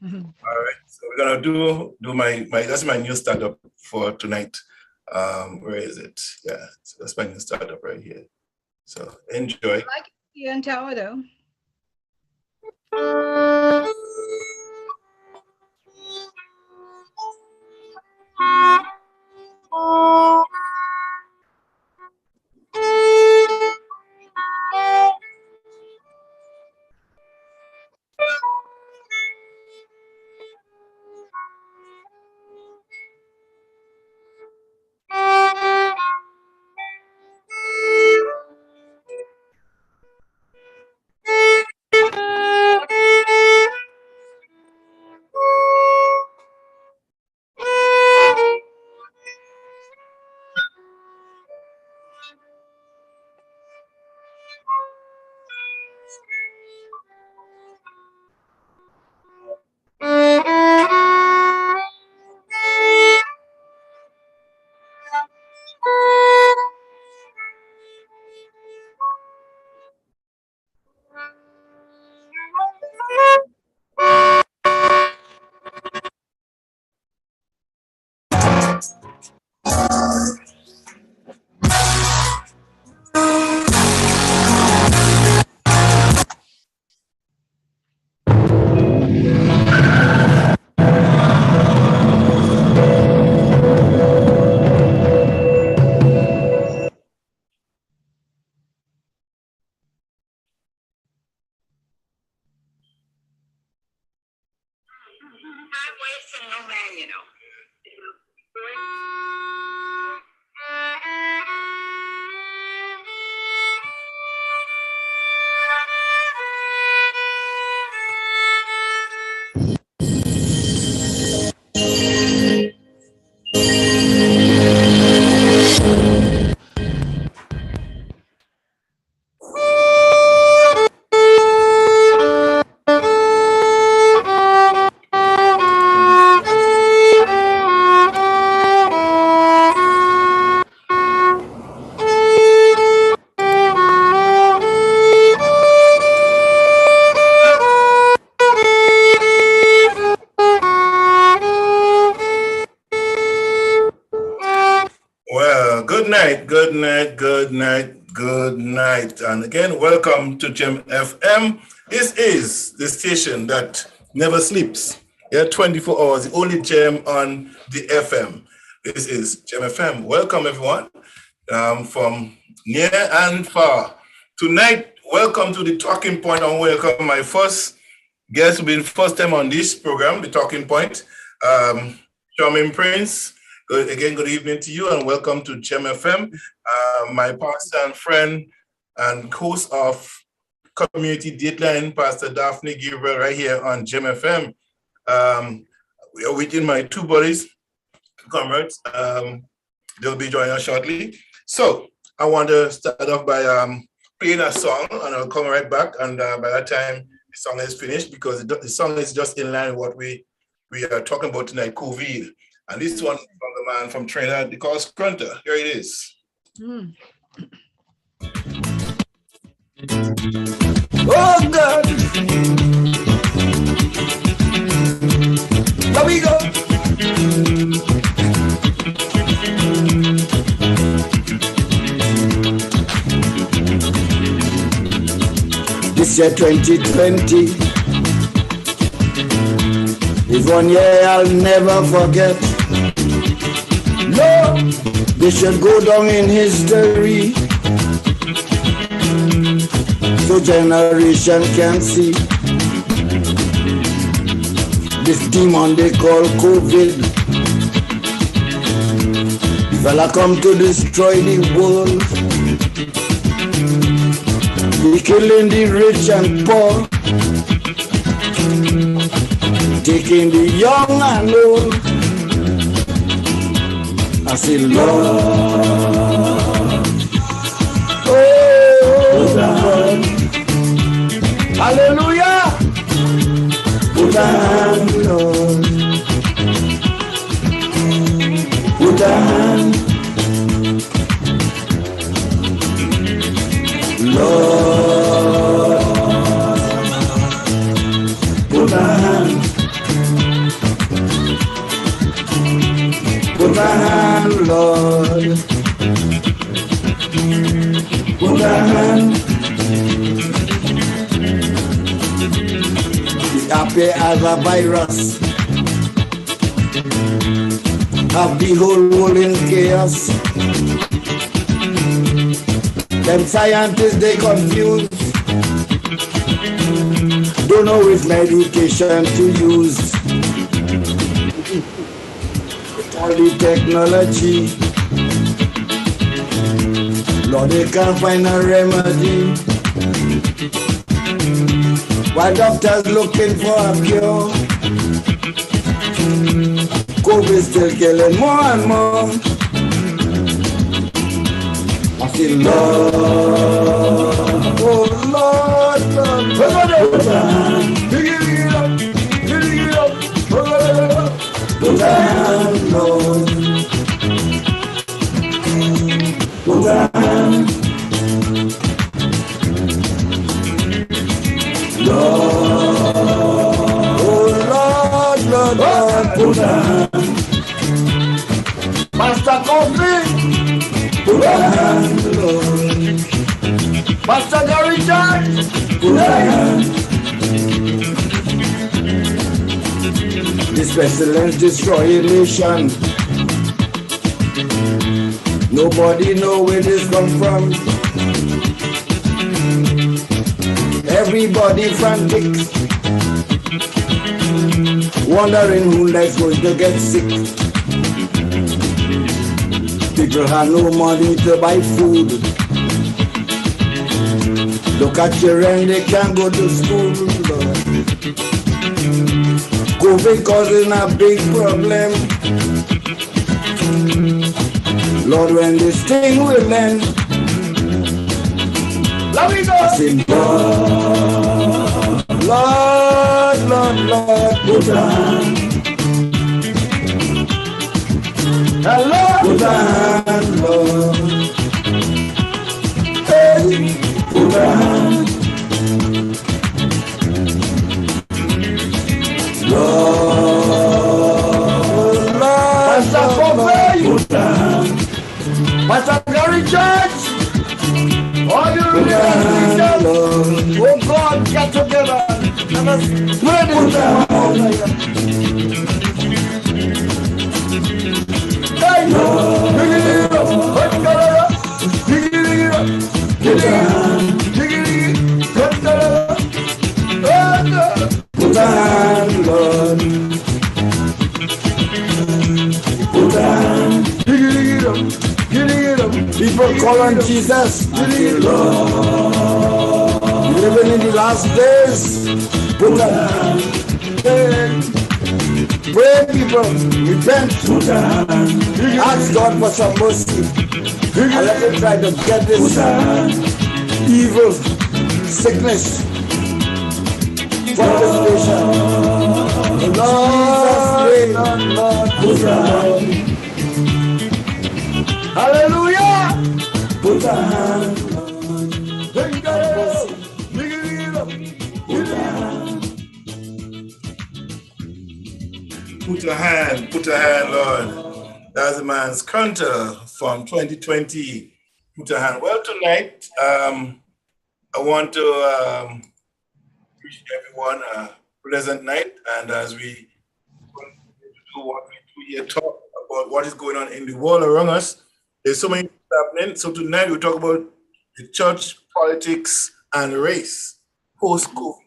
All right, so we're gonna do my that's my new startup for tonight. Where is it? Yeah, so that's my new startup right here. So enjoy. I can see you in tower though. wasting no man, you know. Well, good night, good night, good night, good night. And again, welcome to Gemfm. This is the station that never sleeps. Yeah, 24 hours, the only gem on the FM. This is Gemfm. Welcome, everyone, from near and far. Tonight, welcome to the Talking Point, and welcome my first guest, will be the first time on this program, the Talking Point, Charming Prince. Good evening to you and welcome to Gemfm. My pastor and friend and host of Community Dateline, Pastor Daphne Gabriel, right here on Gemfm. We are waiting my two buddies, comrades. They'll be joining us shortly. So I want to start off by playing a song, and I'll come right back. And by that time, the song is finished because the song is just in line with what we are talking about tonight, COVID. And this one from the man from Trinidad, they call Scrunter. Here it is. Oh God! Here we go! This year 2020 is 1 year I'll never forget. No, this should go down in history, so generation can see this demon they call COVID. The fella come to destroy the world. He killing the rich and poor, taking the young and old. I say, Lord, oh, Lord, hallelujah, put a hand, Lord, put a hand, Lord, put a hand, Lord. Put a hand. The appear as a virus. Have the whole world in chaos. Them scientists, they confused. Don't know which medication to use. With all the technology, Lord, they can't find a remedy. Why doctors looking for a cure? COVID still killing more and more. I feel Lord, oh Lord, Lord, dig it up, put a hand, Lord, put a hand, Lord, oh Lord, Lord, put a hand. Master Coffee, put a hand, Lord. Master Gary Church, put a hand. This pestilence destroy a nation. Nobody know where this come from. Everybody frantic, wondering who next going to get sick. People have no money to buy food. Look at children, they can't go to school. COVID causing a big problem. Lord, when this thing will end, let me go. I say, Lord, Lord, Lord, put a hand. Hello, put a hand, Lord. Hey, put a hand. Lord, Pastor Coffee, put a hand. Pastor Gary Church, all you religious leaders, oh God, get together. Let us pray this down. Hey, dig it up, dig it up, dig it up, dig it up, put a hand, Lord. Put a hand, dig it up. People call on Jesus, Lord. Living in the last days, put a hand. Pray, people, repent, ask God for some mercy, and let him try to get this evil sickness from this nation. In Jesus' name, hallelujah! Put a hand, Put a hand, Lord. That's the man's counter from 2020. Put a hand. Well, tonight, I want to wish everyone a pleasant night. And as we continue to do what we do here, talk about what is going on in the world around us, there's so many things happening. So tonight, we talk about the church, politics, and race post-COVID.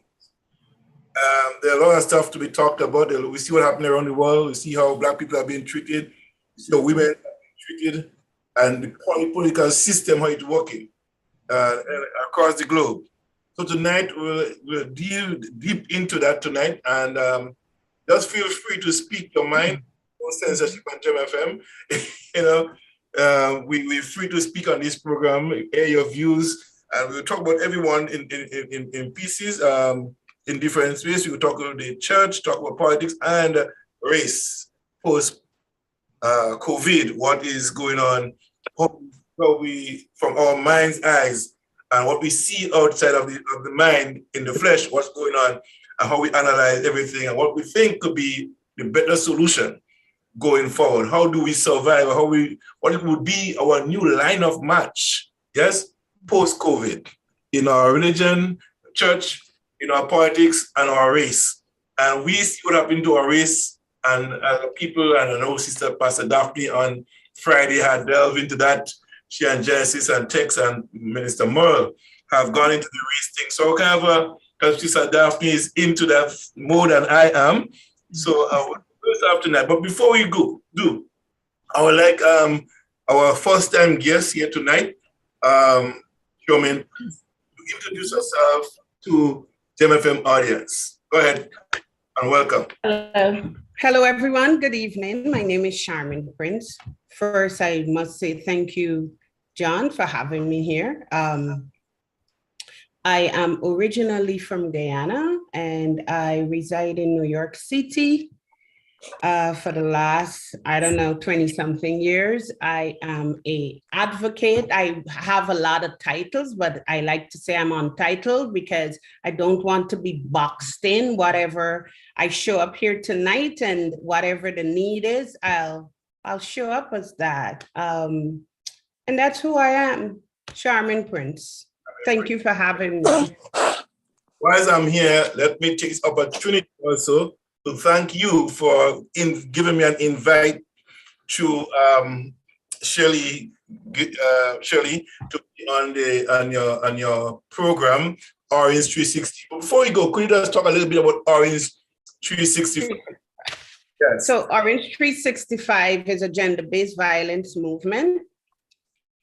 There are a lot of stuff to be talked about. We see what happened around the world. We see how Black people are being treated. We see how women are being treated, and the political system, how it's working across the globe. So tonight, we'll deal deep into that tonight, and just feel free to speak your mind. No censorship on Gemfm. We're free to speak on this program, air your views, and we'll talk about everyone in pieces. In different ways, we will talk about the church, talk about politics and race post COVID. What is going on? How we, from our mind's eyes, and what we see outside of the mind in the flesh, what's going on, and how we analyze everything, and what we think could be the better solution. going forward? How do we survive? What it would be our new line of march, yes, post-COVID, in our religion, church, in our politics, and our race. And we see what happened to our race, and people, and I know Sister Pastor Daphne on Friday had delved into that. She and Genesis and Tex and Minister Merle have gone into the race thing. So kind of because Sister Daphne is into that more than I am. So first after that. But before we I would like our first time guest here tonight, Shomin, to introduce herself to Gemfm audience. Go ahead and welcome. Hello, everyone. Good evening. My name is Charmin Prince. First, I must say thank you, John, for having me here. I am originally from Guyana, and I reside in New York City for the last, 20-something years. I am an advocate. I have a lot of titles, but I like to say I'm untitled because I don't want to be boxed in. Whatever I show up here tonight and whatever the need is, I'll show up as that. And that's who I am, Charmin Prince. Thank you for having me. While I'm here, let me take this opportunity also to thank you for giving me an invite to Shirley to be on your program, Orange 360. Before we go, could you just talk a little bit about Orange 365? Yes. So Orange 365 is a gender-based violence movement.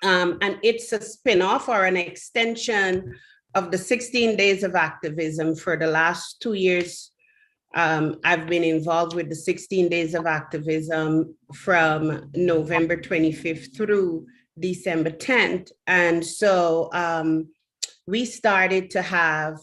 And it's a spin-off or an extension of the 16 days of activism. For the last 2 years, I've been involved with the 16 days of activism from November 25th through December 10th. And so we started to have,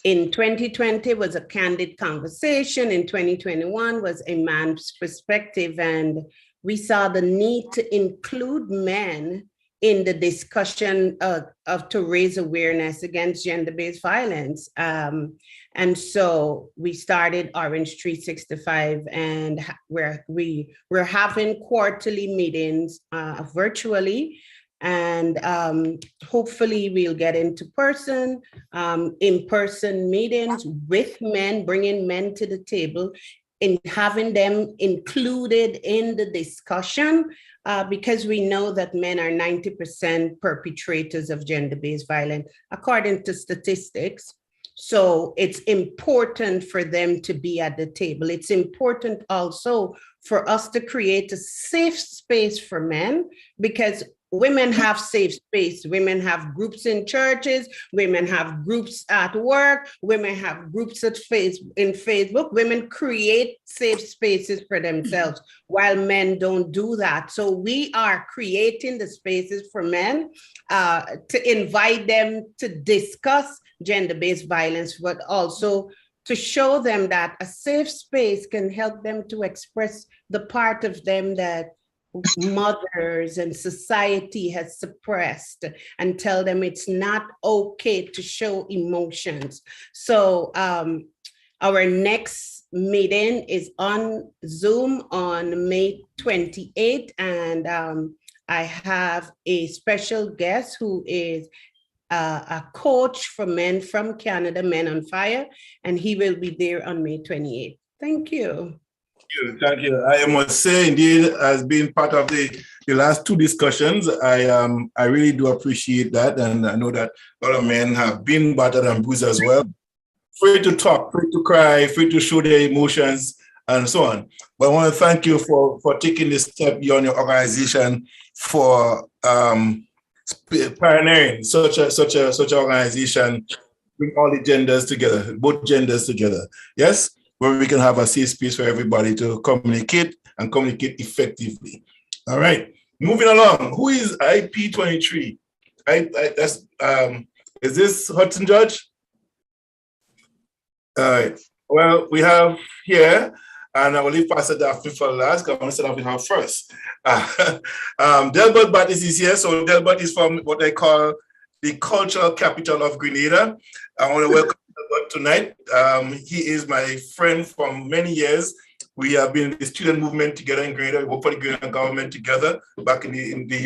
in 2020 was a candid conversation, in 2021 was a man's perspective, and we saw the need to include men in the discussion of to raise awareness against gender-based violence. And so we started Orange 365, and we're having quarterly meetings virtually, and hopefully we'll get into in-person meetings with men, bringing men to the table, in having them included in the discussion, because we know that men are 90% perpetrators of gender-based violence, according to statistics. So it's important for them to be at the table. It's important also for us to create a safe space for men, because women have safe space. Women have groups in churches. Women have groups at work. Women have groups in Facebook. Women create safe spaces for themselves, while men don't do that. So we are creating the spaces for men to invite them to discuss gender-based violence, but also to show them that a safe space can help them to express the part of them that mothers and society has suppressed, and tell them it's not okay to show emotions. So our next meeting is on Zoom on May 28th, and I have a special guest who is a coach for men from Canada, Men on Fire, and he will be there on May 28th. Thank you. Thank you. I must say, indeed, as being part of the last two discussions, I really do appreciate that, and I know that a lot of men have been battered and bruised as well. Free to talk, free to cry, free to show their emotions, and so on. But I want to thank you for taking this step beyond your organization for pioneering such an organization, bring all the genders together, both genders together. Yes. Where we can have a safe space for everybody to communicate and communicate effectively. All right, moving along. Who is IP23? Is this Hudson Judge? All right. Well, we have here, and I will leave Pastor Daphne for last. I'm going to start off with her first. Delbert Battis is here. So Delbert is from what they call the cultural capital of Grenada. I want to welcome Delbert tonight. He is my friend from many years. We have been in the student movement together in Grenada. We work for the Grenada government together. Back in the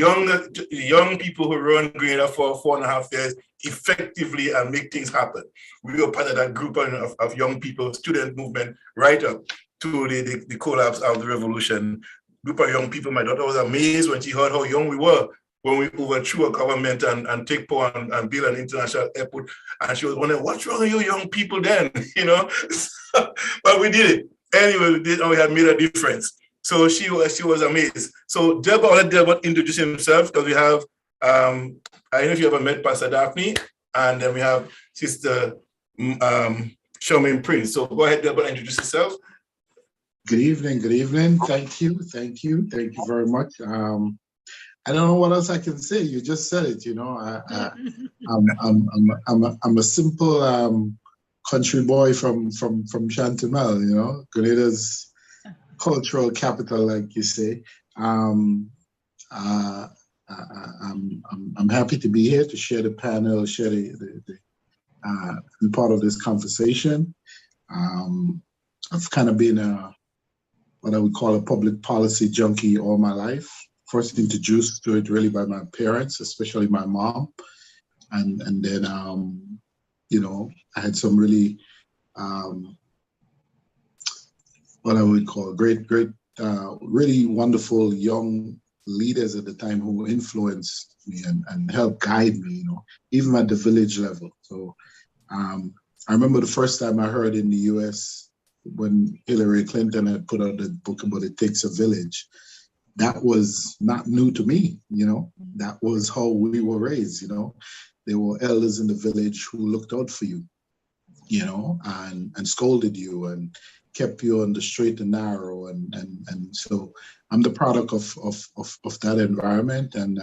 young people who run Grenada for 4.5 years effectively and make things happen. We were part of that group of young people, student movement, right up to the collapse of the revolution. Group of young people. My daughter was amazed when she heard how young we were when we overthrew a government and take power and build an international airport. And she was wondering, what's wrong with you young people then? But we did it. Anyway, we did, and we had made a difference. So she was amazed. So Delbert, I'll let Delbert introduce himself, because we have, I don't know if you ever met Pastor Daphne, and then we have Sister Charmaine Prince. So go ahead, Delbert, introduce yourself. Good evening. Thank you very much. I don't know what else I can say. You just said it. I'm a simple country boy from Chantemelle. Grenada's cultural capital, like you say. I'm happy to be here to share the panel, share be part of this conversation. I've kind of been what I would call a public policy junkie all my life. First introduced to it really by my parents, especially my mom. And then, I had some really, what I would call great, really wonderful young leaders at the time who influenced me and helped guide me, even at the village level. So I remember the first time I heard in the US when Hillary Clinton had put out the book about It Takes a Village. That was not new to me, that was how we were raised, There were elders in the village who looked out for you, and scolded you and kept you on the straight and narrow. And so I'm the product of that environment. And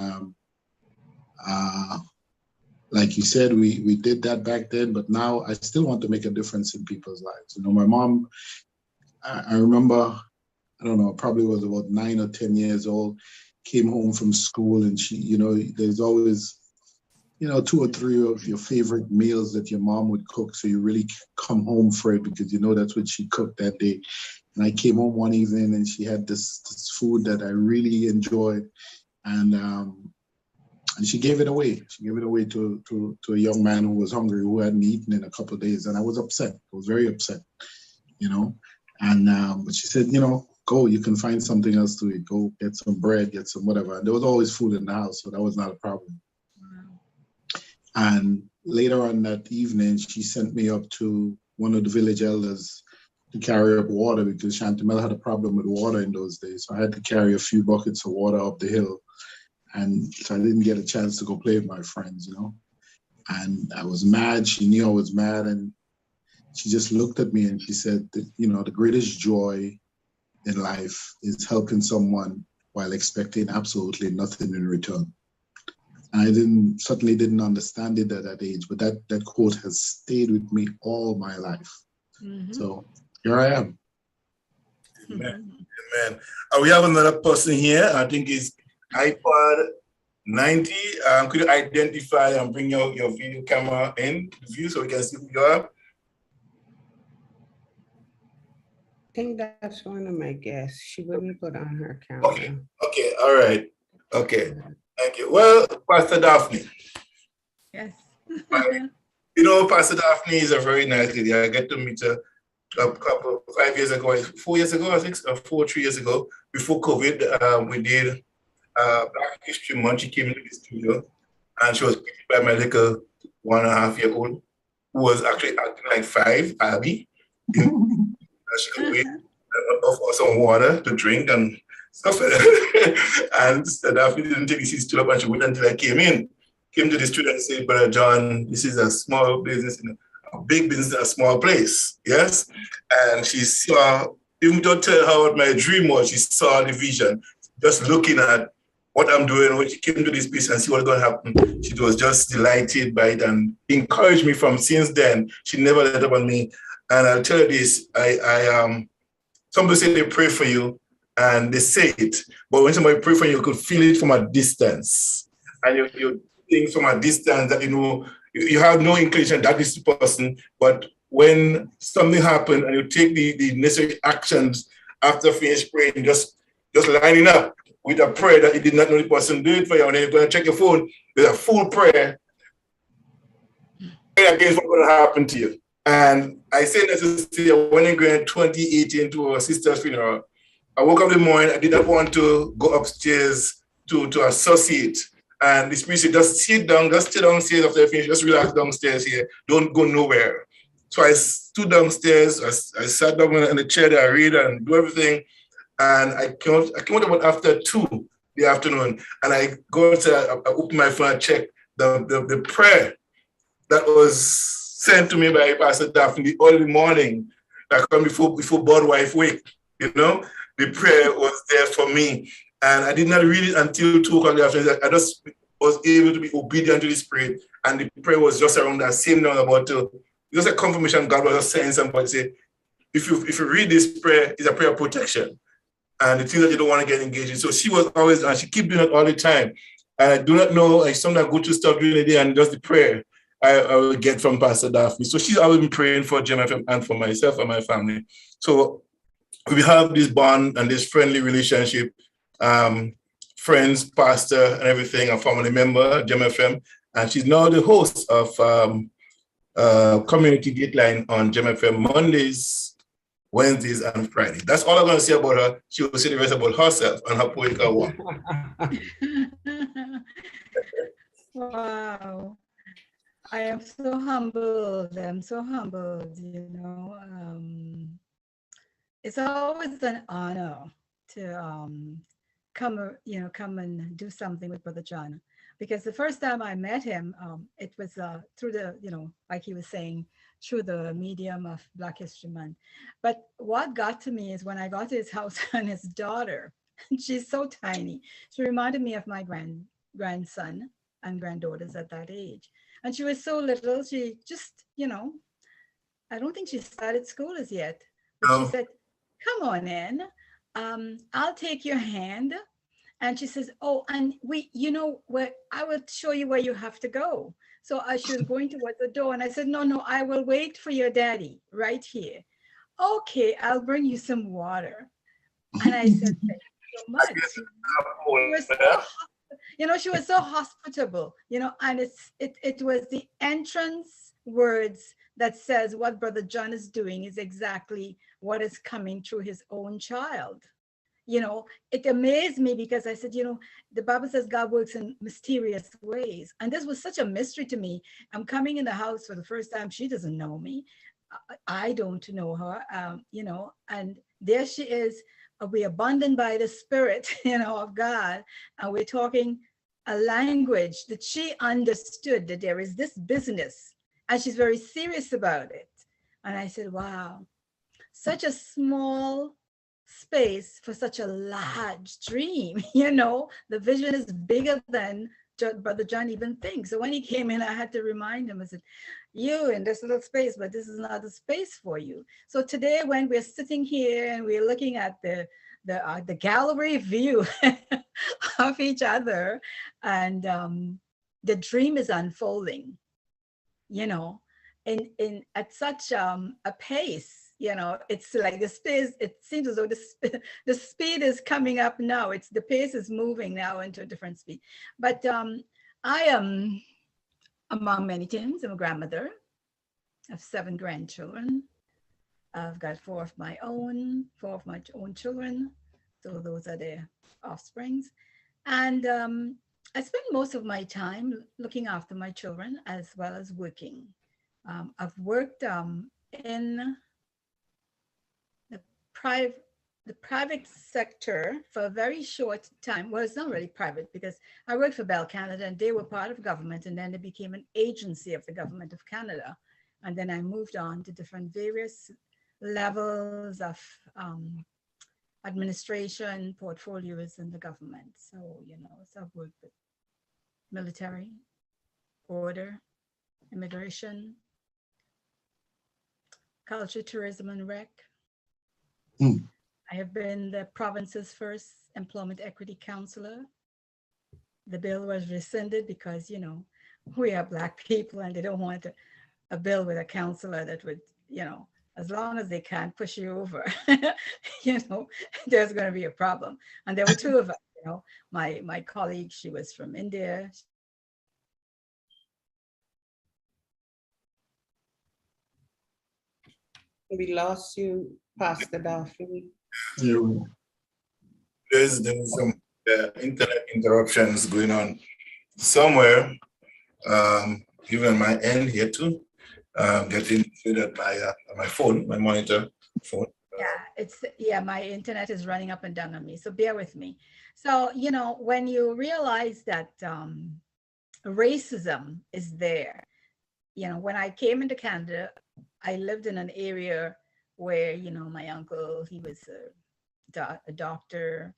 like you said, we did that back then, but now I still want to make a difference in people's lives. My mom, I remember, I don't know, probably was about 9 or 10 years old, came home from school, and she, there's always, 2 or 3 of your favorite meals that your mom would cook. So you really come home for it because that's what she cooked that day. And I came home one evening and she had this food that I really enjoyed. And she gave it away. She gave it away to a young man who was hungry, who hadn't eaten in a couple of days. And I was upset. I was very upset, And but she said, go, you can find something else to eat. Go get some bread, get some whatever. And there was always food in the house, so that was not a problem. Wow. And later on that evening, she sent me up to one of the village elders to carry up water because Chantemelle had a problem with water in those days. So I had to carry a few buckets of water up the hill. And so I didn't get a chance to go play with my friends, And I was mad. She knew I was mad. And she just looked at me and she said, that, the greatest joy in life is helping someone while expecting absolutely nothing in return. And I certainly didn't understand it at that age, but that quote has stayed with me all my life. Mm-hmm. So here I am. Amen. We have another person here. I think it's iPod 90. Could you identify and bring your video camera in view so we can see who you are? I think that's one of my guests. She wouldn't put on her camera. Okay, all right. Okay, thank you. Well, Pastor Daphne. Yes. Pastor Daphne is a very nice lady. I get to meet her a couple, 5 years ago, 4 years ago, I think, 4 or 3 years ago, before COVID. We did Black History Month. She came into the studio and she was greeted by my little 1.5-year-old who was actually acting like 5, Abby. She could wait for some water to drink and stuff like that. And Daphne didn't take the seat stood up and she waited until I came to the studio and said, Brother John, this is a small business, a big business in a small place. Yes. And she saw, even don't tell her what my dream was, she saw the vision, just looking at what I'm doing. When she came to this place and see what's going to happen, she was just delighted by it and encouraged me from since then. She never let up on me. And I'll tell you this, somebody say they pray for you and they say it, but when somebody pray for you, you could feel it from a distance. And you think from a distance that, you have no inclination that is the person, but when something happens and you take the necessary actions after finish praying, just lining up with a prayer that you did not know the person do it for you, and then you're going to check your phone with a full prayer against what's going to happen to you. And I say that to say, when I went 2018 to our sister's funeral, I woke up in the morning, I did not want to go upstairs to associate. And the spirit said, just sit down, just stay downstairs after I finish, just relax downstairs here, don't go nowhere. So I stood downstairs, I sat down in the chair that I read and do everything. And I came out about after 2 the afternoon, and I go to, I open my phone, I check the prayer that was sent to me by Pastor Daphne in the early morning, that come before board wife wake, you know, the prayer was there for me. And I did not read it until 2 o'clock in the afternoon. I just was able to be obedient to the Spirit. And the prayer was just around that same now about just a confirmation God was just saying somebody say, if you read this prayer, it's a prayer of protection. And the things that you don't want to get engaged in. So she was always, and she keep doing it all the time. And I do not know, I sometimes go to stuff during the day and just the prayer I will get from Pastor Daphne. So she's always been praying for Gemfm and for myself and my family. So we have this bond and this friendly relationship, friends, pastor, and everything, a family member, Gemfm, and she's now the host of Community Dateline on Gemfm Mondays, Wednesdays, and Fridays. That's all I'm going to say about her. She will say the rest about herself and her poetical work. Wow. I am so humbled. I'm so humbled, you know. It's always an honor to come and do something with Brother John. Because the first time I met him, it was through the, like he was saying, through the medium of Black History Month. But what got to me is when I got to his house and his daughter, she's so tiny. She reminded me of my grandson and granddaughters at that age. And she was so little, she just, I don't think she started school as yet. But she said, come on in, I'll take your hand. And she says, oh, and I will show you where you have to go. So she was going towards the door and I said, no, I will wait for your daddy right here. Okay, I'll bring you some water. And I said, thank you so much. She was so hospitable, and it was the entrance words that says what Brother John is doing is exactly what is coming through his own child. It amazed me because I said, the Bible says God works in mysterious ways. And this was such a mystery to me. I'm coming in the house for the first time. She doesn't know me. I don't know her, and there she is. We're abundant by the Spirit, of God. And we're talking a language that she understood, that there is this business. And she's very serious about it. And I said, wow, such a small space for such a large dream. The vision is bigger than Brother John even thinks. So when he came in, I had to remind him, I said, you in this little space, but this is not the space for you. So today when we're sitting here and we're looking at the gallery view of each other, and the dream is unfolding, at such a pace. It's like the space, it seems as though the speed is coming up now. The pace is moving now into a different speed. But I am, among many things, I'm a grandmother. I have 7 grandchildren. I've got 4 of my own children. So those are their offsprings. And I spend most of my time looking after my children as well as working. I've worked in the private sector for a very short time. Well, it's not really private because I worked for Bell Canada and they were part of government, and then they became an agency of the government of Canada. And then I moved on to different various levels of administration, portfolios in the government. So, so I've worked with military, border, immigration, culture, tourism, and rec. I have been the province's first employment equity counselor. The bill was rescinded because, we are Black people and they don't want a bill with a counselor that would, as long as they can't push you over, there's going to be a problem. And there were two of us, my colleague, she was from India. We lost you, Pastor Daphne. There's some internet interruptions going on somewhere, even on my end here too. Getting that my phone, my monitor phone. My internet is running up and down on me, so bear with me. So, when you realize that racism is there, when I came into Canada, I lived in an area where, my uncle, he was a doctor.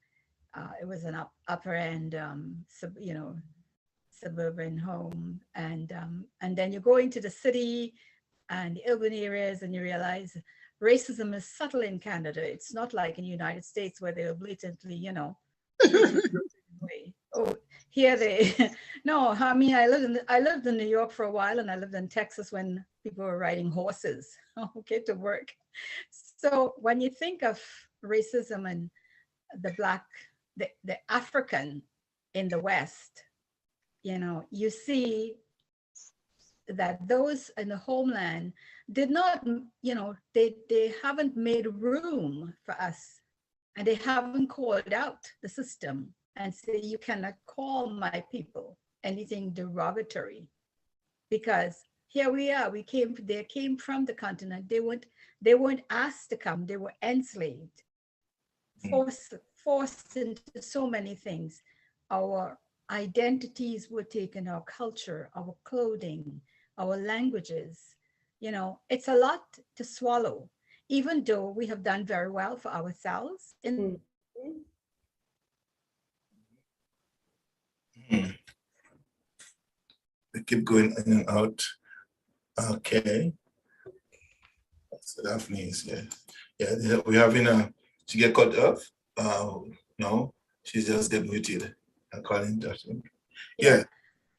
It was an upper end, suburban home. And then you go into the city and the urban areas and you realize racism is subtle in Canada. It's not like in the United States where they are blatantly, oh, here they, no, I mean, I lived in New York for a while, and I lived in Texas when people were riding horses, to work. So when you think of racism and the African in the West, you see that those in the homeland did not, they haven't made room for us, and they haven't called out the system and say, you cannot call my people anything derogatory, because here we are. They came from the continent. They weren't asked to come. They were enslaved, forced into so many things. Our identities were taken, our culture, our clothing, our languages. It's a lot to swallow, even though we have done very well for ourselves. They keep going in and out. Okay. So Daphne's, yeah. We're having she get cut off. No, she's just get muted. According to Daphne. Yeah.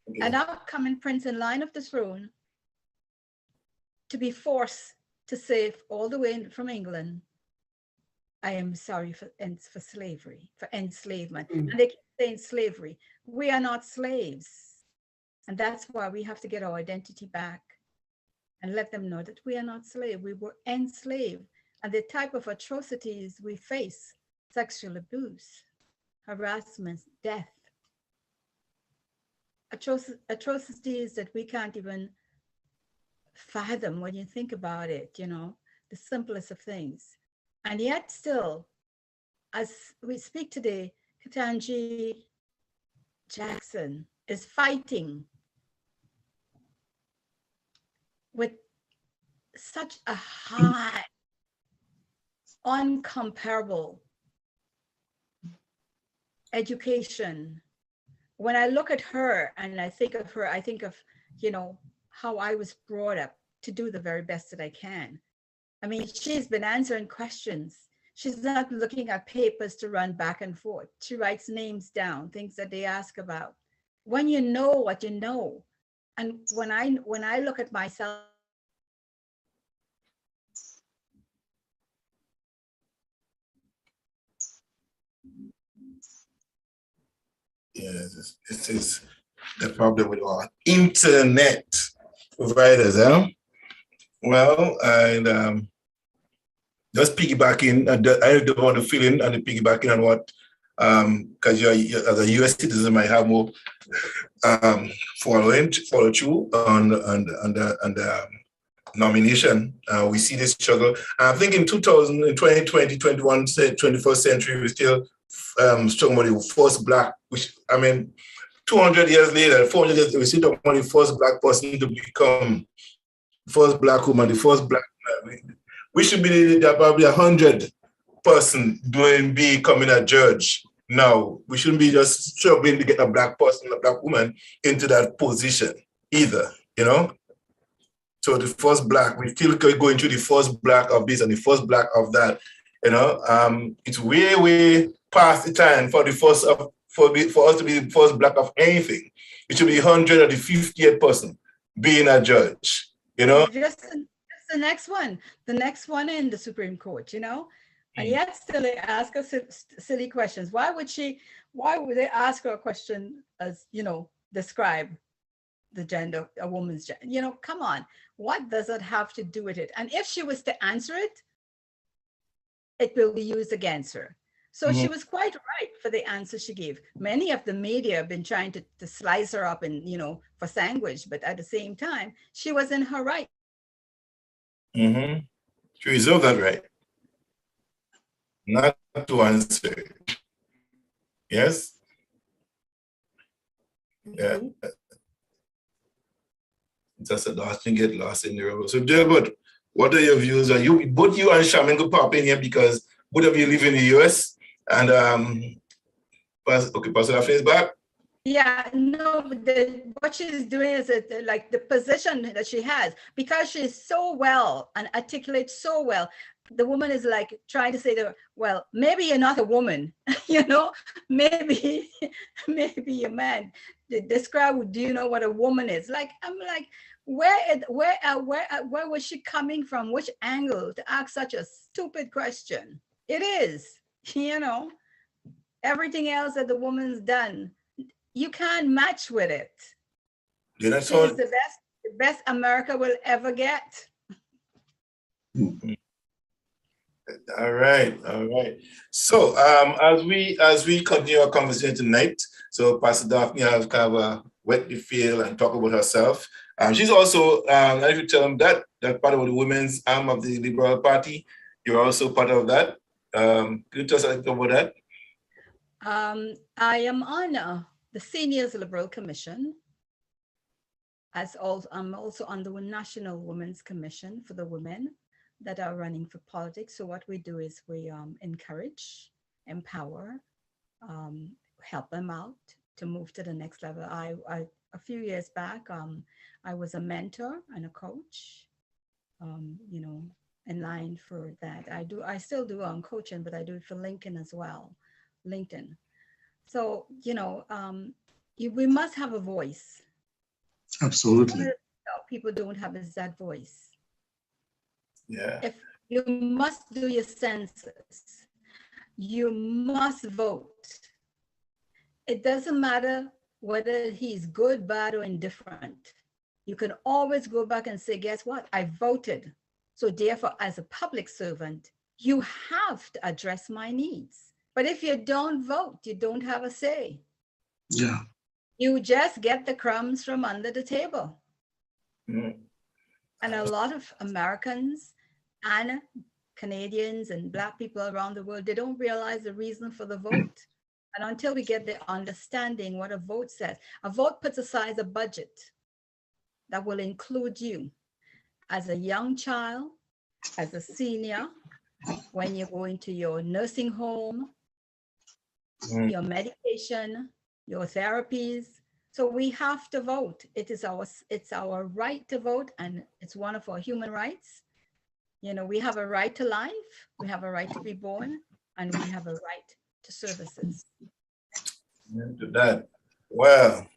Okay. An upcoming prince in line of the throne to be forced to say all the way from England, I am sorry for slavery, for enslavement. And they keep saying slavery. We are not slaves. And that's why we have to get our identity back and let them know that we are not slaves. We were enslaved. And the type of atrocities we face, sexual abuse, harassment, death, atrocities that we can't even fathom when you think about it, the simplest of things. And yet still, as we speak today, Ketanji Jackson is fighting with such a high, uncomparable education. When I look at her and I think of her, I think of, how I was brought up to do the very best that I can. I mean, she's been answering questions. She's not looking at papers to run back and forth. She writes names down, things that they ask about. When you know what you know, and when I look at myself, Yes, it is the problem with our internet providers, huh? Well, and just piggybacking, I don't want to fill in and piggybacking on what, because you're as a US citizen might have more follow through on the nomination. We see this struggle. I think in 2020, 21, 21st century, we still struggle with the first Black, which, I mean, 200 years later, 400 years, we still talking about the first Black person to become the first Black woman, the first Black man. We should be probably 100 person becoming a judge now. We shouldn't be just struggling to get a Black person, a Black woman into that position either, So the first Black, we still going through the first Black of this and the first Black of that, It's way, way past the time for us to be the first Black of anything. It should be 150th person being a judge, Just the next one. The next one in the Supreme Court, you know? And yet still they ask her silly questions. Why would they ask her a question as, you know, describe the gender, a woman's gender? You know, come on. What does it have to do with it? And if she was to answer it, it will be used against her. So she was quite right for the answer she gave. Many of the media have been trying to slice her up and, you know, for sandwich, but at the same time, she was in her right. She reserved that right. Not to answer. Yes? Yeah. Just a lost thing get lost in the river. So, Jared, what are your views? Are you both you and Shaman go pop in here because both of you live in the US? And Pastor Daphne is back. Yeah, no, what she's doing is like the position that she has, because she's so well and articulates so well. The woman is like trying to say to her, well, maybe you're not a woman, you know, maybe you're a man. Describe, do you know what a woman is? Like, I'm like, where was she coming from? Which angle to ask such a stupid question? It is, you know, everything else that the woman's done, you can't match with it. Yeah, that's She's the best America will ever get. All right. So as we continue our conversation tonight, so Pastor Daphne has kind of wet the field and talk about herself. She's also, if you tell them that part of the women's arm of the Liberal Party, you're also part of that. Can you tell us a little about that? I am on the Seniors Liberal Commission. I'm also on the National Women's Commission for the women that are running for politics. So what we do is we encourage, empower, help them out to move to the next level. A few years back, I was a mentor and a coach, you know, in line for that. I still do coaching, but I do it for LinkedIn as well. LinkedIn. So, you know, we must have a voice. Absolutely. People don't have is that voice. Yeah. If you must do your census, you must vote. It doesn't matter whether he's good, bad, or indifferent. You can always go back and say, guess what? I voted. So therefore, as a public servant, you have to address my needs. But if you don't vote, you don't have a say. Yeah. You just get the crumbs from under the table. And a lot of Americans and Canadians and Black people around the world, they don't realize the reason for the vote. And until we get the understanding what a vote says, a vote puts aside a budget that will include you as a young child, as a senior, when you go into your nursing home, your medication, your therapies. So we have to vote. It's our right to vote, and it's one of our human rights. You know, we have a right to life, we have a right to be born, and we have a right to services. To that. Well,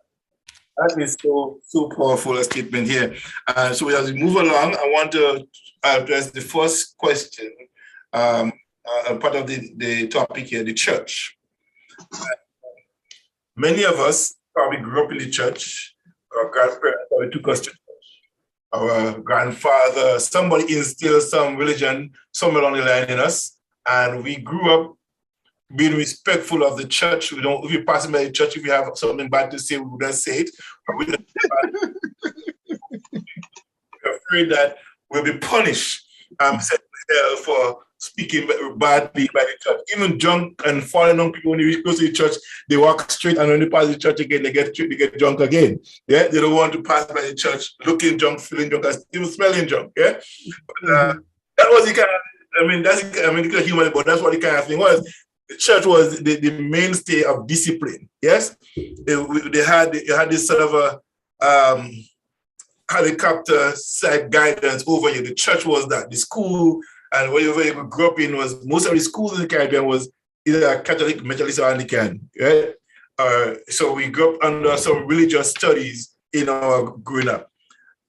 that is so powerful a statement here. So as we move along, I want to address the first question, part of the topic here, the church. Many of us probably grew up in the church. Our grandparents probably took us to church. Our grandfather, somebody instilled some religion somewhere along the line in us, and we grew up being respectful of the church. We don't, if you pass by the church, if you have something bad to say, we wouldn't say it. We're afraid that we'll be punished, sent to hell for speaking badly by the church. Even drunk and falling on people, when you go to the church, they walk straight, and when they pass the church again, they get drunk again. Yeah, they don't want to pass by the church looking drunk, feeling drunk, even smelling drunk. Yeah, but, that was the kind of, that's the kind of human, but that's what the kind of thing was. The church was the mainstay of discipline. Yes, they had this sort of a helicopter side guidance over you. The church was that. The school and wherever you grew up in was, most of the schools in the Caribbean was either Catholic, Methodist, or Anglican. Right? So we grew up under some religious studies in our growing up.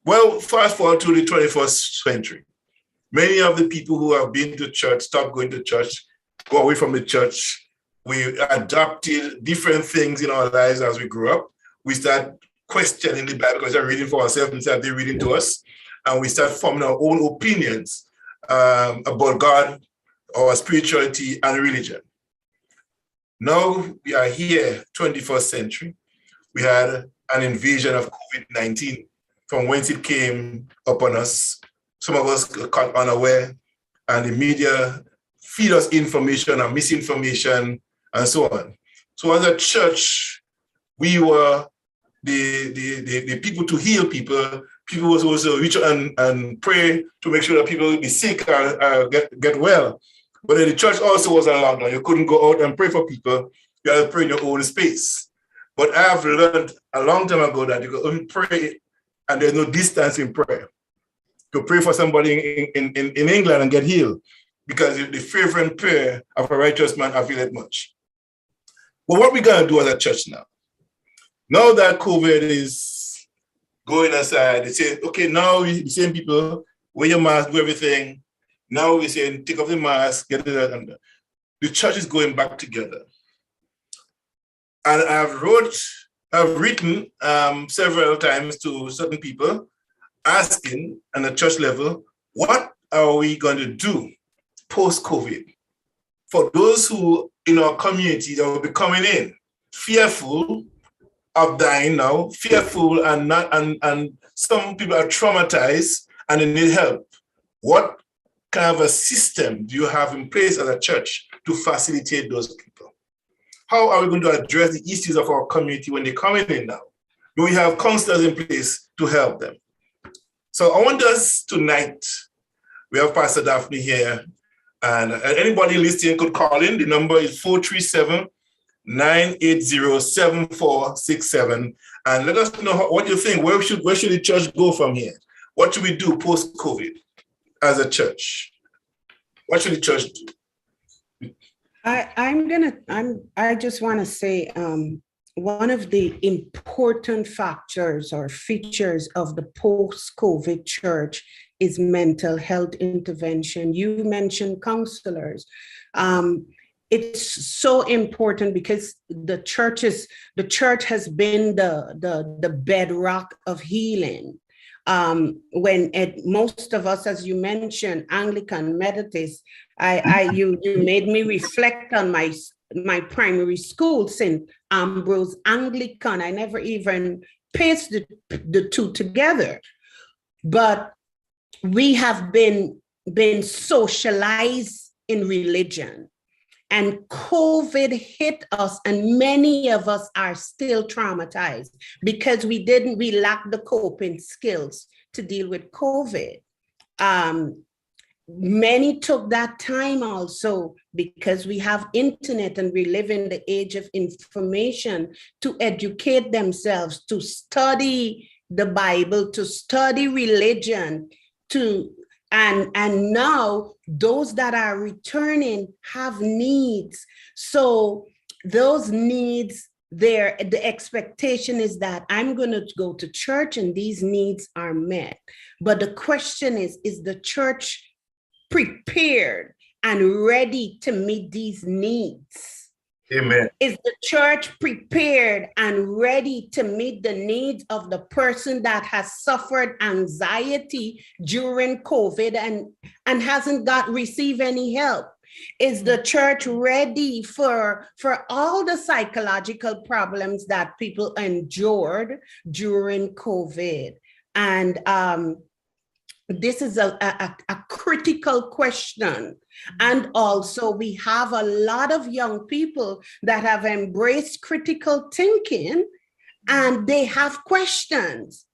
Well, fast forward to the 21st century. Many of the people who have been to church, stopped going to church, go away from the church. We adopted different things in our lives as we grew up. We start questioning the Bible because we're reading for ourselves instead of they reading to us. And we start forming our own opinions about God, our spirituality, and religion. Now we are here, 21st century. We had an invasion of COVID-19 from whence it came upon us. Some of us got caught unaware, and the media feed us information and misinformation and so on. So as a church, we were the people to heal people. People was also reach out and pray to make sure that people be sick or get well. But then the church also was on lockdown. You couldn't go out and pray for people. You had to pray in your own space. But I have learned a long time ago that you can only pray and there's no distance in prayer. To pray for somebody in England and get healed, because the fervent prayer of a righteous man availeth much. But what we're going to do as a church now? Now that COVID is going aside, they say, okay, now the same people, wear your mask, do everything. Now we're saying, take off the mask, get it under. The church is going back together. And I've written several times to certain people asking on a church level, what are we going to do post-COVID? For those who in our community that will be coming in, fearful of dying now, fearful and some people are traumatized and they need help. What kind of a system do you have in place as a church to facilitate those people? How are we going to address the issues of our community when they're coming in now? Do we have counselors in place to help them? So I want us tonight, we have Pastor Daphne here, and anybody listening could call in. The number is 437-980-7467. And let us know what you think. Where should the church go from here? What should we do post-COVID as a church? What should the church do? I just want to say, one of the important factors or features of the post-COVID church is mental health intervention. You mentioned counselors. It's so important because the church has been the bedrock of healing. Most of us, as you mentioned, Anglican Methodists, you made me reflect on my primary school, St. Ambrose Anglican. I never even pieced the two together. But we have been socialized in religion. And COVID hit us, and many of us are still traumatized because we lacked the coping skills to deal with COVID. Many took that time also because we have internet and we live in the age of information to educate themselves, to study the Bible, to study religion, and now those that are returning have needs. So those needs, the expectation is that I'm going to go to church and these needs are met. But the question is the church prepared and ready to meet these needs? Amen. Is the church prepared and ready to meet the needs of the person that has suffered anxiety during COVID and hasn't received any help? Is the church ready for all the psychological problems that people endured during COVID? And this is a critical question. And also we have a lot of young people that have embraced critical thinking and they have questions.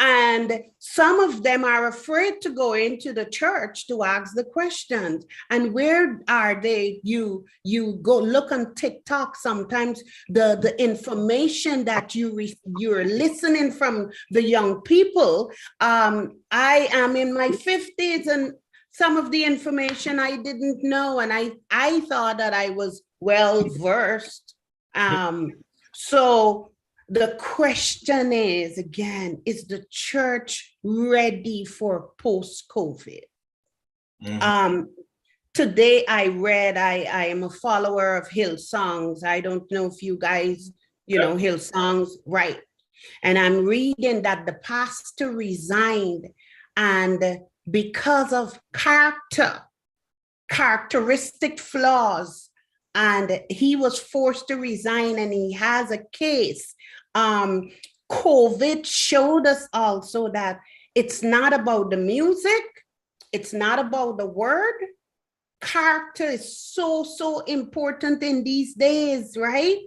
And some of them are afraid to go into the church to ask the questions. And where are they? You go look on TikTok sometimes, the information that you're listening from the young people. I am in my 50s and some of the information I didn't know. And I thought that I was well versed. So the question is, again, is the church ready for post-COVID? Today I read, I am a follower of Hillsongs. I don't know if you guys, know, Hillsongs, right? And I'm reading that the pastor resigned, and because of characteristic flaws, and he was forced to resign, and he has a case. COVID showed us also that it's not about the music, it's not about the word. Character is so important in these days, right?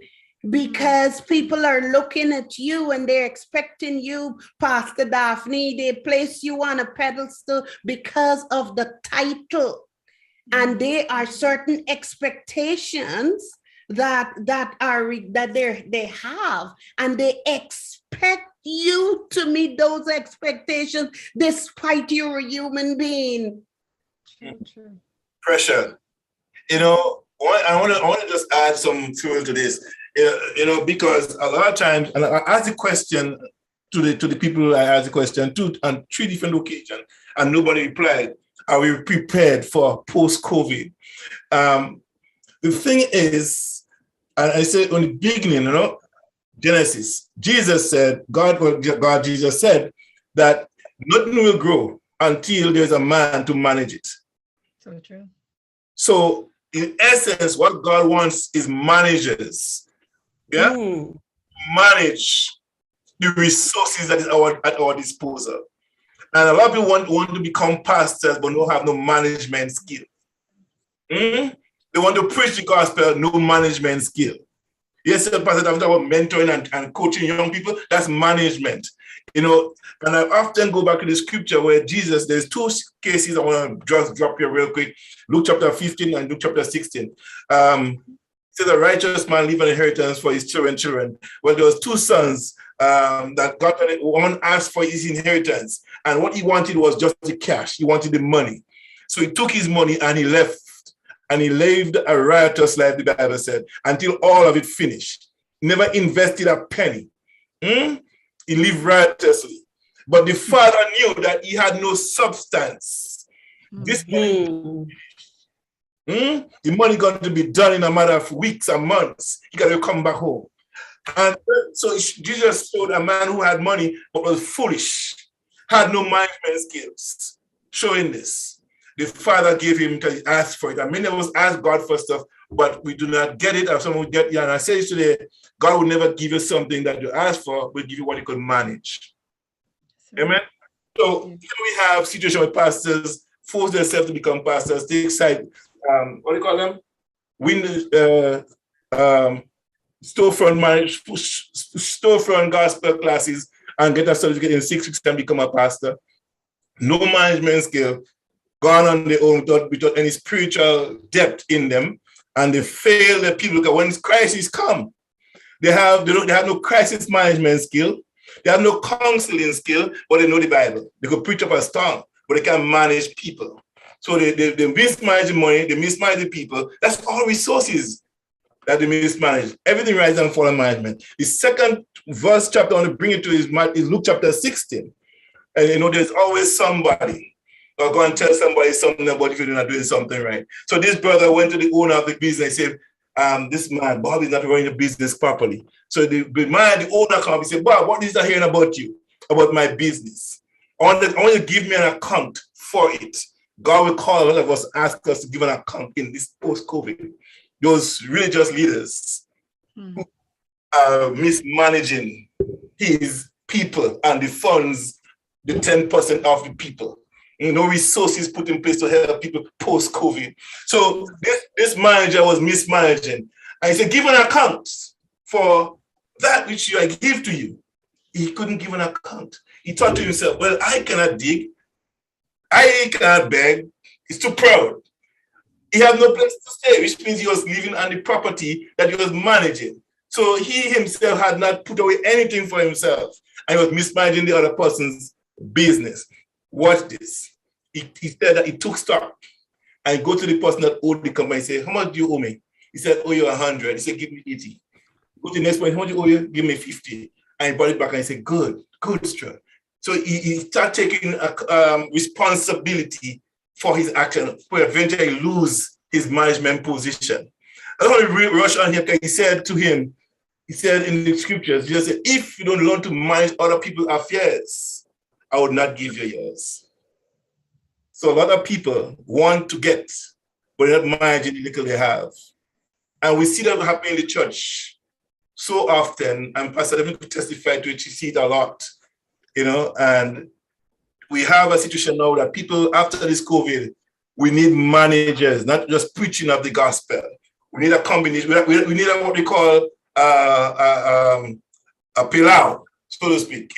Because people are looking at you and they're expecting you, Pastor Daphne, they place you on a pedestal because of the title. And there are certain expectations that they have, and they expect you to meet those expectations despite you're a human being. True. Pressure. I want to just add some fuel to this. Because a lot of times, and I ask the question to the people I asked the question to on 3 different occasions, and nobody replied. Are we prepared for post-COVID? The thing is, and I said on the beginning, Genesis, Jesus said, Jesus said that nothing will grow until there's a man to manage it. So true. So in essence, what God wants is managers. Manage the resources that is at our disposal. And a lot of people want to become pastors, but don't have no management skill. They want to preach the gospel, no management skill. Yes, Pastor, I'm talking about mentoring and coaching young people. That's management. And I often go back to the scripture where Jesus, there's 2 cases I want to just drop here real quick. Luke chapter 15 and Luke chapter 16. Says a righteous man leave an inheritance for his children. Well, there was 2 sons that got one asked for his inheritance, and what he wanted was just the cash. He wanted the money. So he took his money and he left, and he lived a riotous life, the Bible said, until all of it finished. Never invested a penny. He lived riotously. But the father knew that he had no substance. This money, the money going to be done in a matter of weeks and months. He got to come back home. And so Jesus showed a man who had money but was foolish, had no management skills, showing this. The father gave him because he asked for it. And many of us ask God for stuff, but we do not get it. Or someone will get it. And I say today, God will never give you something that you ask for, will give you what you could manage. Amen. So here we have situation with pastors force themselves to become pastors, take side, what do you call them? Storefront marriage, storefront gospel classes, and get a certificate in 6 weeks and become a pastor. No management skill, gone on their own without any spiritual depth in them, and they fail the people. Because when crises come, they have no crisis management skill, they have no counseling skill, but they know the Bible. They could preach up a storm, but they can't manage people. So they mismanage the money, they mismanage the people. That's all resources that they mismanage. Everything rises and falls on management. The second verse chapter I want to bring it to is Luke chapter 16. And there's always somebody. Or go and tell somebody something about if you're not doing something right. So this brother went to the owner of the business and said, this man, Bob, is not running the business properly. So the owner comes and said, Bob, what is I hearing about you, about my business? I want you to give me an account for it. God will call a lot of us, ask us to give an account in this post-COVID. Those religious leaders who are mismanaging his people and the funds, the 10% of the people. No resources put in place to help people post-COVID. So this manager was mismanaging. And he said, give an account for that which I give to you. He couldn't give an account. He thought to himself, well, I cannot dig. I cannot beg. He's too proud. He had no place to stay, which means he was living on the property that he was managing. So he himself had not put away anything for himself. And he was mismanaging the other person's business. Watch this. He said that he took stock and go to the person that owed the company and say, how much do you owe me? He said, oh, you 100. He said, give me 80. Go to the next point, how much do you owe you? Give me 50. And he brought it back and he said, good, Stuart. So he started taking responsibility for his action, will eventually lose his management position. I don't want to rush on here because he said to him, he said in the scriptures, Jesus said, if you don't learn to manage other people's affairs, I would not give you yours. So a lot of people want to get, but they're not managing the little they have. And we see that happen in the church so often, and Pastor David could testify to it, you see it a lot, and we have a situation now that people, after this COVID, we need managers, not just preaching of the gospel. We need a combination, we need what we call a pilau, so to speak,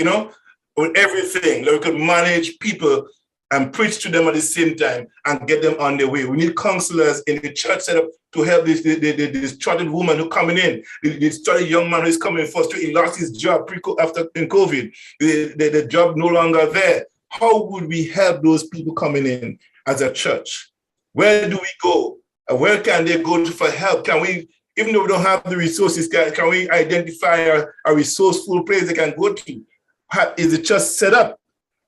with everything. That we could manage people and preach to them at the same time and get them on their way. We need counselors in the church setup to help this troubled woman who coming in, this troubled young man who is coming frustrated. He lost his job in COVID. The job no longer there. How would we help those people coming in as a church? Where do we go? Where can they go for help? Can we, even though we don't have the resources, can we identify a resourceful place they can go to? Is the church set up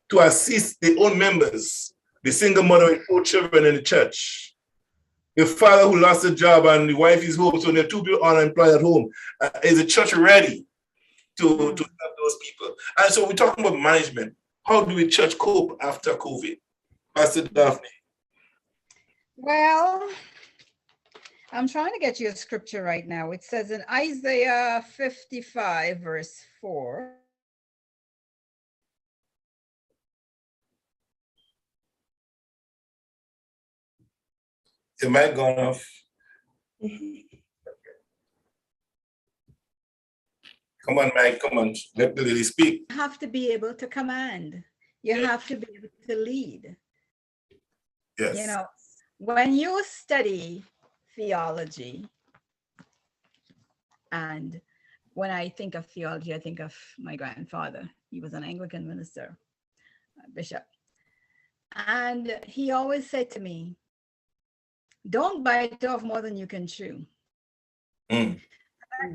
to assist their own members, the single mother with 4 children in the church, the father who lost a job and the wife is home, so there are 2 people unemployed at home? Is the church ready to help those people? And so we're talking about management. How do we church cope after COVID? Pastor Daphne. Well, I'm trying to get you a scripture right now. It says in Isaiah 55, verse 4. Your mic gone off. Come on, Mike, come on. Let the lady speak. You have to be able to command. You have to be able to lead. Yes. When you study theology, and when I think of theology, I think of my grandfather. He was an Anglican minister, bishop. And he always said to me, don't bite off more than you can chew. I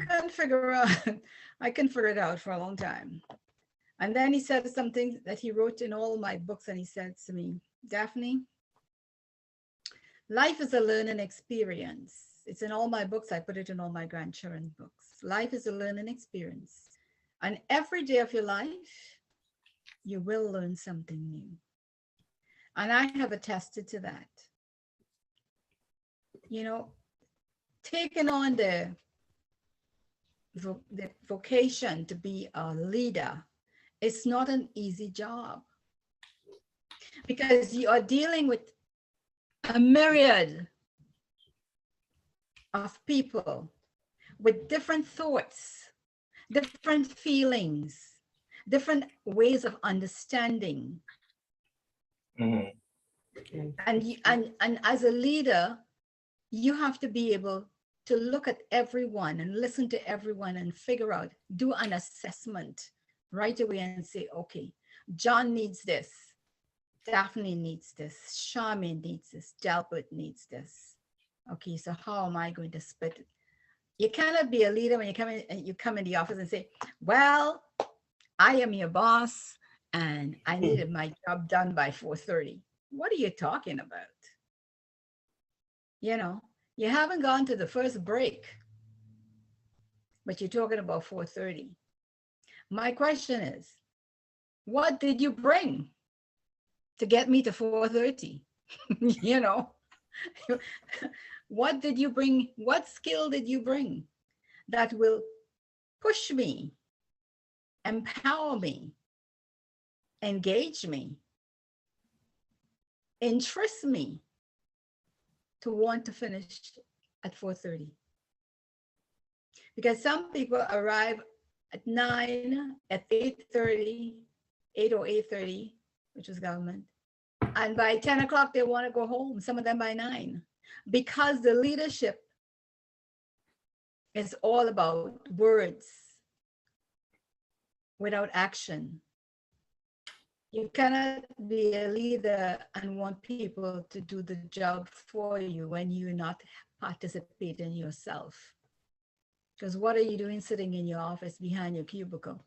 couldn't figure it out for a long time. And then he said something that he wrote in all my books, and he said to me, Daphne, life is a learning experience. It's in all my books. I put it in all my grandchildren's books. Life is a learning experience. And every day of your life, you will learn something new. And I have attested to that. Taking on the vocation to be a leader, it's not an easy job, because you are dealing with a myriad of people with different thoughts, different feelings, different ways of understanding. And as a leader, you have to be able to look at everyone and listen to everyone and figure out, do an assessment right away and say, okay, John needs this, Daphne needs this, Charmaine needs this, Delbert needs this. Okay, so how am I going to split it? You cannot be a leader when you come in the office and say, well, I am your boss and I needed my job done by 4:30. What are you talking about? You haven't gone to the first break, but you're talking about 4:30. My question is, what did you bring to get me to 4:30? What did you bring? What skill did you bring that will push me, empower me, engage me, interest me to want to finish at 4:30? Because some people arrive at 9, at 8:30, 8 or 8:30, which is government. And by 10 o'clock, they want to go home, some of them by 9, because the leadership is all about words without action. You cannot be a leader and want people to do the job for you when you're not participating yourself. Because what are you doing sitting in your office behind your cubicle?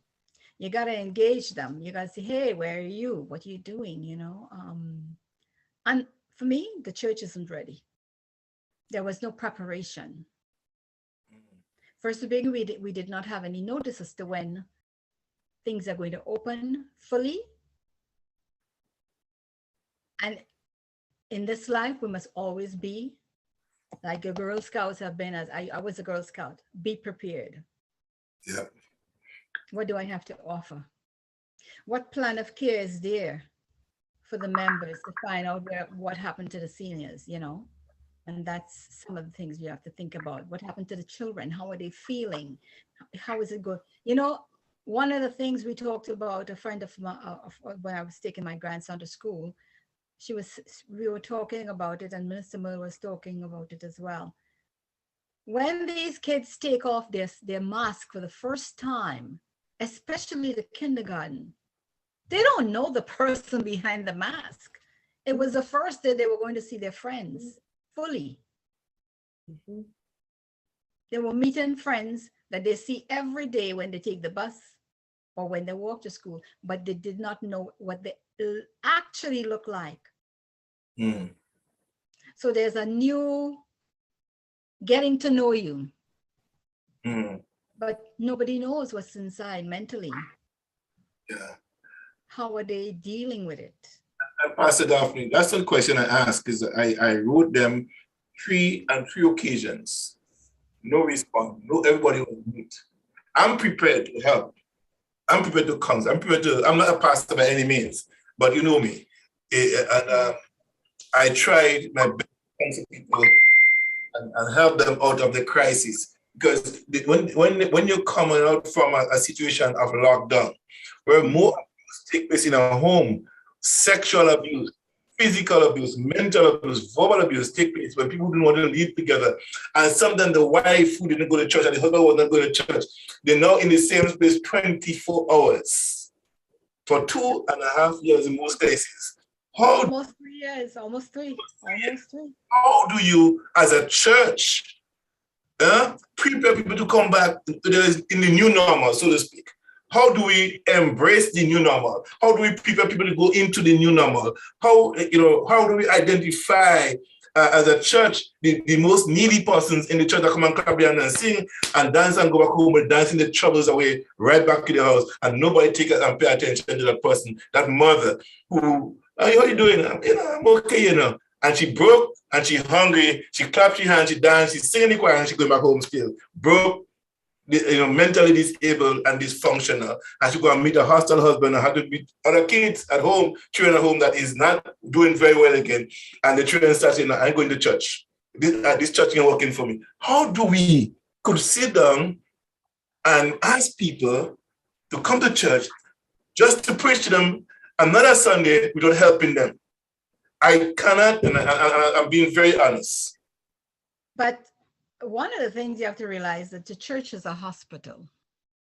You got to engage them. You got to say, hey, where are you? What are you doing? And For me, the church isn't ready. There was no preparation. First of all, we did not have any notice as to when things are going to open fully. And in this life, we must always be like the Girl Scouts have been, as I was a Girl Scout, be prepared. Yeah. What do I have to offer? What plan of care is there for the members to find out what happened to the seniors, you know? And that's some of the things you have to think about. What happened to the children? How are they feeling? How is it going? You know, one of the things we talked about, a friend of mine, when I was taking my grandson to school, we were talking about it, and Minister Mill was talking about it as well. When these kids take off their mask for the first time, especially the kindergarten, they don't know the person behind the mask. It was the first day they were going to see their friends fully. Mhm. They were meeting friends that they see every day when they take the bus or when they walk to school, but they did not know what they actually look like. Mm. So there's a new getting to know you, Mm. but nobody knows what's inside mentally. Yeah. How are they dealing with it? And Pastor Daphne, that's the question I asked, is I wrote them three occasions. No response. No, everybody was mute. I'm prepared to help. I'm prepared to come. I'm not a pastor by any means, but you know me. And I tried my best to counsel people and help them out of the crisis. Because when you're coming out from a situation of lockdown, where more abuse take place in a home, sexual abuse, physical abuse, mental abuse, verbal abuse take place when people don't want to live together. And sometimes the wife who didn't go to church and the husband was not going to church, they're now in the same space 24 hours for 2.5 years in most cases. Almost 3 years, almost three. How do you, as a church, prepare people to come back in the new normal, so to speak? How do we embrace the new normal? How do we prepare people to go into the new normal? How do we identify as a church the most needy persons in the church that come and clap and sing and dance and go back home and dancing the troubles away right back to the house, and nobody take it and pay attention to that person, that mother who, how are you doing? I'm okay, And she broke and she hungry. She clapped her hands, she danced, she singing the choir, and she going back home still. Broke, mentally disabled and dysfunctional. And she go and meet a hostile husband and have to meet other kids at home, children at home that is not doing very well again. And the children start saying, I'm going to church. This church ain't working for me. How do we could sit down and ask people to come to church just to preach to them another Sunday without helping them? I cannot, and I'm being very honest. But one of the things you have to realize that the church is a hospital.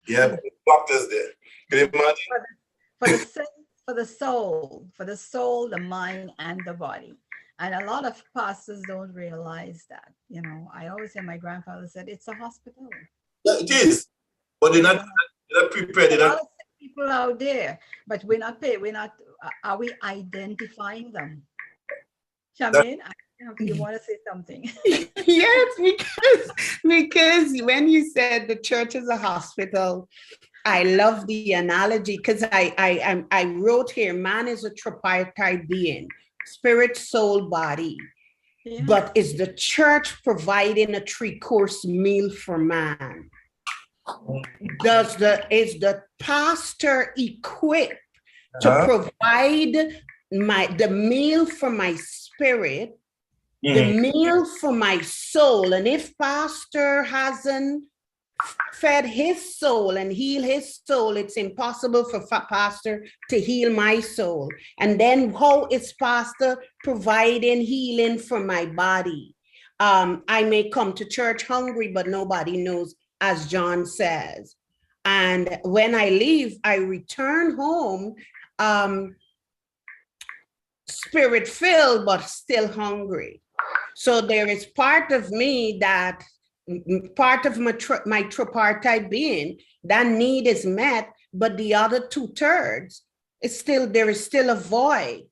Yeah, but the doctors there. Can you imagine? For the soul, the mind, and the body. And a lot of pastors don't realize that. I always say, my grandfather said, it's a hospital. Yeah, it is. But they're not prepared. There are a lot of people out there, but we're not paid. Are we identifying them? Charmaine, you want to say something? Yes, because when you said the church is a hospital, I love the analogy, because I wrote here, man is a tripartite being, spirit, soul, body. Yeah. But is the church providing a 3-course meal for man? Is the pastor equipped to provide the meal for my spirit, the meal for my soul? And if pastor hasn't fed his soul and heal his soul, it's impossible for pastor to heal my soul. And then how is pastor providing healing for my body? I may come to church hungry, but nobody knows, as John says. And when I leave, I return home spirit-filled, but still hungry. So there is part of me that, part of my tripartite being, that need is met, but the other 2/3, there is still a void.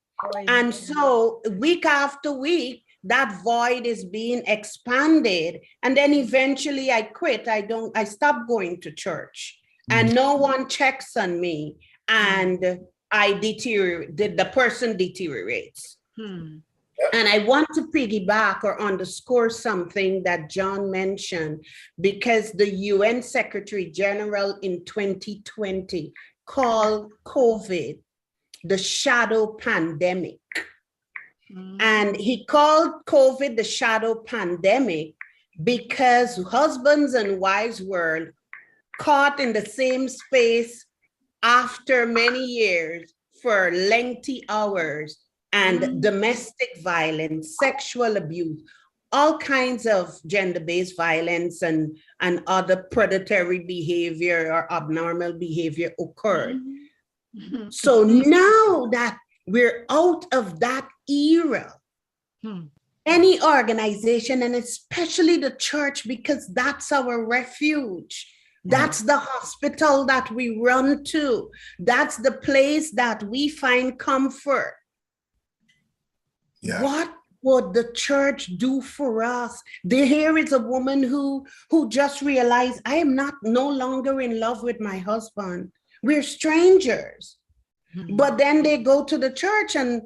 And so week after week, that void is being expanded. And then eventually I quit. I stopped going to church and no one checks on me. And I deteriorate, the person deteriorates. And I want to piggyback or underscore something that John mentioned, because the UN Secretary General in 2020 called COVID the shadow pandemic. And he called COVID the shadow pandemic because husbands and wives were caught in the same space after many years for lengthy hours, and domestic violence, sexual abuse, all kinds of gender-based violence and other predatory behavior or abnormal behavior occurred. So now that we're out of that era, any organization, and especially the church, because that's our refuge, that's the hospital that we run to, that's the place that we find comfort. What would the church do for us? Here is a woman who just realized, I am no longer in love with my husband. We're strangers. But then they go to the church and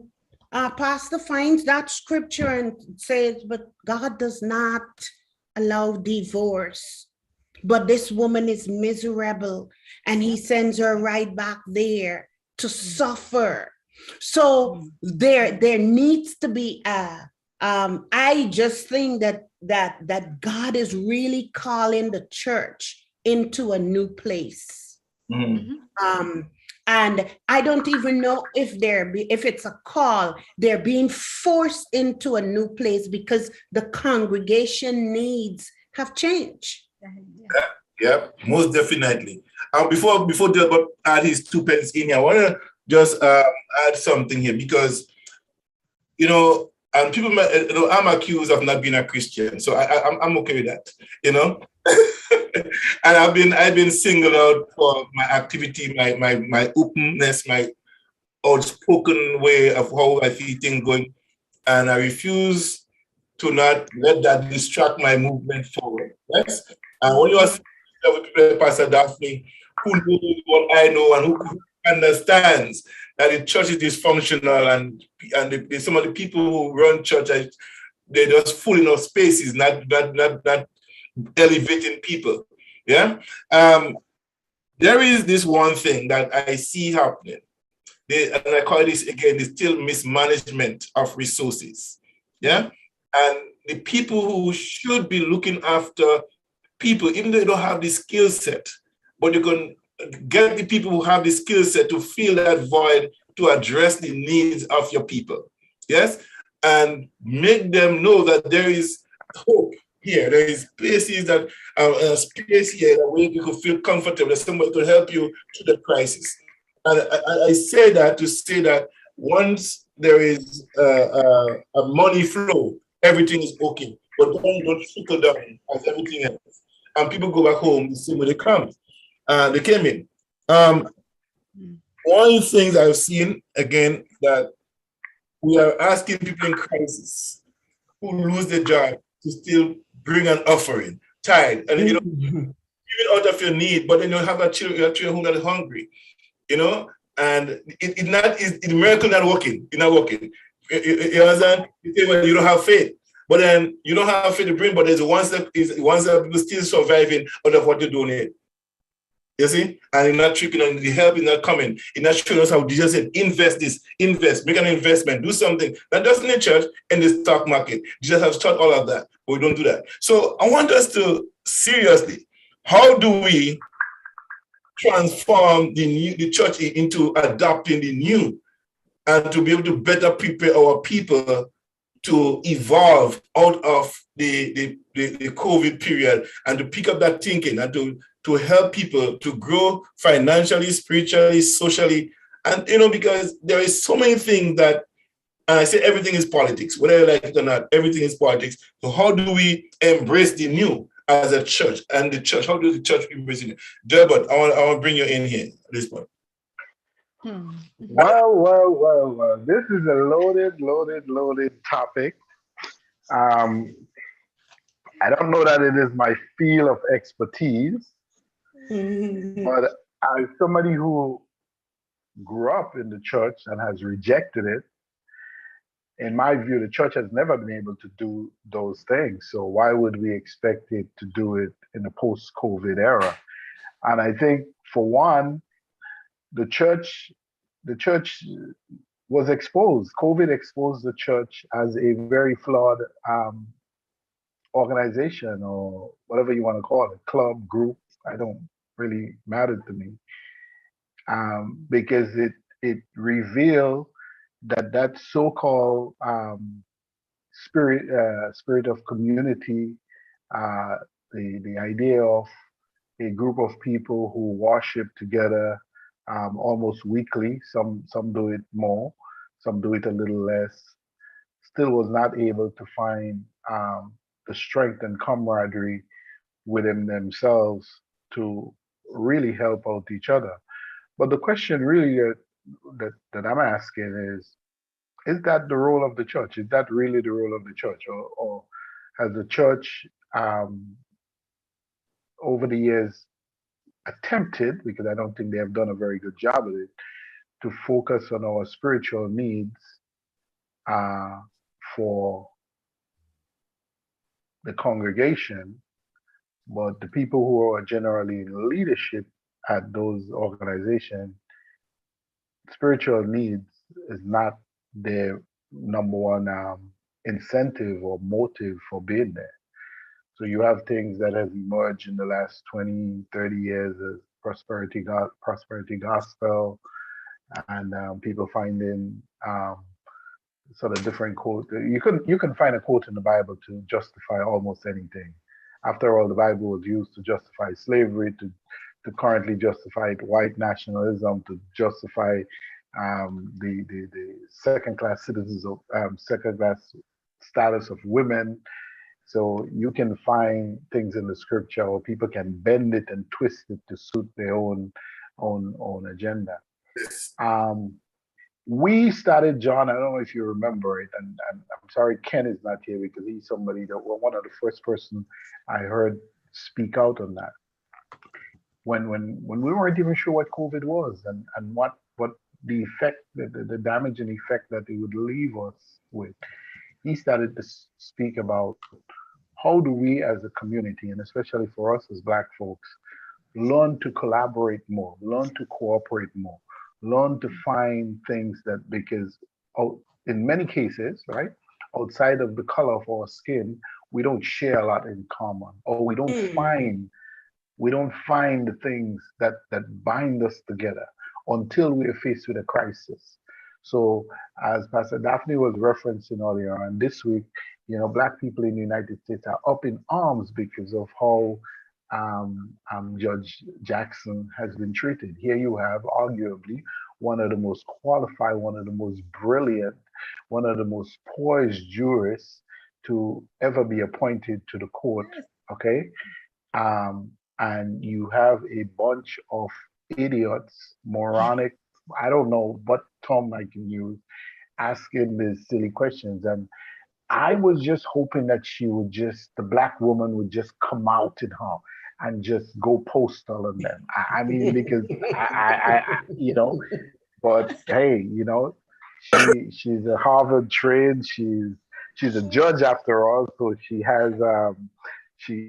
pastor finds that scripture and says, but God does not allow divorce. But this woman is miserable, and he sends her right back there to suffer. So there needs to be I just think that God is really calling the church into a new place. And I don't even know if it's a call. They're being forced into a new place because the congregation needs have changed. Yeah, most definitely. Before Delbert add his 2 pence in here, I want to just add something here, because and people might, I'm accused of not being a Christian, so I'm okay with that, and I've been singled out for my activity, my openness, my outspoken way of how I see things going, and I refuse to not let that distract my movement forward. Yes, and when you are with people like Pastor Daphne, who knows what I know and who understands that the church is dysfunctional, and some of the people who run church, they're just filling up spaces, not elevating people. Yeah, there is this one thing that I see happening, and I call this again, the still mismanagement of resources. Yeah, and the people who should be looking after people, even though they don't have the skill set, but you can get the people who have the skill set to fill that void, to address the needs of your people. Yes, and make them know that there is hope here. There is spaces that space here where you can feel comfortable. There's somebody to help you through the crisis. And I say that to say that once there is a money flow, everything is okay. But then you don't trickle down as everything else. And people go back home the same way they came in. One of the things I've seen, again, that we are asking people in crisis who lose their job to still bring an offering, tithe, and even out of your need, but then you have your children who are not hungry, and it's miracle not working. It's not working. You understand? You say, well, you don't have faith, but then you don't have faith to bring, but there's one step people still surviving out of what you're doing. You see? And you're not tricking on the help is not coming. You're not showing us how Jesus said, invest, make an investment, do something. That doesn't in the church, in the stock market. Jesus has taught all of that, but we don't do that. So I want us to seriously, how do we transform the church into adopting the new, and to be able to better prepare our people to evolve out of the COVID period, and to pick up that thinking, and to help people to grow financially, spiritually, socially, and because there is so many things that, and I say everything is politics, whether you like it or not, everything is politics. So how do we embrace the new as a church, and the church? How does the church embrace it? Delbert, I want to bring you in here at this point. Well. This is a loaded topic. Um, I don't know that it is my field of expertise, but as somebody who grew up in the church and has rejected it, in my view, the church has never been able to do those things. So why would we expect it to do it in the post-COVID era? And I think, for one, the church, the church was exposed. COVID exposed the church as a very flawed organization, or whatever you want to call it, club, group. I don't really matter to me, because it revealed that that so-called spirit of community, uh, the idea of a group of people who worship together almost weekly. Some do it more, some do it a little less. Still was not able to find the strength and camaraderie within themselves to really help out each other. But the question really that I'm asking is that the role of the church? Is that really the role of the church? Or has the church over the years attempted, because I don't think they have done a very good job of it, to focus on our spiritual needs uh, for the congregation, but the people who are generally in leadership at those organizations, spiritual needs is not their number one incentive or motive for being there. So you have things that have emerged in the last 20, 30 years as prosperity gospel, and people finding sort of different quote. You can find a quote in the Bible to justify almost anything. After all, the Bible was used to justify slavery, to currently justify white nationalism, to justify the second class citizens of second class status of women. So you can find things in the scripture, or people can bend it and twist it to suit their own agenda. Um, we started, John, I don't know if you remember it, and I'm sorry Ken is not here, because he's somebody that, well, one of the first person I heard speak out on that. When we weren't even sure what COVID was, and what the effect, the damage and effect that it would leave us with, he started to speak about how do we as a community, and especially for us as Black folks, learn to collaborate more, learn to cooperate more, learn to find things that, because in many cases, right, outside of the color of our skin, we don't share a lot in common, or we don't find the things that bind us together until we are faced with a crisis. So, as Pastor Daphne was referencing earlier, and this week, Black people in the United States are up in arms because of how Judge Jackson has been treated. Here you have arguably one of the most qualified, one of the most brilliant, one of the most poised jurists to ever be appointed to the court. Okay, and you have a bunch of idiots, moronic, I don't know what term I can use, asking these silly questions. And I was just hoping that the Black woman would just come out in her and just go postal on them. I mean, because but hey, she's a Harvard trained, she's a judge after all, so she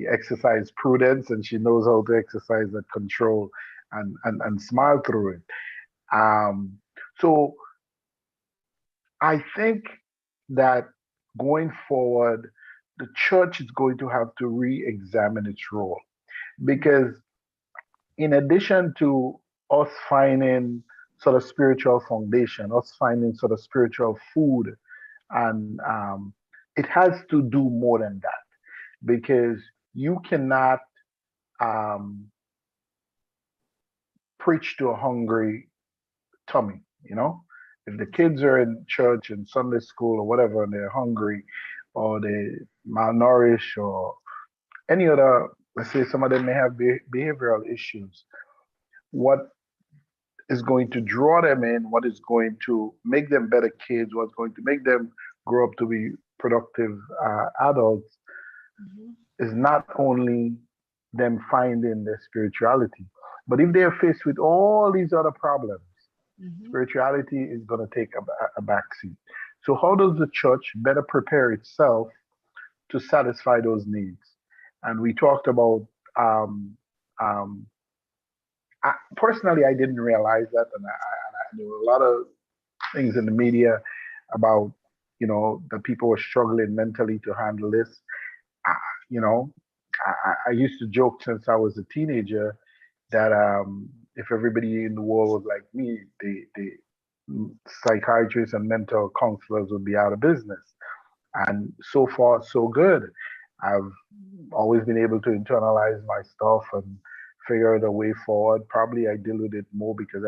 exercised prudence, and she knows how to exercise that control and smile through it. So I think that going forward, the church is going to have to re-examine its role, because in addition to us finding sort of spiritual foundation, us finding sort of spiritual food, and it has to do more than that, because you cannot preach to a hungry tummy. If the kids are in church and Sunday school or whatever, and they're hungry, or they malnourished, or any other, let's say some of them may have behavioral issues, what is going to draw them in, what is going to make them better kids, what's going to make them grow up to be productive adults, Mhm. is not only them finding their spirituality, but if they're faced with all these other problems, Mhm. spirituality is going to take a backseat. So, how does the church better prepare itself to satisfy those needs? And we talked about, um, um, personally, I didn't realize that, and there were a lot of things in the media about, that people were struggling mentally to handle this. I, you know, I used to joke since I was a teenager that if everybody in the world was like me, the psychiatrists and mental counselors would be out of business. And so far, so good. I've always been able to internalize my stuff and figure out a way forward. Probably I deal with it more because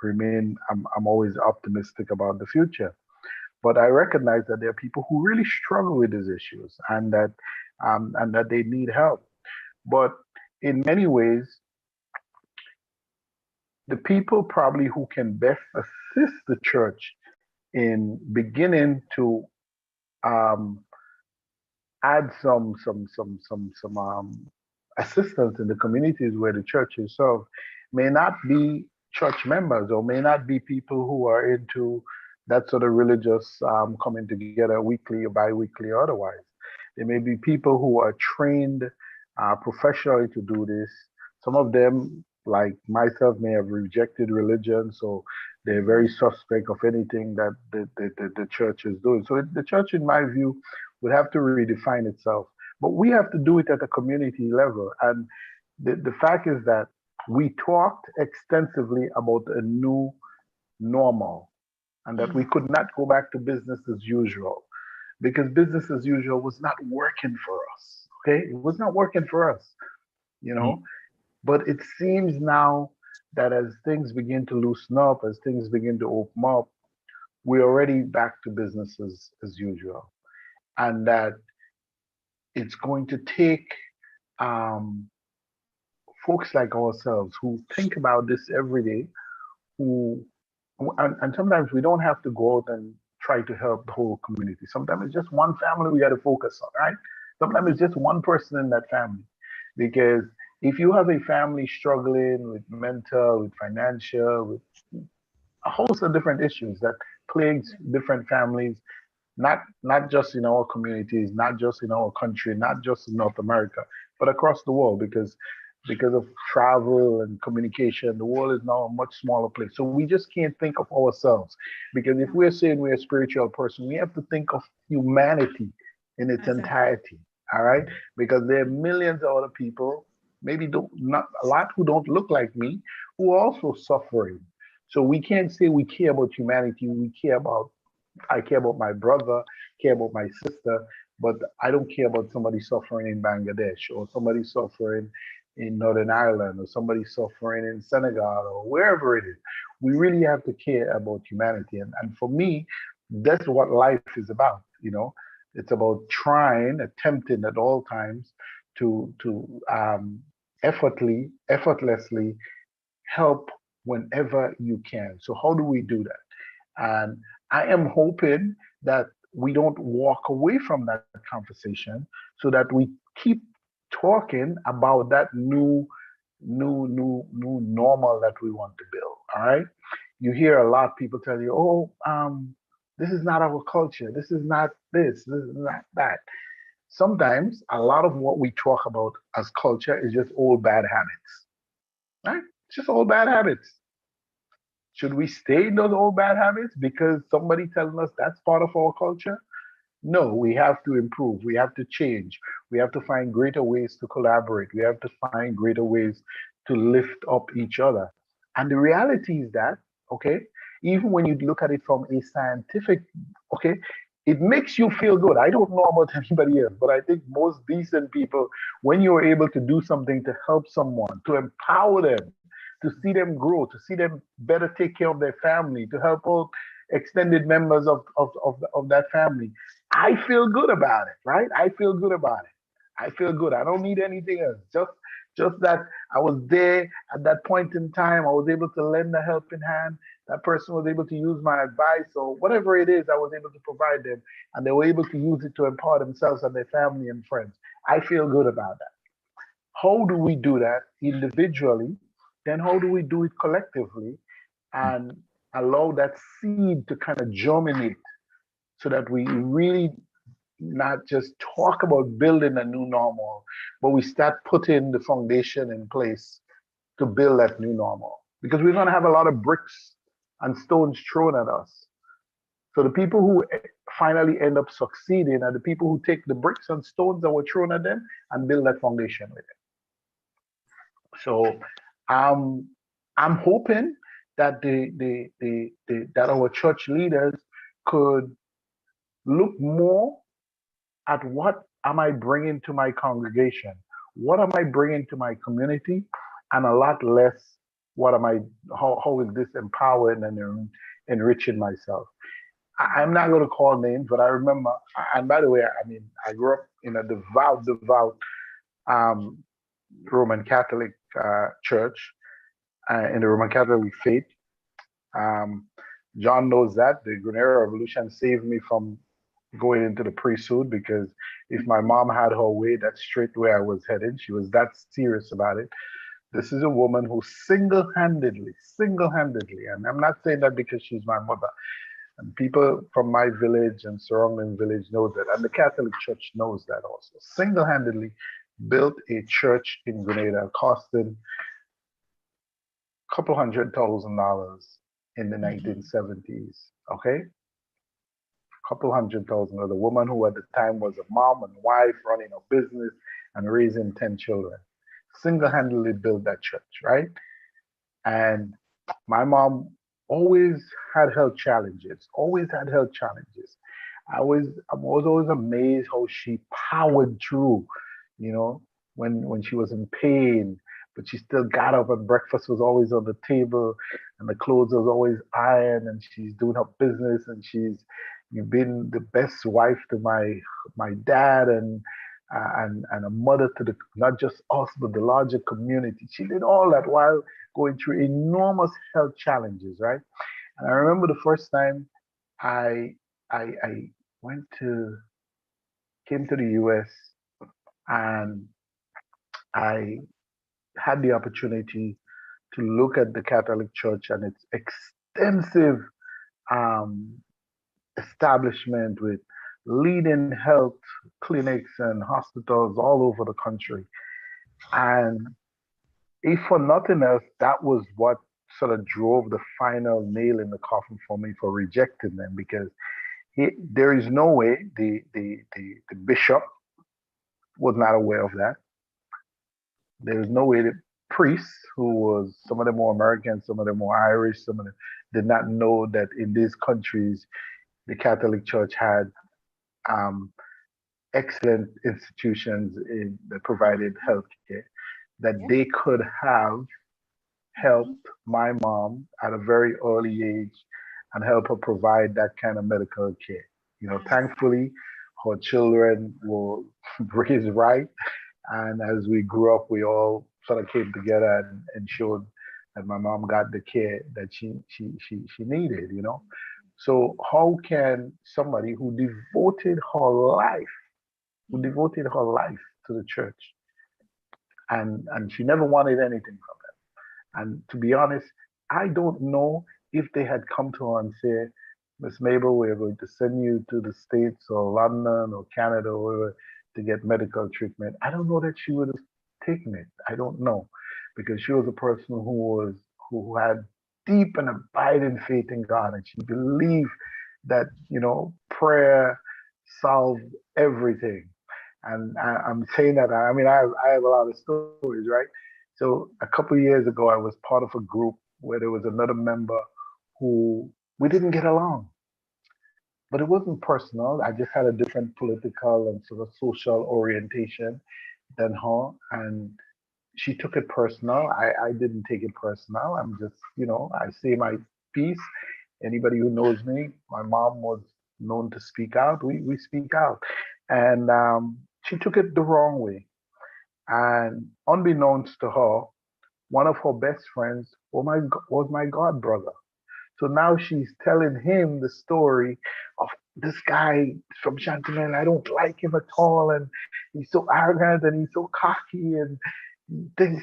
remain, I'm always optimistic about the future. But I recognize that there are people who really struggle with these issues and that they need help. But in many ways, the people probably who can best assist the church in beginning to um, add some assistance in the communities where the church is served may not be church members or may not be people who are into that sort of religious coming together weekly or bi-weekly or otherwise. There may be people who are trained professionally to do this. Some of them, like myself, may have rejected religion, so they're very suspect of anything that the church is doing. So the church, in my view, would have to redefine itself. But we have to do it at a community level. And the fact is that we talked extensively about a new normal and that we Mhm. could not go back to business as usual because business as usual was not working for us. Okay. It was not working for us, you know. But it seems now that as things begin to loosen up, as things begin to open up, we're already back to business as usual. And that it's going to take um, folks like ourselves who think about this every day, who and sometimes we don't have to go out and try to help the whole community. Sometimes it's just one family we got to focus on, right? Sometimes it's Mhm. just one person in that family. Because if you have a family struggling with mental, with financial, with a host of different issues that plagues different families, not just in our communities, not just in our country, not just in North America, but across the world, because of travel and communication, the world is now a much smaller place. So we just can't think of ourselves, because if we're saying we're a spiritual person, we have to think of humanity in its Exactly. entirety. All right, because there are millions of other people, maybe don't not a lot who don't look like me, who are also suffering. So we can't say we care about humanity. I care about my brother, care about my sister, but I don't care about somebody suffering in Bangladesh or somebody suffering in Northern Ireland or somebody suffering in Senegal or wherever it is. We really have to care about humanity. And for me, that's what life is about, you know. It's about trying, attempting at all times to effortlessly help whenever you can. So how do we do that? And I am hoping that we don't walk away from that conversation so that we keep talking about that new normal that we want to build. All right. You hear a lot of people tell you, oh, this is not our culture. This is not this is not that. Sometimes a lot of what we talk about as culture is just old bad habits, right? It's just old bad habits. Should we stay in those old bad habits because somebody telling us that's part of our culture? No, we have to improve. We have to change. We have to find greater ways to collaborate. We have to find greater ways to lift up each other. And the reality is that, okay, even when you look at it from a scientific, okay, it makes you feel good. I don't know about anybody else, but I think most decent people, when you're able to do something to help someone, to empower them, to see them grow, to see them better take care of their family, to help out extended members of that family, I feel good about it, right? I feel good about it. I feel good. I don't need anything else. Just that I was there at that point in time. I was able to lend a helping hand. That person was able to use my advice or whatever it is I was able to provide them, and they were able to use it to empower themselves and their family and friends. I feel good about that. How do we do that individually? Then how do we do it collectively and allow that seed to kind of germinate so that we really not just talk about building a new normal, but we start putting the foundation in place to build that new normal. Because we're going to have a lot of bricks and stones thrown at us. So the people who finally end up succeeding are the people who take the bricks and stones that were thrown at them and build that foundation with it. So I'm hoping that that our church leaders could look more at what am I bringing to my congregation, what am I bringing to my community, and a lot less what am I, how is this empowering and enriching myself. I'm not going to call names, but I remember, and by the way, I mean, I grew up in a devout um, Roman Catholic church, in the Roman Catholic faith. Um, John knows that the Grenadier Revolution saved me from going into the priesthood, because if my mom had her way, that's straight where I was headed. She was that serious about it. This is a woman who single-handedly, and I'm not saying that because she's my mother, and people from my village and surrounding village know that, and the Catholic Church knows that also, single-handedly built a church in Grenada costing a couple $100,000 in the 1970s, okay? Couple $100,000. The woman who at the time was a mom and wife running a business and raising 10 children, single-handedly built that church, right? And my mom always had health challenges, I was always amazed how she powered through, you know, when she was in pain, but she still got up and breakfast was always on the table and the clothes was always ironed, and she's doing her business, and you've been the best wife to my dad and a mother to the, not just us but the larger community. She did all that while going through enormous health challenges, right? And I remember the first time I went to came to the US, and I had the opportunity to look at the Catholic Church and its extensive um, establishment with leading health clinics and hospitals all over the country. And if for nothing else, that was what sort of drove the final nail in the coffin for me for rejecting them, because there is no way the bishop was not aware of that. There is no way the priests, who was, some of them were American, some of them were Irish, some of them did not know that in these countries the Catholic Church had excellent institutions that provided healthcare, that they could have helped my mom at a very early age and help her provide that kind of medical care. You know, thankfully, her children were raised right. And as we grew up, we all sort of came together and ensured that my mom got the care that she needed, you know. So how can somebody who devoted her life to the church, and she never wanted anything from them. And to be honest, I don't know if they had come to her and said, Miss Mabel, we're going to send you to the States or London or Canada or wherever to get medical treatment. I don't know that she would have taken it. I don't know, because she was a person who had deep and abiding faith in God, and she believed that, you know, prayer solved everything. And I'm saying that, I mean, I have a lot of stories, right? So a couple of years ago, I was part of a group where there was another member who we didn't get along, but it wasn't personal. I just had a different political and sort of social orientation than her, and she took it personal. I didn't take it personal. I'm just, you know, I say my piece. Anybody who knows me, my mom was known to speak out. We speak out, and she took it the wrong way. And unbeknownst to her, one of her best friends was my god brother. So now she's telling him the story of this guy from Chantilly. I don't like him at all, and he's so arrogant and he's so cocky and things.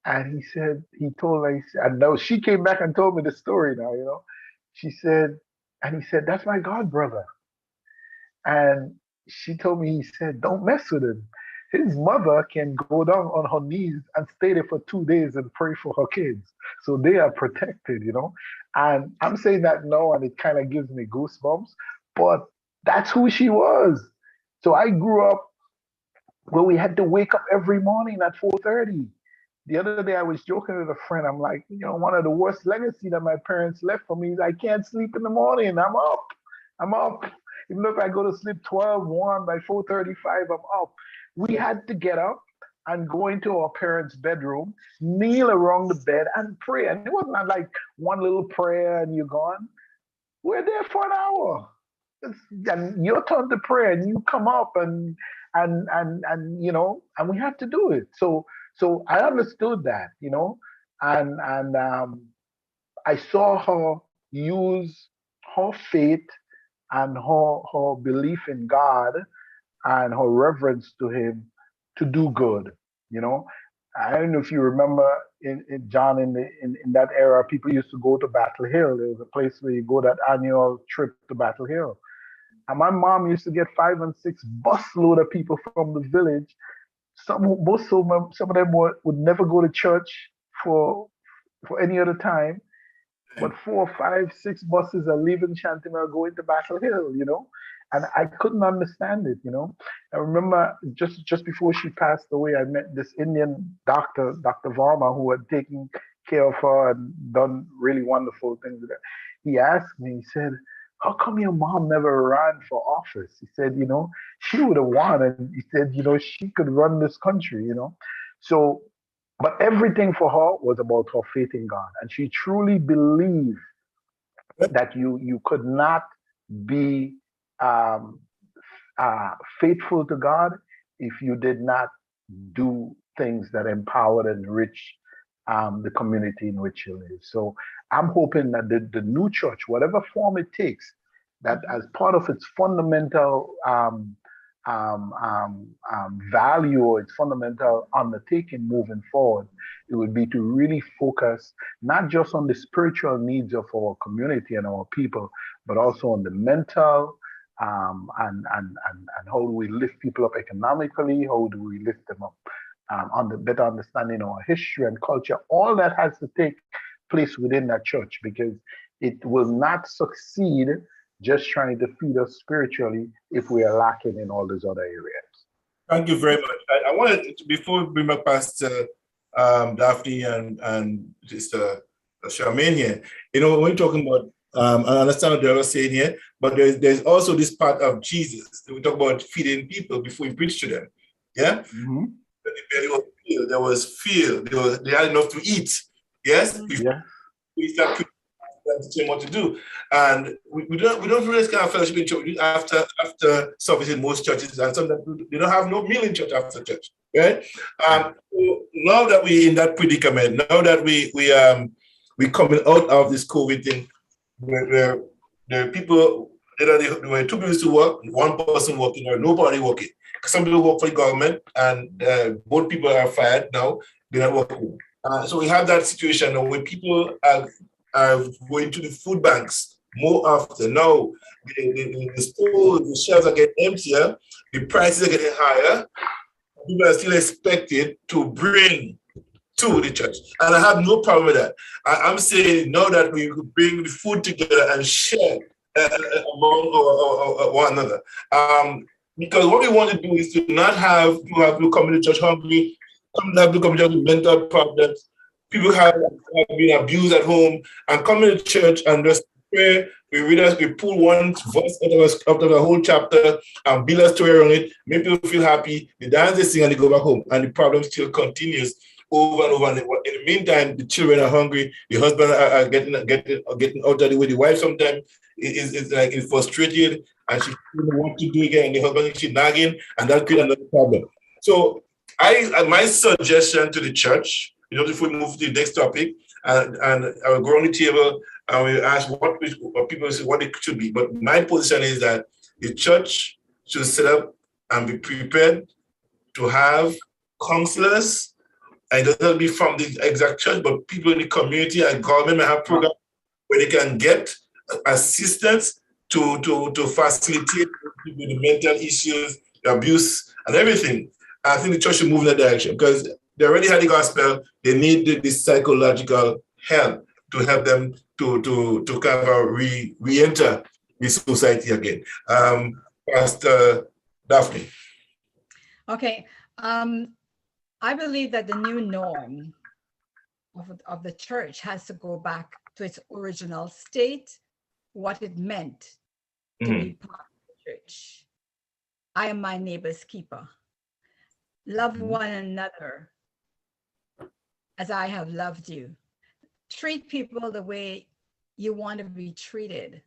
And he told her, and now she came back and told me the story now, She said, and he said, that's my god brother. And she told me, he said, don't mess with him. His mother can go down on her knees and stay there for 2 days and pray for her kids. So they are protected, And I'm saying that now, and it kind of gives me goosebumps, but that's who she was. So I grew up where we had to wake up every morning at 4:30. The other day I was joking with a friend. I'm like, one of the worst legacy that my parents left for me is I can't sleep in the morning. I'm up. Even if I go to sleep 12, 1, by 4:35, I'm up. We had to get up and go into our parents' bedroom, kneel around the bed and pray. And it was not like one little prayer and you're gone. We're there for an hour. And your turn to pray, and you come up and we have to do it. So I understood that, and I saw her use her faith and her belief in God and her reverence to him to do good, I don't know if you remember in John, in that era, people used to go to Battle Hill. There was a place where you go that annual trip to Battle Hill. And my mom used to get 5 and 6 busload of people from the village. Some of them would never go to church for any other time. But 4, 5, 6 buses are leaving Chantilly going to Battle Hill, And I couldn't understand it, I remember just before she passed away, I met this Indian doctor, Dr. Varma, who had taken care of her and done really wonderful things with her. He asked me, he said, how come your mom never ran for office? He said, she would have won. And he said, she could run this country, So, but everything for her was about her faith in God. And she truly believed that you could not be faithful to God if you did not do things that empowered and enrich the community in which you live. So I'm hoping that the new church, whatever form it takes, that as part of its fundamental value or its fundamental undertaking moving forward, it would be to really focus not just on the spiritual needs of our community and our people, but also on the mental and how do we lift people up economically, how do we lift them up on the better understanding of our history and culture. All that has to take place within that church, because it will not succeed just trying to feed us spiritually if we are lacking in all those other areas. Thank you very much. I wanted to, before we bring back past Daphne and Mr. Charmaine here, when we're talking about, I understand what they were saying here, but there's also this part of Jesus. We talk about feeding people before we preach to them. Yeah? Mm-hmm. The belly was filled, there was filled, they had enough to eat. Yes? Yeah. We start preaching what to do. And we don't do this kind of fellowship in church after service in most churches, and sometimes they don't have no meal in church after church. Right? So now that we're in that predicament, now that we coming out of this COVID thing, where the people, there were 2 people to work, 1 person working, or nobody working. Some people work for the government, and both people are fired now. They're not working. So we have that situation where people are going to the food banks more often. Now, the stores, the shelves are getting emptier, the prices are getting higher. People are still expected to bring to the church. And I have no problem with that. I'm saying now that we could bring the food together and share among one another. Because what we want to do is to not have people come to church hungry, have people come to church with mental problems. People have been abused at home and come to church and just pray. We pull one verse out of the whole chapter and build a story around it, make people feel happy, they dance, they sing, and they go back home. And the problem still continues over and over. And in the meantime, the children are hungry, the husband are getting out of the way. The wife sometimes is frustrated and she doesn't know what to do again. And the husband is nagging, and that creates another problem. So My suggestion to the church, if we move to the next topic, and I will go on the table and we ask what people say what it should be. But my position is that the church should set up and be prepared to have counselors, and it doesn't be from the exact church, but people in the community and government may have programs where they can get assistance to facilitate the mental issues, the abuse, and everything. I think the church should move in that direction because they already had the gospel. They need the psychological help to help them to kind of re-enter the society again. Pastor Daphne. Okay. I believe that the new norm of the church has to go back to its original state, what it meant to be part of the church. I am my neighbor's keeper. Love one another as I have loved you. Treat people the way you want to be treated.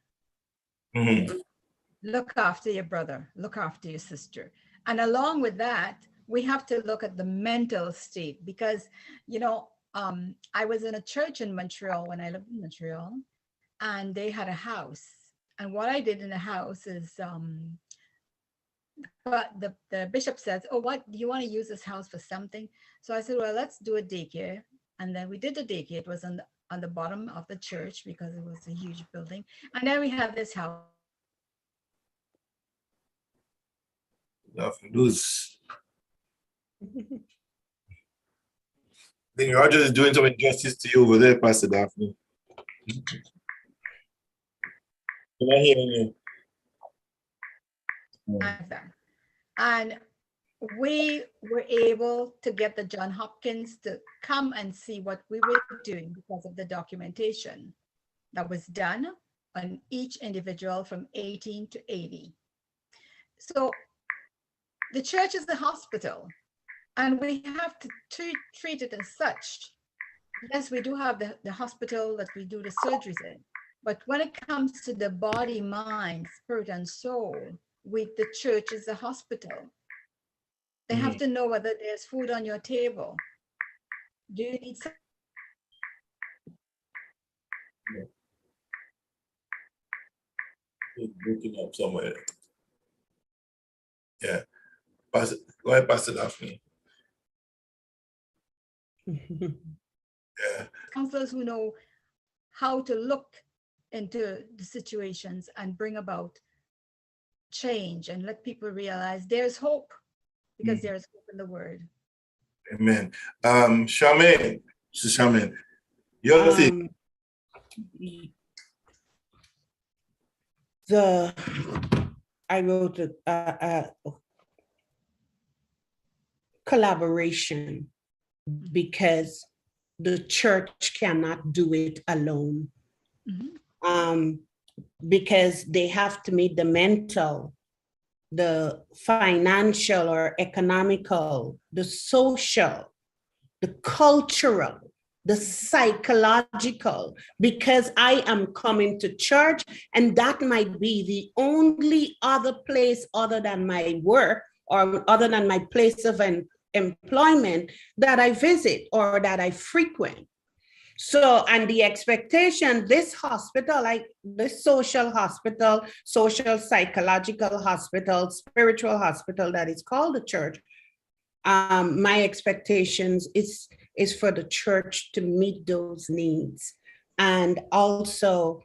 Look after your brother, look after your sister. And along with that, we have to look at the mental state because, I was in a church in Montreal when I lived in Montreal, and they had a house. And what I did in the house is, but the bishop says, oh, what, do you want to use this house for something? So I said, well, let's do a daycare. And then we did the daycare. It was on the bottom of the church because it was a huge building. And then we have this house. Lose. I think Roger is doing some injustice to you over there, Pastor Daphne. Can I hear you? And we were able to get the John Hopkins to come and see what we were doing because of the documentation that was done on each individual from 18 to 80. So the church is the hospital, and we have to treat it as such. Yes, we do have the hospital that we do the surgeries in, but when it comes to the body, mind, spirit, and soul, the church is the hospital. They have to know whether there's food on your table. Do you need some? Looking up somewhere. Yeah. Go ahead, Pastor Daphne. Yeah. Counselors who know how to look into the situations and bring about change and let people realize there's hope because there's hope in the word. Amen. Charmaine, Charmaine, your thing. I wrote a collaboration because the church cannot do it alone. Because they have to meet the mental, the financial or economical, the social, the cultural, the psychological, because I am coming to church and that might be the only other place other than my work or other than my place of employment that I visit or that I frequent. So, and the expectation, this hospital, like this social hospital, social psychological hospital, spiritual hospital that is called the church, my expectations is for the church to meet those needs and also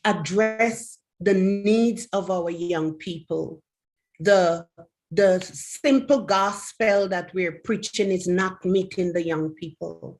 address the needs of our young people. The simple gospel that we're preaching is not meeting the young people.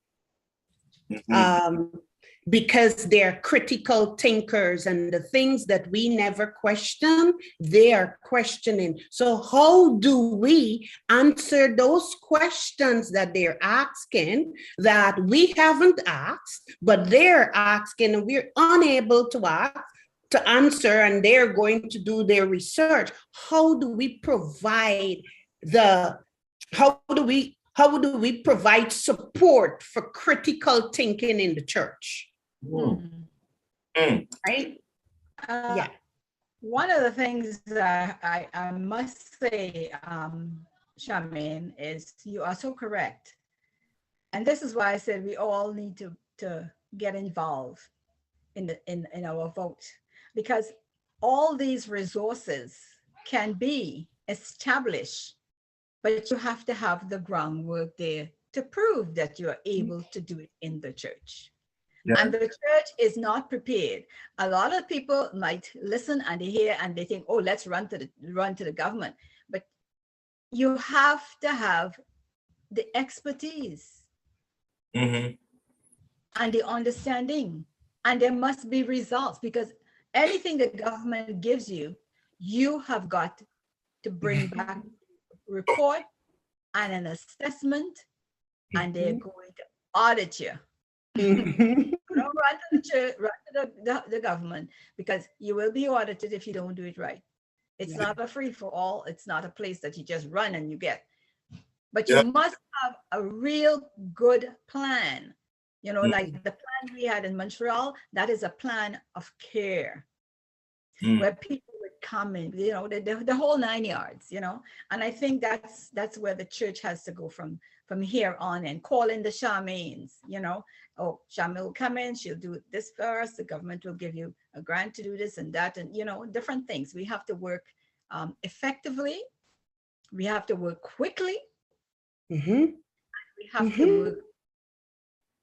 Because they're critical thinkers and the things that we never question, they are questioning. So how do we answer those questions that they're asking that we haven't asked, but they're asking and we're unable to answer, and they're going to do their research? How do we provide how do we provide support for critical thinking in the church? Right? Yeah. One of the things that I must say, Charmaine, is you are so correct. And this is why I said we all need to get involved in our vote, because all these resources can be established, but you have to have the groundwork there to prove that you are able to do it in the church. Yeah. And the church is not prepared. A lot of people might listen and they hear and they think, oh, let's run to the government. But you have to have the expertise Mm-hmm. and the understanding, and there must be results, because anything the government gives you, you have got to bring back a report and an assessment, and they're going to audit you. Don't run to the church, run to the government, because you will be audited if you don't do it right. It's not a free for all. It's not a place that you just run and you get. But you must have a real good plan. You know, like the plan we had in Montreal, that is a plan of care, where people would come in, you know, the whole 9 yards, you know. And I think that's where the church has to go from here on, and call in the Charmaines, you know. Oh, Charmaine will come in, she'll do this for us, the government will give you a grant to do this and that, and, you know, different things. We have to work effectively. We have to work quickly. We have to work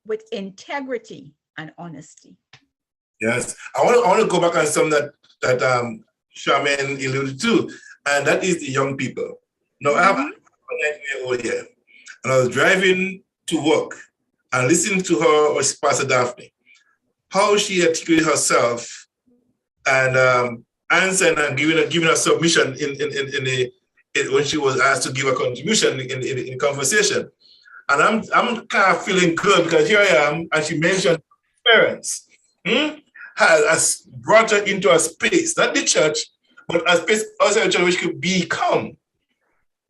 with integrity and honesty. Yes, I want to go back on something that Charmaine alluded to, and that is the young people. Now, I have a 19-year-old here, and I was driving to work and listening to her, or Pastor Daphne, how she articulated herself and answering and giving a submission when she was asked to give a contribution in conversation. And I'm kind of feeling good, because here I am, and she mentioned parents has brought her into a space, not the church, but a space outside the church which could become,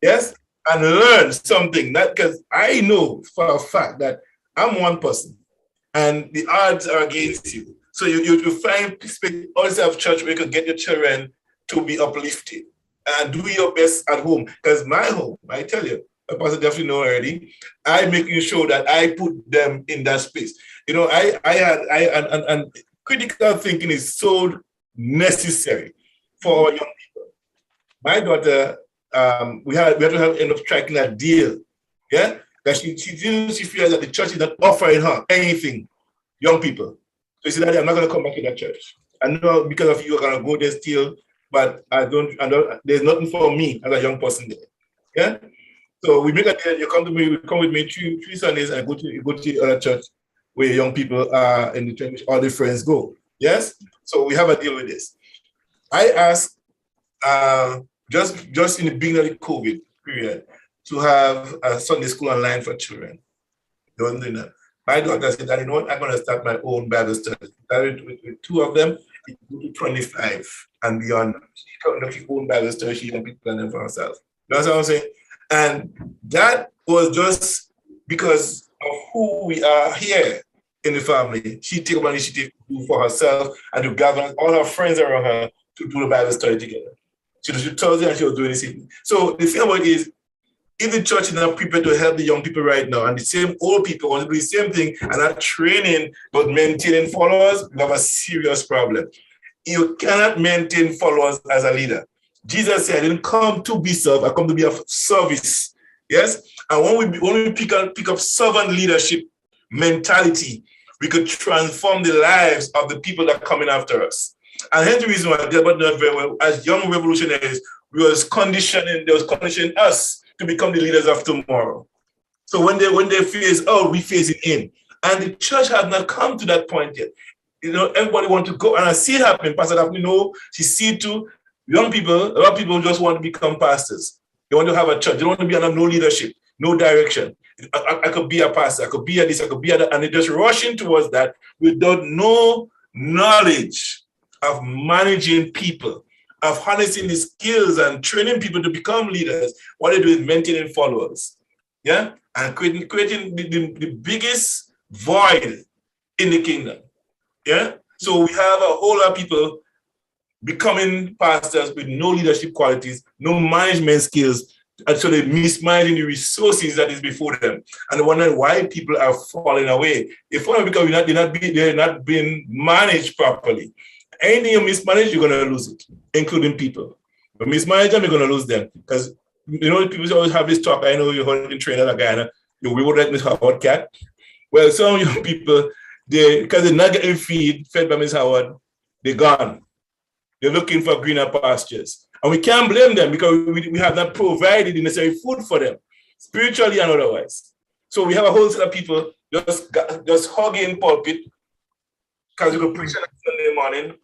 yes, and learn something. Not because I know for a fact that I'm one person, and the odds are against you. So you find space outside of church where you can get your children to be uplifted and do your best at home. Because my home, I tell you, Pastor definitely know already, I'm making sure that I put them in that space. You know, and critical thinking is so necessary for our young people. My daughter, we had to end up striking a deal, yeah, that she feels that the church is not offering her anything, young people. So she said, Daddy, I'm not going to come back to that church. I know because of you, I'm going to go there still, but I don't, there's nothing for me as a young person there. Yeah. So we make a deal. You come to me. You come with me three Sundays, and go to the other church where young people are in the church. All the friends go. Yes. So we have a deal with this. I asked just in the beginning of the COVID period to have a Sunday school online for children. They wasn't doing that. My daughter said, Daddy, you know what? I'm going to start my own Bible study. Started with two of them, it grew to 25 and beyond. She started her own Bible study. She even picked them for herself. You know what I'm saying? And that was just because of who we are here in the family. She took an initiative to do for herself and to gather all her friends around her to do the Bible study together. She was Thursday and she was doing this evening. So the thing about it is, if the church is not prepared to help the young people right now, and the same old people want to do the same thing and not training but maintaining followers, we have a serious problem. You cannot maintain followers as a leader. Jesus said, I didn't come to be served, I come to be of service. Yes? And when we pick up servant leadership mentality, we could transform the lives of the people that are coming after us. And hence the reason why they were not very well, as young revolutionaries, they was conditioning us to become the leaders of tomorrow. So when they face out, we face it in. And the church has not come to that point yet. You know, everybody want to go, and I see it happening. Pastor Daphne, she see it too. Young people, a lot of people just want to become pastors. They want to have a church. They don't want to be under no leadership, no direction. I could be a pastor, I could be a this, I could be a that, and they just rushing towards that without no knowledge of managing people, of harnessing the skills and training people to become leaders. What they do is maintaining followers, yeah, and creating the biggest void in the kingdom, yeah. So we have a whole lot of people becoming pastors with no leadership qualities, no management skills And so they're mismanaging the resources that is before them. And wondering why people are falling away. They're falling because they're not being managed properly. Anything you mismanage, you're going to lose it, including people. But mismanage them, you're going to lose them. Because, people always have this talk. I know you heard in trainer like Guyana, we would let Miss Howard cat. Well, some young people, because they're not getting fed by Miss Howard, they're gone. They're looking for greener pastures. And we can't blame them because we have not provided the necessary food for them, spiritually and otherwise. So we have a whole set of people just hugging pulpit because we could preach on Sunday morning.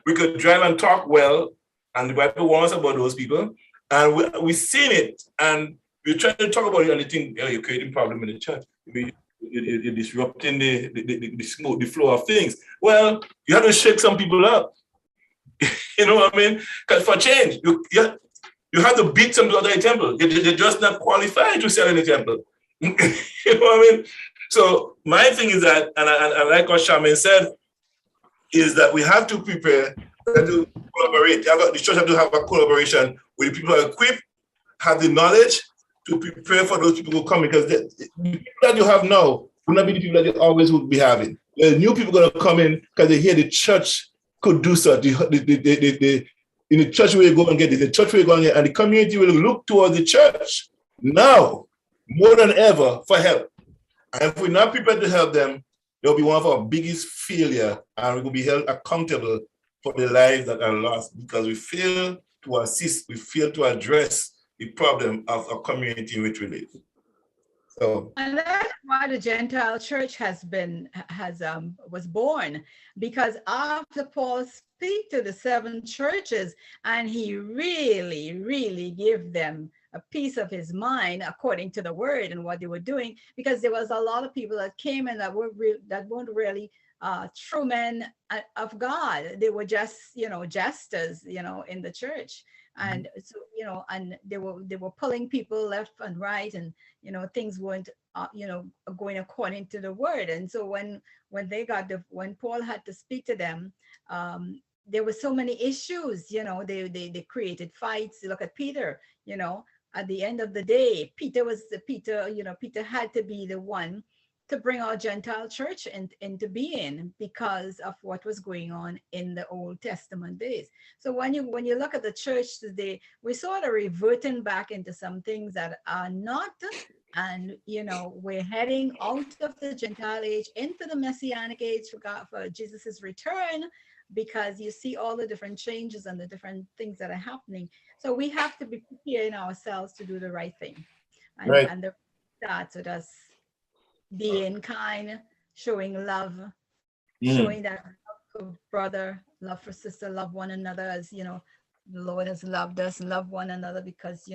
We could drive and talk well, and the Bible warns about those people. And we've seen it, and we're trying to talk about it, and they think you're creating problem in the church. You're disrupting the flow of things. Well, you have to shake some people up. You know what I mean? Because for change, you have to beat some people out of the temple. They're just not qualified to sell in the temple. You know what I mean? So my thing is that, and I like what Charmaine said, is that we have to prepare to collaborate. The church have to have a collaboration with the people who are equipped, have the knowledge to prepare for those people who come, because the people that you have now will not be the people that you always would be having. The new people are going to come in because they hear the church could do so. In the church where you go and get it, the church where you go and get, and the community will look towards the church now more than ever for help. And if we're not prepared to help them, they'll be one of our biggest failure, and we will be held accountable for the lives that are lost because we fail to assist, we fail to address the problem of a community in which we live. So, and that's why the Gentile church was born, because after Paul speak to the 7 churches, and he really gave them a piece of his mind according to the word and what they were doing, because there was a lot of people that came in that weren't really true men of God. They were just jesters in the church. And so, and they were pulling people left and right, and things weren't going according to the word. And so when Paul had to speak to them, there were so many issues. They created fights. Look at Peter. At the end of the day, Peter had to be the one to bring our Gentile church into being because of what was going on in the Old Testament days. So when you look at the church today, we're sort of reverting back into some things that are not, and we're heading out of the Gentile age into the Messianic age for Jesus's return, because you see all the different changes and the different things that are happening. So we have to be preparing ourselves to do the right thing, and the starts with us being kind, showing love, showing that love for brother, love for sister, love one another as, the Lord has loved us, love one another because,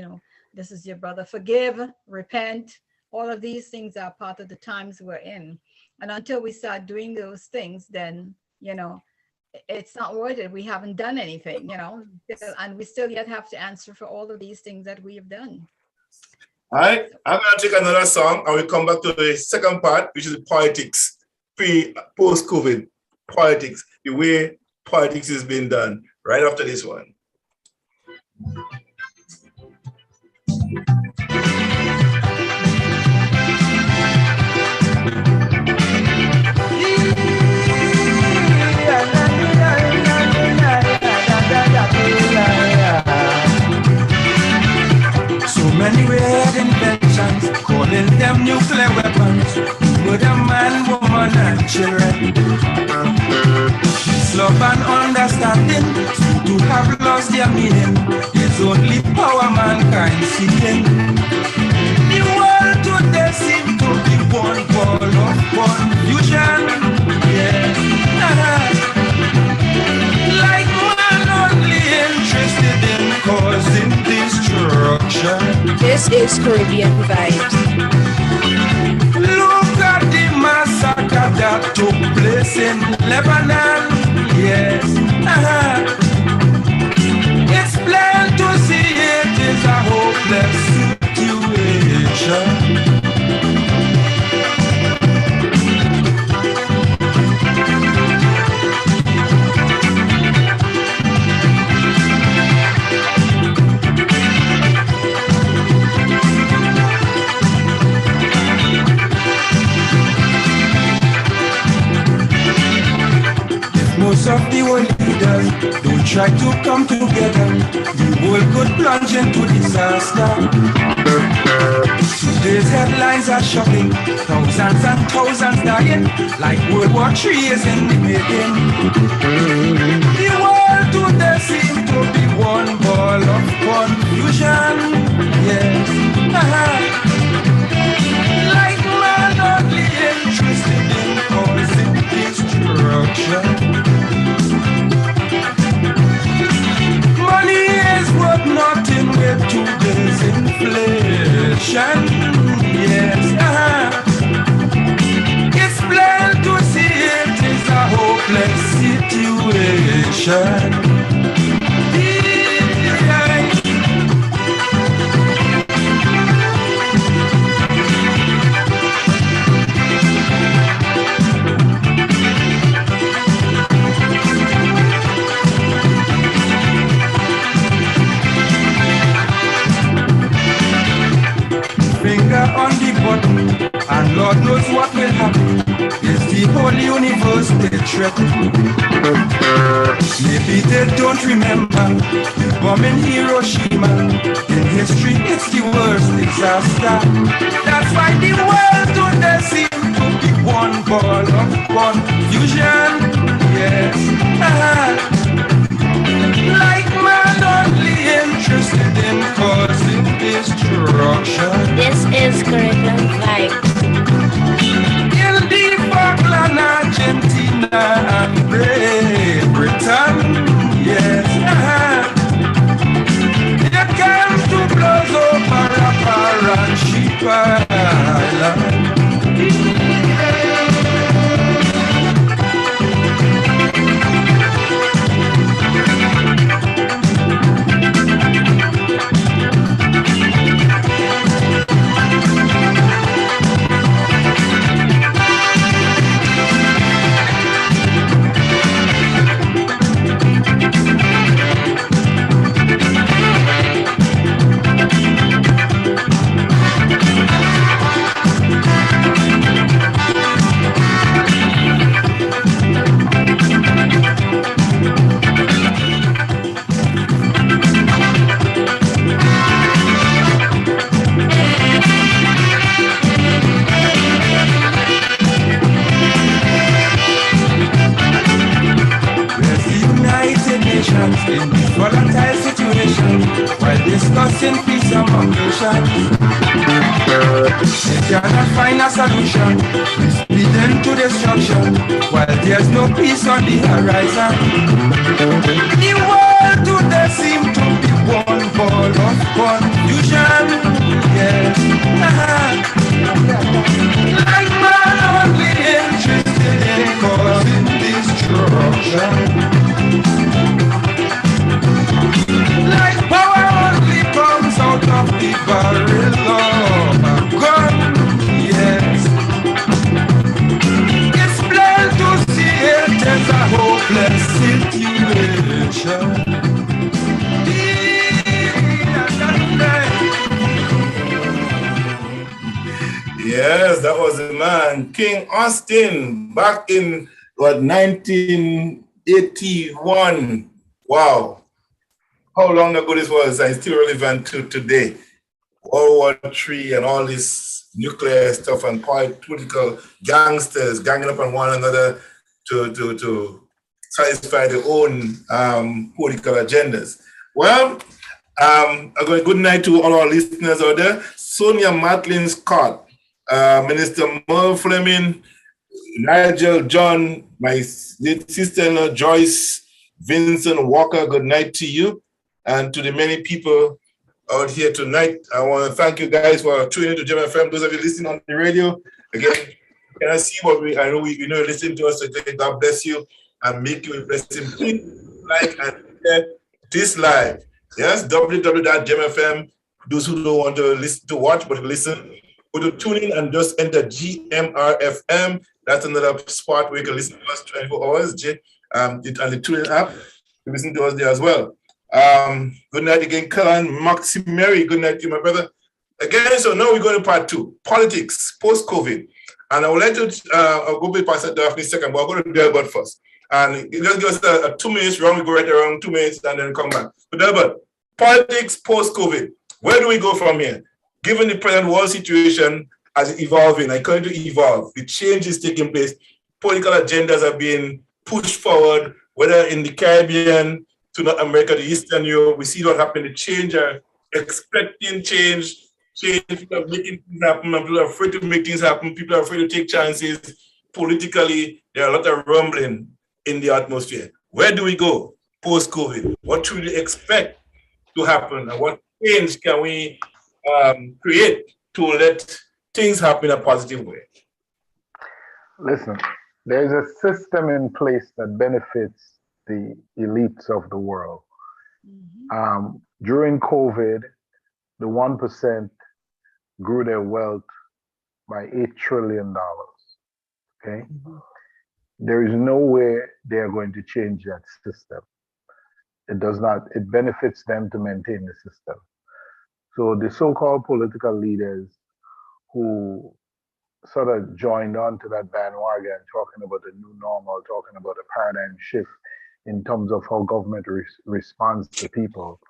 this is your brother. Forgive, repent. All of these things are part of the times we're in. And until we start doing those things, then, it's not worth it. We haven't done anything, and we still yet have to answer for all of these things that we have done. All right, I'm going to take another song and we'll come back to the second part, which is politics, post-COVID politics, the way politics is being done, right after this one. Many weird inventions, calling them nuclear weapons, with a man, woman, and children. Love and understanding to have lost their meaning is only power mankind seeking. The world today seems to be one ball of confusion. Yes, like man only interested in causing destruction. This is Caribbean Vibes. Look at the massacre that took place in Lebanon. Yes, it's plain to see it is a hopeless situation. brothers don't try to come together, the world could plunge into disaster. Today's headlines are shocking, thousands and thousands dying, like World War III is in the making. The world today seems to be one ball of confusion, yes. Like man only interested in causing destruction. Money is worth nothing with today's inflation, yes. It's plain to see it is a hopeless situation. Finger on the button, and Lord knows what will happen. Is the whole universe they threaten? Maybe they don't remember the bomb in Hiroshima. In history, it's the worst disaster. That's why the world today seems to be one ball of confusion. Yes, like man only interested in causing destruction. This is Curriculum Vibe. In the Falkland, Argentina, and Great Britain, yes. It came to blows over Rapper and Sheep Island. In this volatile situation, while discussing peace among nations, they cannot find a solution. It's leading to destruction, while there's no peace on the horizon. The world today seems to be one ball of confusion. Yes, like man only interested in causing destruction. Like power only comes out of the barrel of a gun, yes. It's plain to see it as a hopeless situation. Yes, that was the man, King Austin, back in, 1981. Wow. How long ago this was, and still relevant to today. World War III and all this nuclear stuff and political gangsters ganging up on one another to satisfy their own political agendas. Well, a good night to all our listeners out there. Sonia Matlin Scott, Minister Merle Fleming, Nigel John, my sister-in-law Joyce Vincent Walker, good night to you. And to the many people out here tonight, I want to thank you guys for tuning into Gemfm. Those of you listening on the radio, again, can I see what I know you know listening to us today. God bless you and make you a blessing. Please like and share this live. Yes, www.gemfm. Those who don't want to listen to watch but listen, go to tune in and just enter GMRFM. That's another spot where you can listen to us 24 hours. And the tune in app, you listen to us there as well. Good night again, Kalan Maximary. Good night to you, my brother. Again, so now we're going to part 2, politics, post-COVID. And I would like to, I'll go with Pastor Daphne second, but I'm going to do about first. And it just gives us a 2 minutes round, we go right around 2 minutes and then come back. But politics post-COVID, where do we go from here? Given the present world situation as evolving and going to evolve, the changes taking place, political agendas are being pushed forward, whether in the Caribbean, to North America, to Eastern Europe, we see what happened, the change, expecting change, people are making things happen, and people are afraid to make things happen, people are afraid to take chances. Politically, there are a lot of rumbling in the atmosphere. Where do we go post-COVID? What should we expect to happen, and what change can we create to let things happen in a positive way? Listen, there's a system in place that benefits the elites of the world. During COVID, the 1% grew their wealth by $8 trillion. Okay? There is no way they are going to change that system. It does not, it benefits them to maintain the system. So the so-called political leaders who sort of joined on to that bandwagon, talking about the new normal, talking about a paradigm shift in terms of how government responds to people,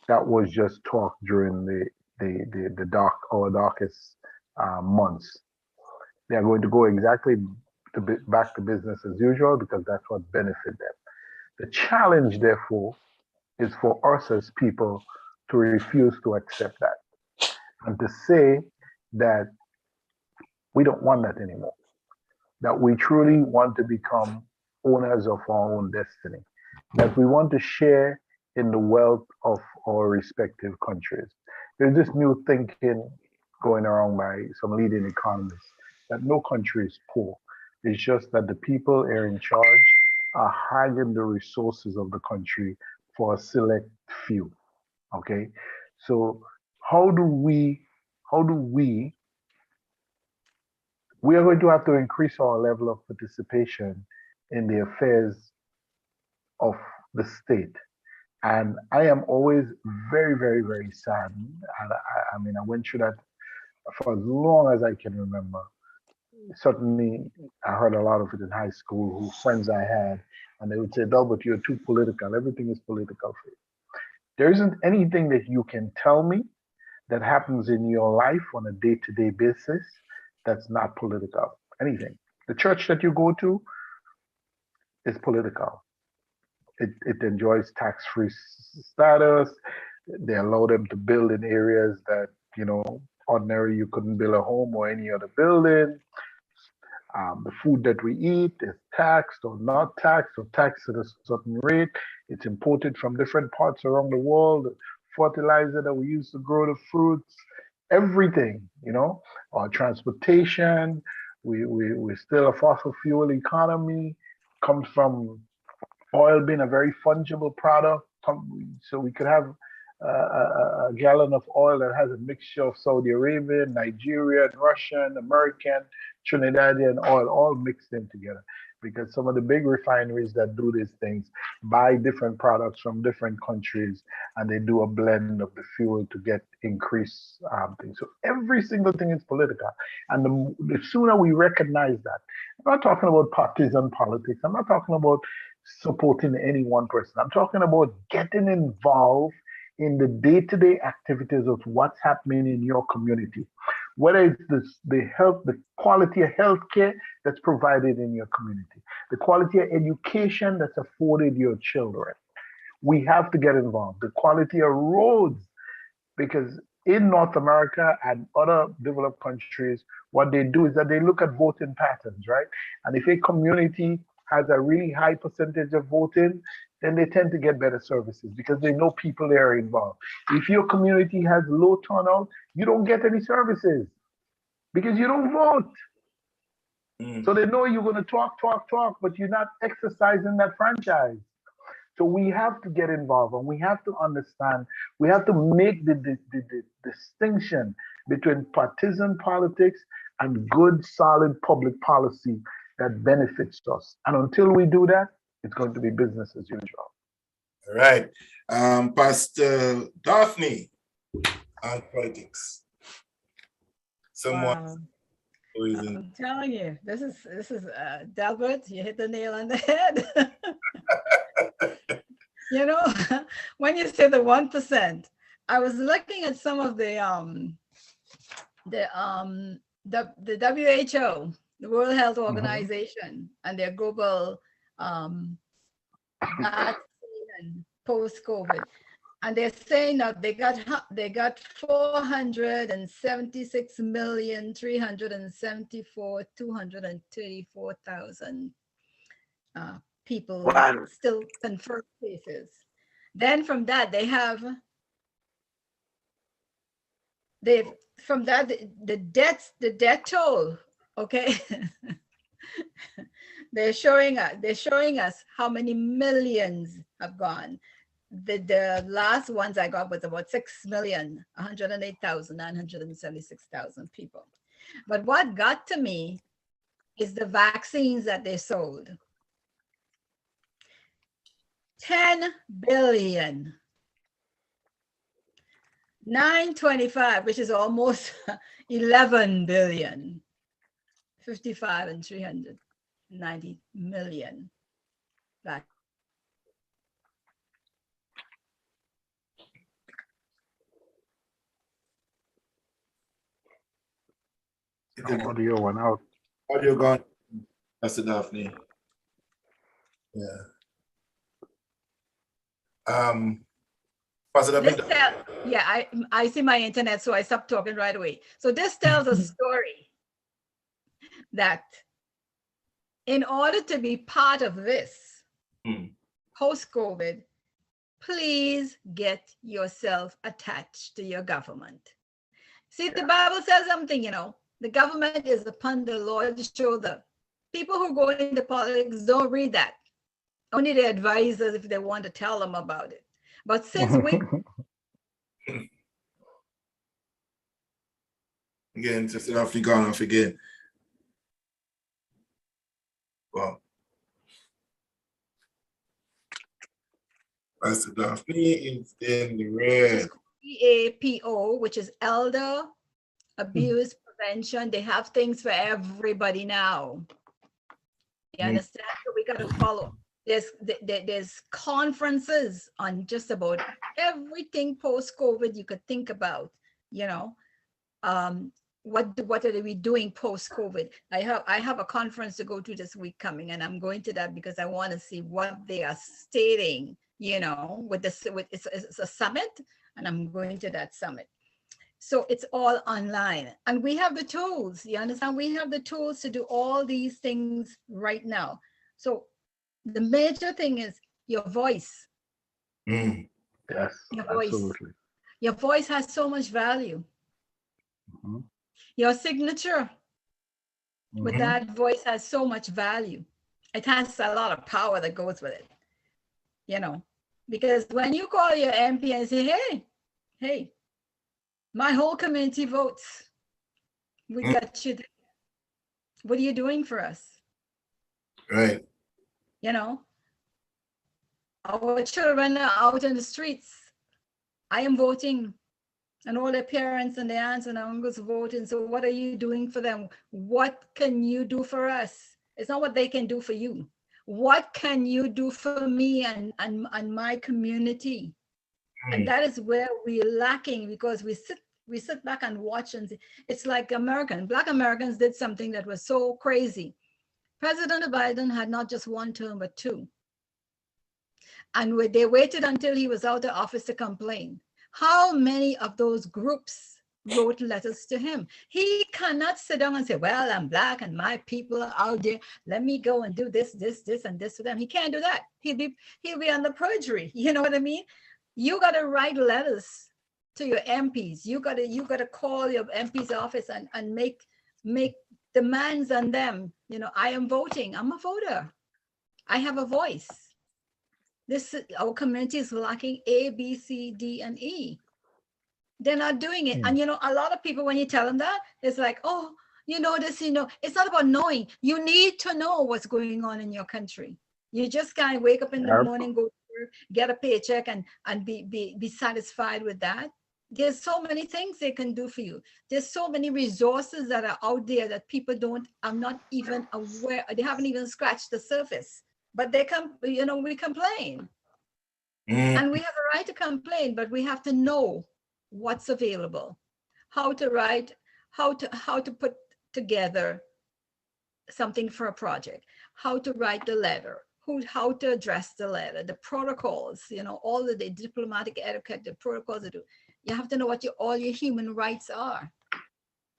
that was just talk during our darkest months. They are going to go exactly back to business as usual because that's what benefits them. The challenge, therefore, is for us as people to refuse to accept that and to say that we don't want that anymore, that we truly want to become owners of our own destiny, that we want to share in the wealth of our respective countries. There's this new thinking going around by some leading economists that no country is poor. It's just that the people are in charge are hiding the resources of the country for a select few. Okay, so how do we are going to have to increase our level of participation in the affairs of the state. And I am always very, very, very saddened. And I mean, I went through that for as long as I can remember. Certainly, I heard a lot of it in high school, who friends I had, and they would say, Delbert, you're too political. Everything is political for you. There isn't anything that you can tell me that happens in your life on a day-to-day basis that's not political. Anything. The church that you go to is political. It enjoys tax-free status. They allow them to build in areas that, ordinarily you couldn't build a home or any other building. The food that we eat is taxed or not taxed or taxed at a certain rate. It's imported from different parts around the world. Fertilizer that we use to grow the fruits, everything, our transportation, we're still a fossil fuel economy, comes from oil being a very fungible product. So we could have a gallon of oil that has a mixture of Saudi Arabian, Nigerian, Russian, American, Trinidadian oil, all mixed in together. Because some of the big refineries that do these things buy different products from different countries, and they do a blend of the fuel to get increased things. So every single thing is political. And the sooner we recognize that, I'm not talking about partisan politics. I'm not talking about supporting any one person. I'm talking about getting involved in the day-to-day activities of what's happening in your community. Whether it's the quality of healthcare that's provided in your community, the quality of education that's afforded your children. We have to get involved. The quality of roads, because in North America and other developed countries, what they do is that they look at voting patterns, right? And if a community has a really high percentage of voting, then they tend to get better services because they know people there are involved. If your community has low turnout, you don't get any services because you don't vote. So they know you're going to talk, but you're not exercising that franchise. So we have to get involved, and we have to understand, we have to make the distinction between partisan politics and good, solid public policy that benefits us. And until we do that, it's going to be business as usual. All right. Pastor Daphne on politics. Someone. Wow. I'm telling you, this is Delbert, you hit the nail on the head. You know, when you say the 1%, I was looking at some of the WHO, the World Health Organization, and their global vaccine and post-COVID, and they're saying that they got 476,374,234,000 people still confirmed cases. Then from that they've from that the death toll, okay. they're showing us how many millions have gone. The last ones I got was about 6,108,976 people. But what got to me is the vaccines that they sold. 10 billion. 925, which is almost 11 billion. 55 and 390 million. Audio went out. Audio gone. That's the Daphne. Yeah. I see my internet, so I stopped talking right away. So this tells a story that in order to be part of this post-COVID, please get yourself attached to your government. See, the Bible says something, you know, the government is upon the Lord's shoulder. People who go into politics don't read that. Only the advisors if they want to tell them about it. But since we... Again, just off you gone off again. Well, Pastor Daphne is in the red. EAPO, which is Elder Abuse Prevention. They have things for everybody now. You understand? So we got to follow. There's conferences on just about everything post-COVID you could think about, you know. What are we doing post-COVID? I have a conference to go to this week coming, and I'm going to that because I want to see what they are stating, you know, it's a summit, and I'm going to that summit. So it's all online, and we have the tools, you understand? We have the tools to do all these things right now. So the major thing is your voice. Yes, your voice. absolutely. Your voice has so much value. Your signature with that voice has so much value. It has a lot of power that goes with it, you know, because when you call your MP and say, hey, my whole community votes, we got you there. What are you doing for us? Right. You know, our children are out in the streets. I am voting, and all their parents and their aunts and uncles voting. So what are you doing for them? What can you do for us? It's not what they can do for you. What can you do for me and my community? And that is where we're lacking, because we sit back and watch, and it's like Black Americans did something that was so crazy. President Biden had not just one term, but two. And they waited until he was out of office to complain. How many of those groups wrote letters to him? He cannot sit down and say, well, I'm Black and my people are out there. Let me go and do this, and this for them. He can't do that. He'll be under perjury. You know what I mean? You got to write letters to your MPs. You got to call your MP's office and make demands on them. You know, I am voting. I'm a voter. I have a voice. Our community is lacking A, B, C, D, and E. They're not doing it. And, you know, a lot of people, when you tell them that, it's like, oh, you know this, you know. It's not about knowing. You need to know what's going on in your country. You just can't wake up in the morning, go to work, get a paycheck, and be satisfied with that. There's so many things they can do for you. There's so many resources that are out there that people are not even aware, they haven't even scratched the surface, but they come, we complain. And we have a right to complain, but we have to know what's available, how to write, how to put together something for a project, how to write the letter, how to address the letter, the protocols, all of the diplomatic etiquette, the protocols that do. You have to know what all your human rights are.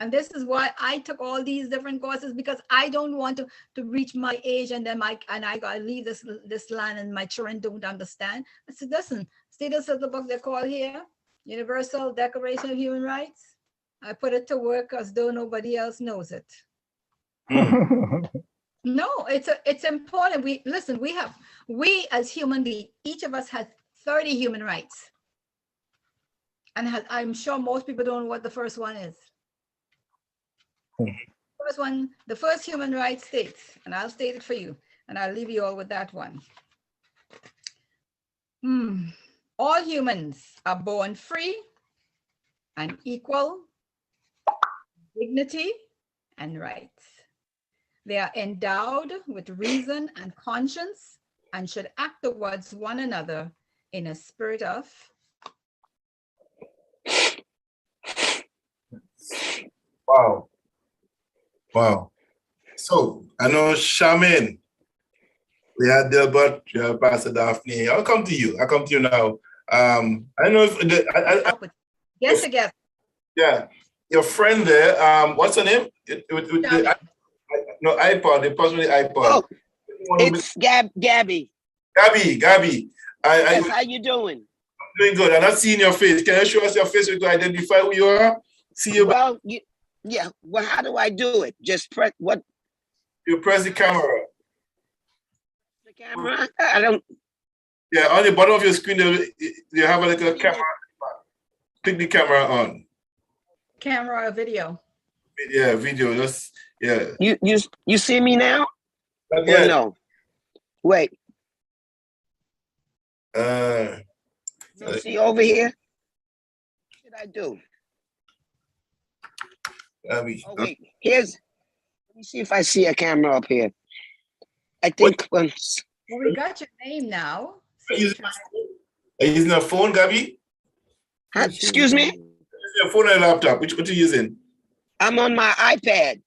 And this is why I took all these different courses, because I don't want to reach my age and then I gotta leave this land and my children don't understand. I said, listen, see this is the book they call here, Universal Declaration of Human Rights. I put it to work as though nobody else knows it. No, it's important. We as human beings, each of us has 30 human rights. And I'm sure most people don't know what the first one is. The first human right states, and I'll state it for you, and I'll leave you all with that one. All humans are born free and equal, dignity and rights. They are endowed with reason and conscience and should act towards one another in a spirit of Wow. So I know Charmaine, we had Delbert, Pastor Daphne. I'll come to you now. I know if get together. Yeah, your friend there. What's her name? iPod. The person with the iPod. Oh, it's Gabby. Gabby. Yes, how you doing? I'm doing good. I'm not seeing your face. Can you show us your face so we can identify who you are? See you. Well, yeah. Well, how do I do it? Just press what? You press the camera. The camera? I don't. Yeah, on the bottom of your screen, you have a little camera. Click the camera on. Camera or video? Yeah, video. You see me now? Yeah. No. Wait. You see over here? What should I do? Oh wait. Let me see if I see a camera up here. I think well, we got your name now. Are you using a phone, Gabby? Excuse me? Your phone or laptop? What are you using? I'm on my iPad.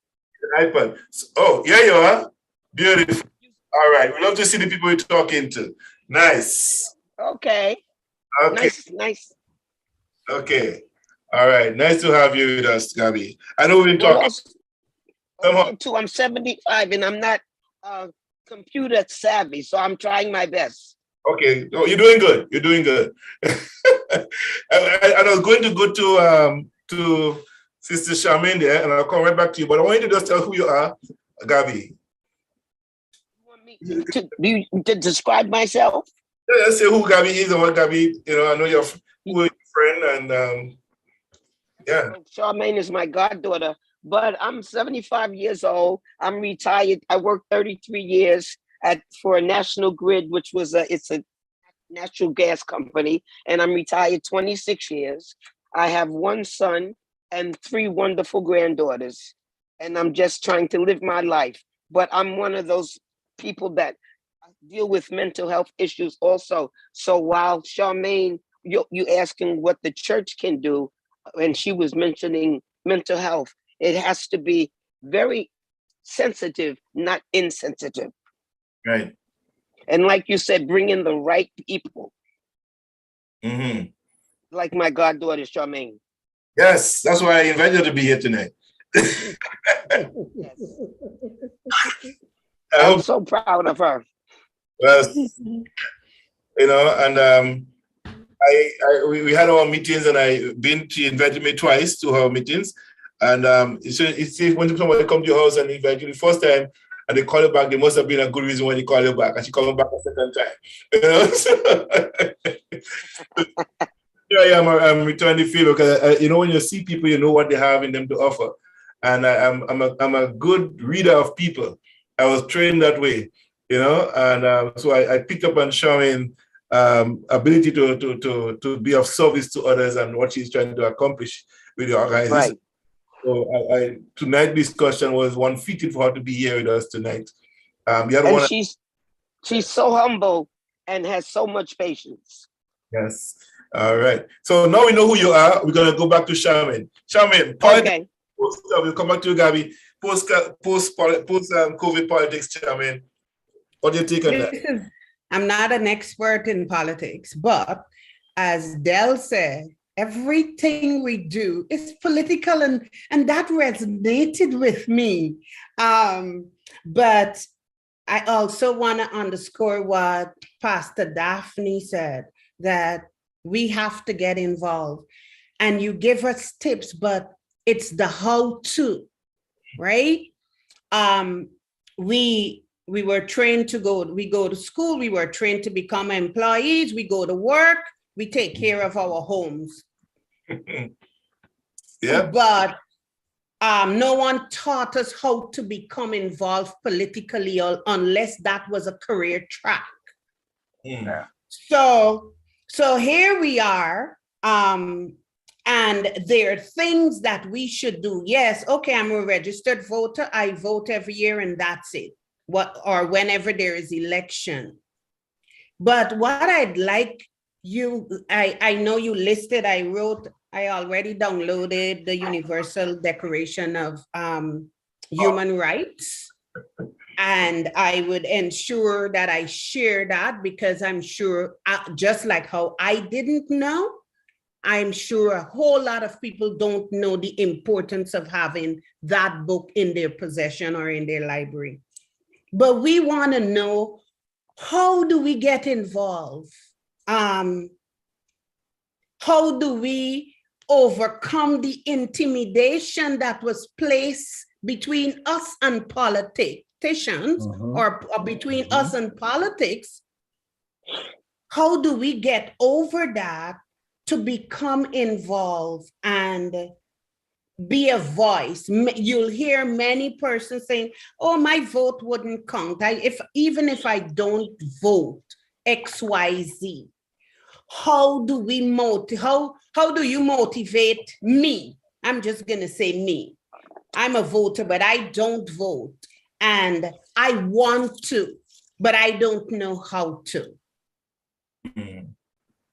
iPad. Oh, here you are. Beautiful. All right. We love to see the people you're talking to. Nice. Okay. Nice. Okay. All right. Nice to have you with us, Gabby. I know we've been talking. Also, I'm 75 and I'm not computer savvy, so I'm trying my best. Okay. Oh, you're doing good. I was going to go to Sister Charmaine there, and I'll come right back to you. But I want you to just tell who you are, Gabby. You want me to describe myself? Yeah, say who Gabby is and what Gabby. I know you're your friend, and yeah. Charmaine is my goddaughter, but I'm 75 years old. I'm retired. I worked 33 years for a National Grid, which was it's a natural gas company, and I'm retired 26 years. I have one son and 3 wonderful granddaughters, and I'm just trying to live my life. But I'm one of those people that deal with mental health issues also. So while Charmaine, you asking what the church can do, and she was mentioning mental health, it has to be very sensitive, not insensitive. Right. And like you said, bring in the right people. Mm-hmm. Like my goddaughter, Charmaine. Yes, that's why I invited her to be here tonight. Yes. I'm so proud of her. Well, and we had our meetings, and she invited me twice to her meetings. And when somebody come to your house and invite you the first time, and they call you back, there must have been a good reason why they call you back, and she coming back a second time. Here I am. I'm returning the favor because when you see people, you know what they have in them to offer, and I'm a good reader of people. I was trained that way, and so I picked up on Charmaine ability to be of service to others and what she's trying to accomplish with the organization. Right. So tonight's discussion was one fitting for her to be here with us tonight. She's so humble and has so much patience. Yes. All right. So now we know who you are. We're going to go back to Charmaine. Charmaine, okay. We'll come back to you, Gabby. Post-COVID politics, Charmaine. What do you think on that? I'm not an expert in politics, but as Del said, everything we do is political, and that resonated with me. But I also want to underscore what Pastor Daphne said, that we have to get involved. And you give us tips, but it's the how to, right? We were trained to we go to school, we were trained to become employees, we go to work, we take care of our homes. Yeah. But no one taught us how to become involved politically unless that was a career track. Yeah. So here we are, and there are things that we should do. Yes, okay, I'm a registered voter. I vote every year and that's it. Or whenever there is election. But what I'd like you, I know you listed, I already downloaded the Universal Declaration of Human Rights. And I would ensure that I share that, because I'm sure, just like how I didn't know, I'm sure a whole lot of people don't know the importance of having that book in their possession or in their library. But we want to know, how do we get involved? How do we overcome the intimidation that was placed between us and politicians, or between us and politics? How do we get over that to become involved and be a voice? You'll hear many persons saying, oh, my vote wouldn't count. Even if I don't vote XYZ, how do we how do you motivate me? I'm just gonna say me. I'm a voter, but I don't vote. And I want to, but I don't know how to.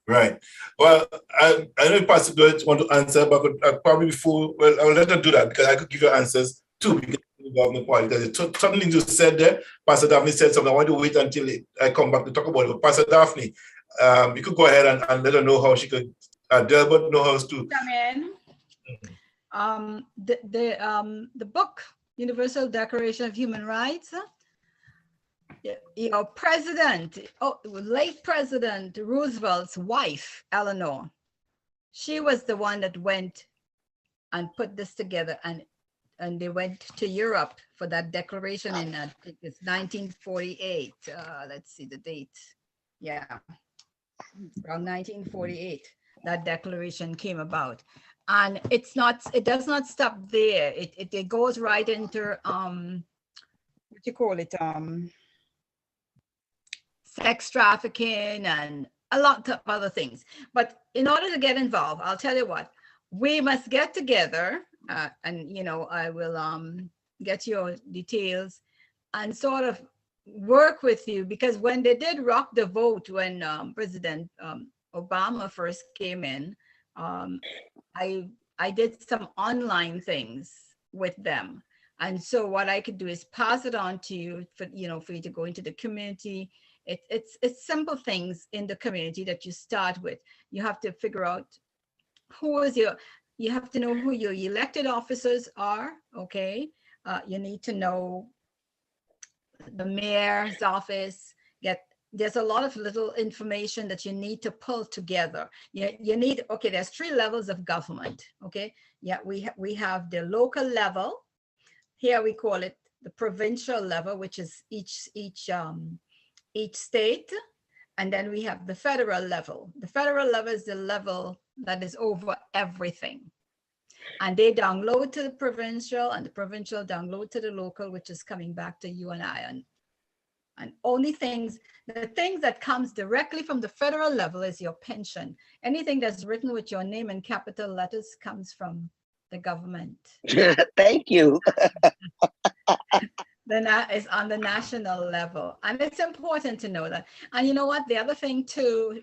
Right. Well, I know Pastor Deutsch want to answer, but probably before, well, I'll let her do that, because I could give you answers too, because something you said there, Pastor Daphne said something. I want to wait until I come back to talk about it. But Pastor Daphne, you could go ahead and let her know how she could, Delbert know how to. Come in. The book, Universal Declaration of Human Rights, late President Roosevelt's wife, Eleanor, she was the one that went and put this together, and they went to Europe for that declaration in, I think it's 1948. Let's see the date. Yeah, around 1948, that declaration came about. And it does not stop there. It goes right into, what you call it, sex trafficking and a lot of other things. But in order to get involved, I'll tell you what, we must get together, and I will get your details and sort of work with you, because when they did rock the vote, when President Obama first came in, I did some online things with them. And so what I could do is pass it on to you for you to go into the community. It's simple things in the community that you start with. You have to figure out you have to know who your elected officers are, okay? You need to know the mayor's office. There's a lot of little information that you need to pull together. You need, okay, there's 3 levels of government, okay? Yeah, we have the local level. Here we call it the provincial level, which is each state. And then we have the federal level. The federal level is the level that is over everything. And they download to the provincial, and the provincial download to the local, which is coming back to you and I. And the things that comes directly from the federal level is your pension. Anything that's written with your name in capital letters comes from the government. Thank you. Is on the national level, and it's important to know that. And you know what, the other thing too,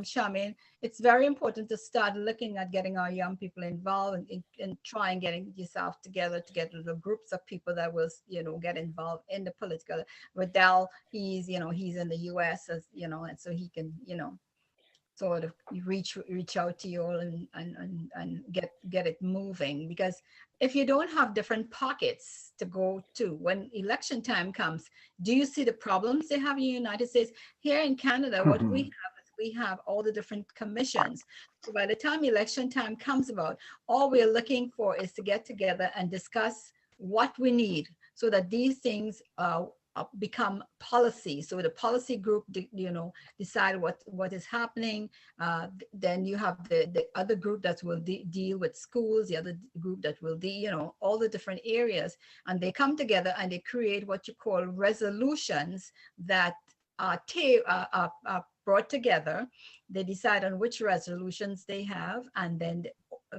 Charmaine, it's very important to start looking at getting our young people involved and try and getting yourself together to get the groups of people that will, get involved in the political. Riddell, he's in the US, as and so he can, sort of reach out to you all and get it moving. Because if you don't have different pockets to go to when election time comes, do you see the problems they have in the United States? Here in Canada, what we have is we have all the different commissions. So by the time election time comes about, all we're looking for is to get together and discuss what we need so that these things become policy. So the policy group, decide what is happening. Then you have the other group that will deal with schools, the other group that will all the different areas, and they come together and they create what you call resolutions that are brought together. They decide on which resolutions they have, and then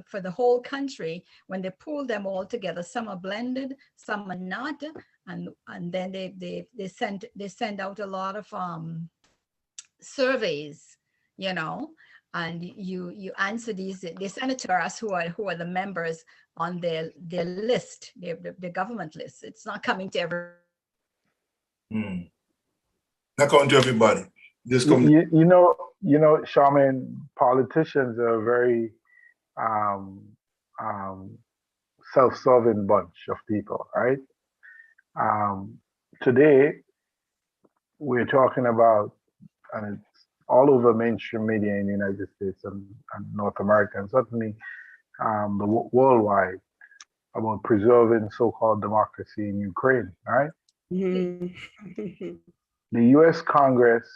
for the whole country, when they pull them all together, some are blended, some are not, and then they send out a lot of surveys, and you answer these. They send it to us who are the members on their list, their government list. It's not coming to every. Not coming to everybody. Just come. Charmaine, politicians are very self-serving bunch of people, right? Today, we're talking about, and it's all over mainstream media in the United States and North America, and certainly worldwide, about preserving so-called democracy in Ukraine, right? Mm-hmm. The US Congress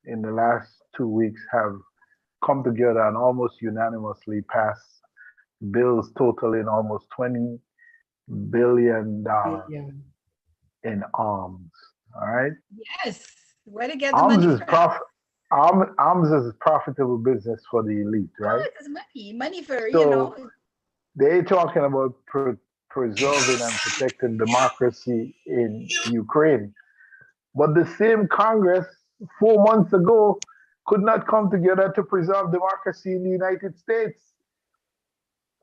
in the last 2 weeks have come together and almost unanimously passed bills totaling almost $20 billion in arms. All right. Yes. Where to get the money from? Arms is profitable business for the elite, right? Oh, it's money for, They're talking about preserving and protecting democracy in Ukraine. But the same Congress 4 months ago could not come together to preserve democracy in the United States.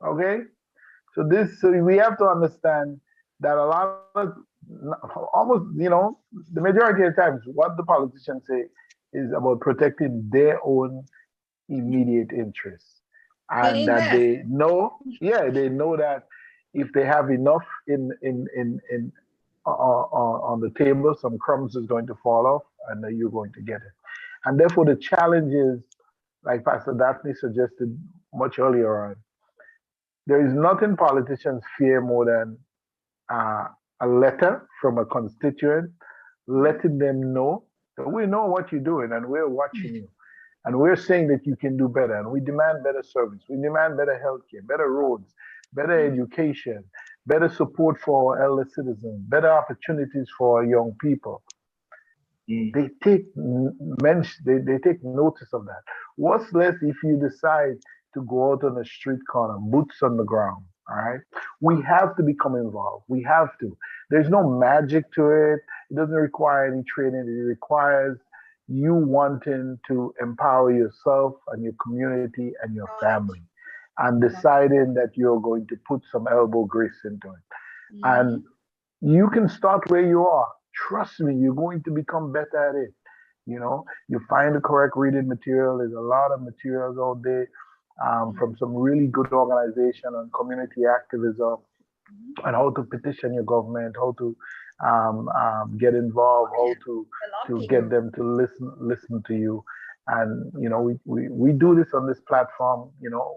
Okay? So we have to understand that a lot of, almost, the majority of times, what the politicians say is about protecting their own immediate interests. And that they know that if they have enough on the table, some crumbs is going to fall off and then you're going to get it. And therefore the challenge is, like Pastor Daphne suggested much earlier on, there is nothing politicians fear more than a letter from a constituent letting them know that we know what you're doing and we're watching you. And we're saying that you can do better. And we demand better service. We demand better healthcare, better roads, better education, better support for our elder citizens, better opportunities for our young people. They take notice of that. What's less if you decide to go out on a street corner, boots on the ground, all right? We have to become involved. We have to. There's no magic to it. It doesn't require any training. It requires you wanting to empower yourself and your community and your family and deciding that you're going to put some elbow grease into it. And you can start where you are. Trust me, you're going to become better at it. You find the correct reading material. There's a lot of materials out there from some really good organization on community activism and how to petition your government, how to get involved, how to get them to listen to you. And we do this on this platform,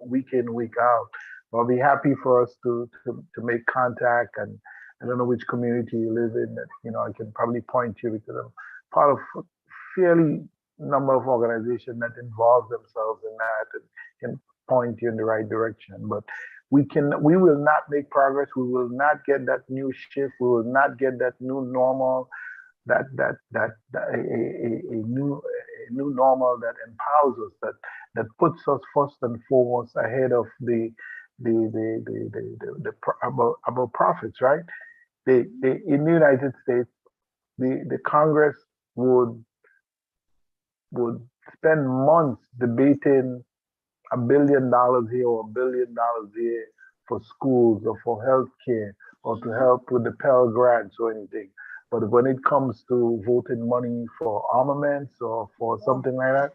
week in, week out. I'll be happy for us to make contact, and I don't know which community you live in that, I can probably point you, because I'm part of a fairly number of organizations that involve themselves in that and can point you in the right direction. But we will not make progress. We will not get that new shift. We will not get that new normal new normal that empowers us, that puts us first and foremost ahead of about profits, right? In the United States, the Congress would spend months debating $1 billion here or $1 billion here for schools or for health care or to help with the Pell Grants or anything. But when it comes to voting money for armaments or for something like that,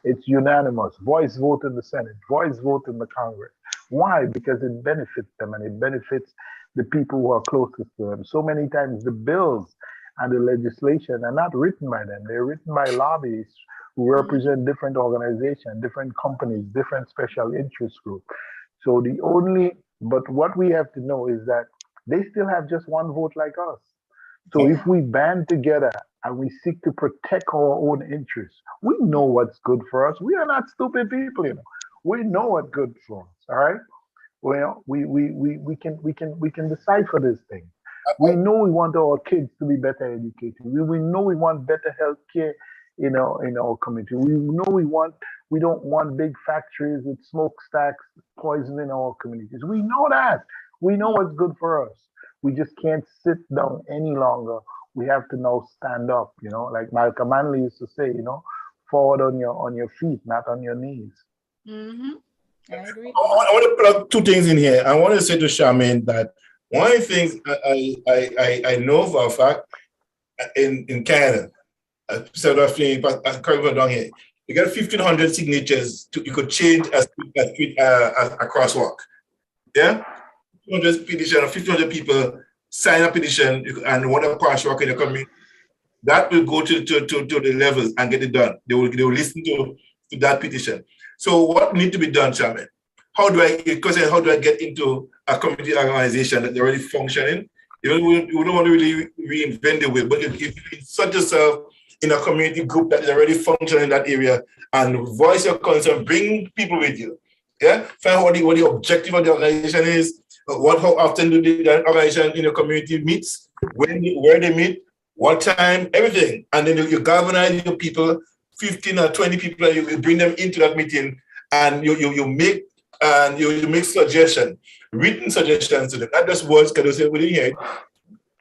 it's unanimous. Voice vote in the Senate, voice vote in the Congress. Why? Because it benefits them and it benefits the people who are closest to them. So many times the bills and the legislation are not written by them. They're written by lobbyists who represent different organizations, different companies, different special interest groups. So but what we have to know is that they still have just one vote like us. So if we band together and we seek to protect our own interests, we know what's good for us. We are not stupid people, We know what's good for us, all right? Well, we can decipher this thing. We know we want our kids to be better educated. We know we want better health care in our community. We know we don't want big factories with smokestacks poisoning our communities. We know that. We know what's good for us. We just can't sit down any longer. We have to now stand up, like Malcolm Manley used to say, forward on your feet, not on your knees. Mm-hmm. I agree. I want to plug two things in here. I want to say to Charmaine that one of the things I know for a fact in Canada, correct me down here, you get 1,500 signatures. You could change a crosswalk. Yeah? 1,500 people sign a petition and want a crosswalk in the community. That will go to the levels and get it done. They will listen to that petition. So what needs to be done, Charmaine? How do I get into a community organization that's already functioning? You don't want to really reinvent the wheel, but if you insert yourself in a community group that is already functioning in that area and voice your concern, bring people with you. Yeah, find out what the objective of the organization is, how often do the organization in the community meets, where they meet, what time, everything. And then you galvanize your people, 15 or 20 people, and you bring them into that meeting and you make suggestions, written suggestions to them. Not just words, can you say within your head.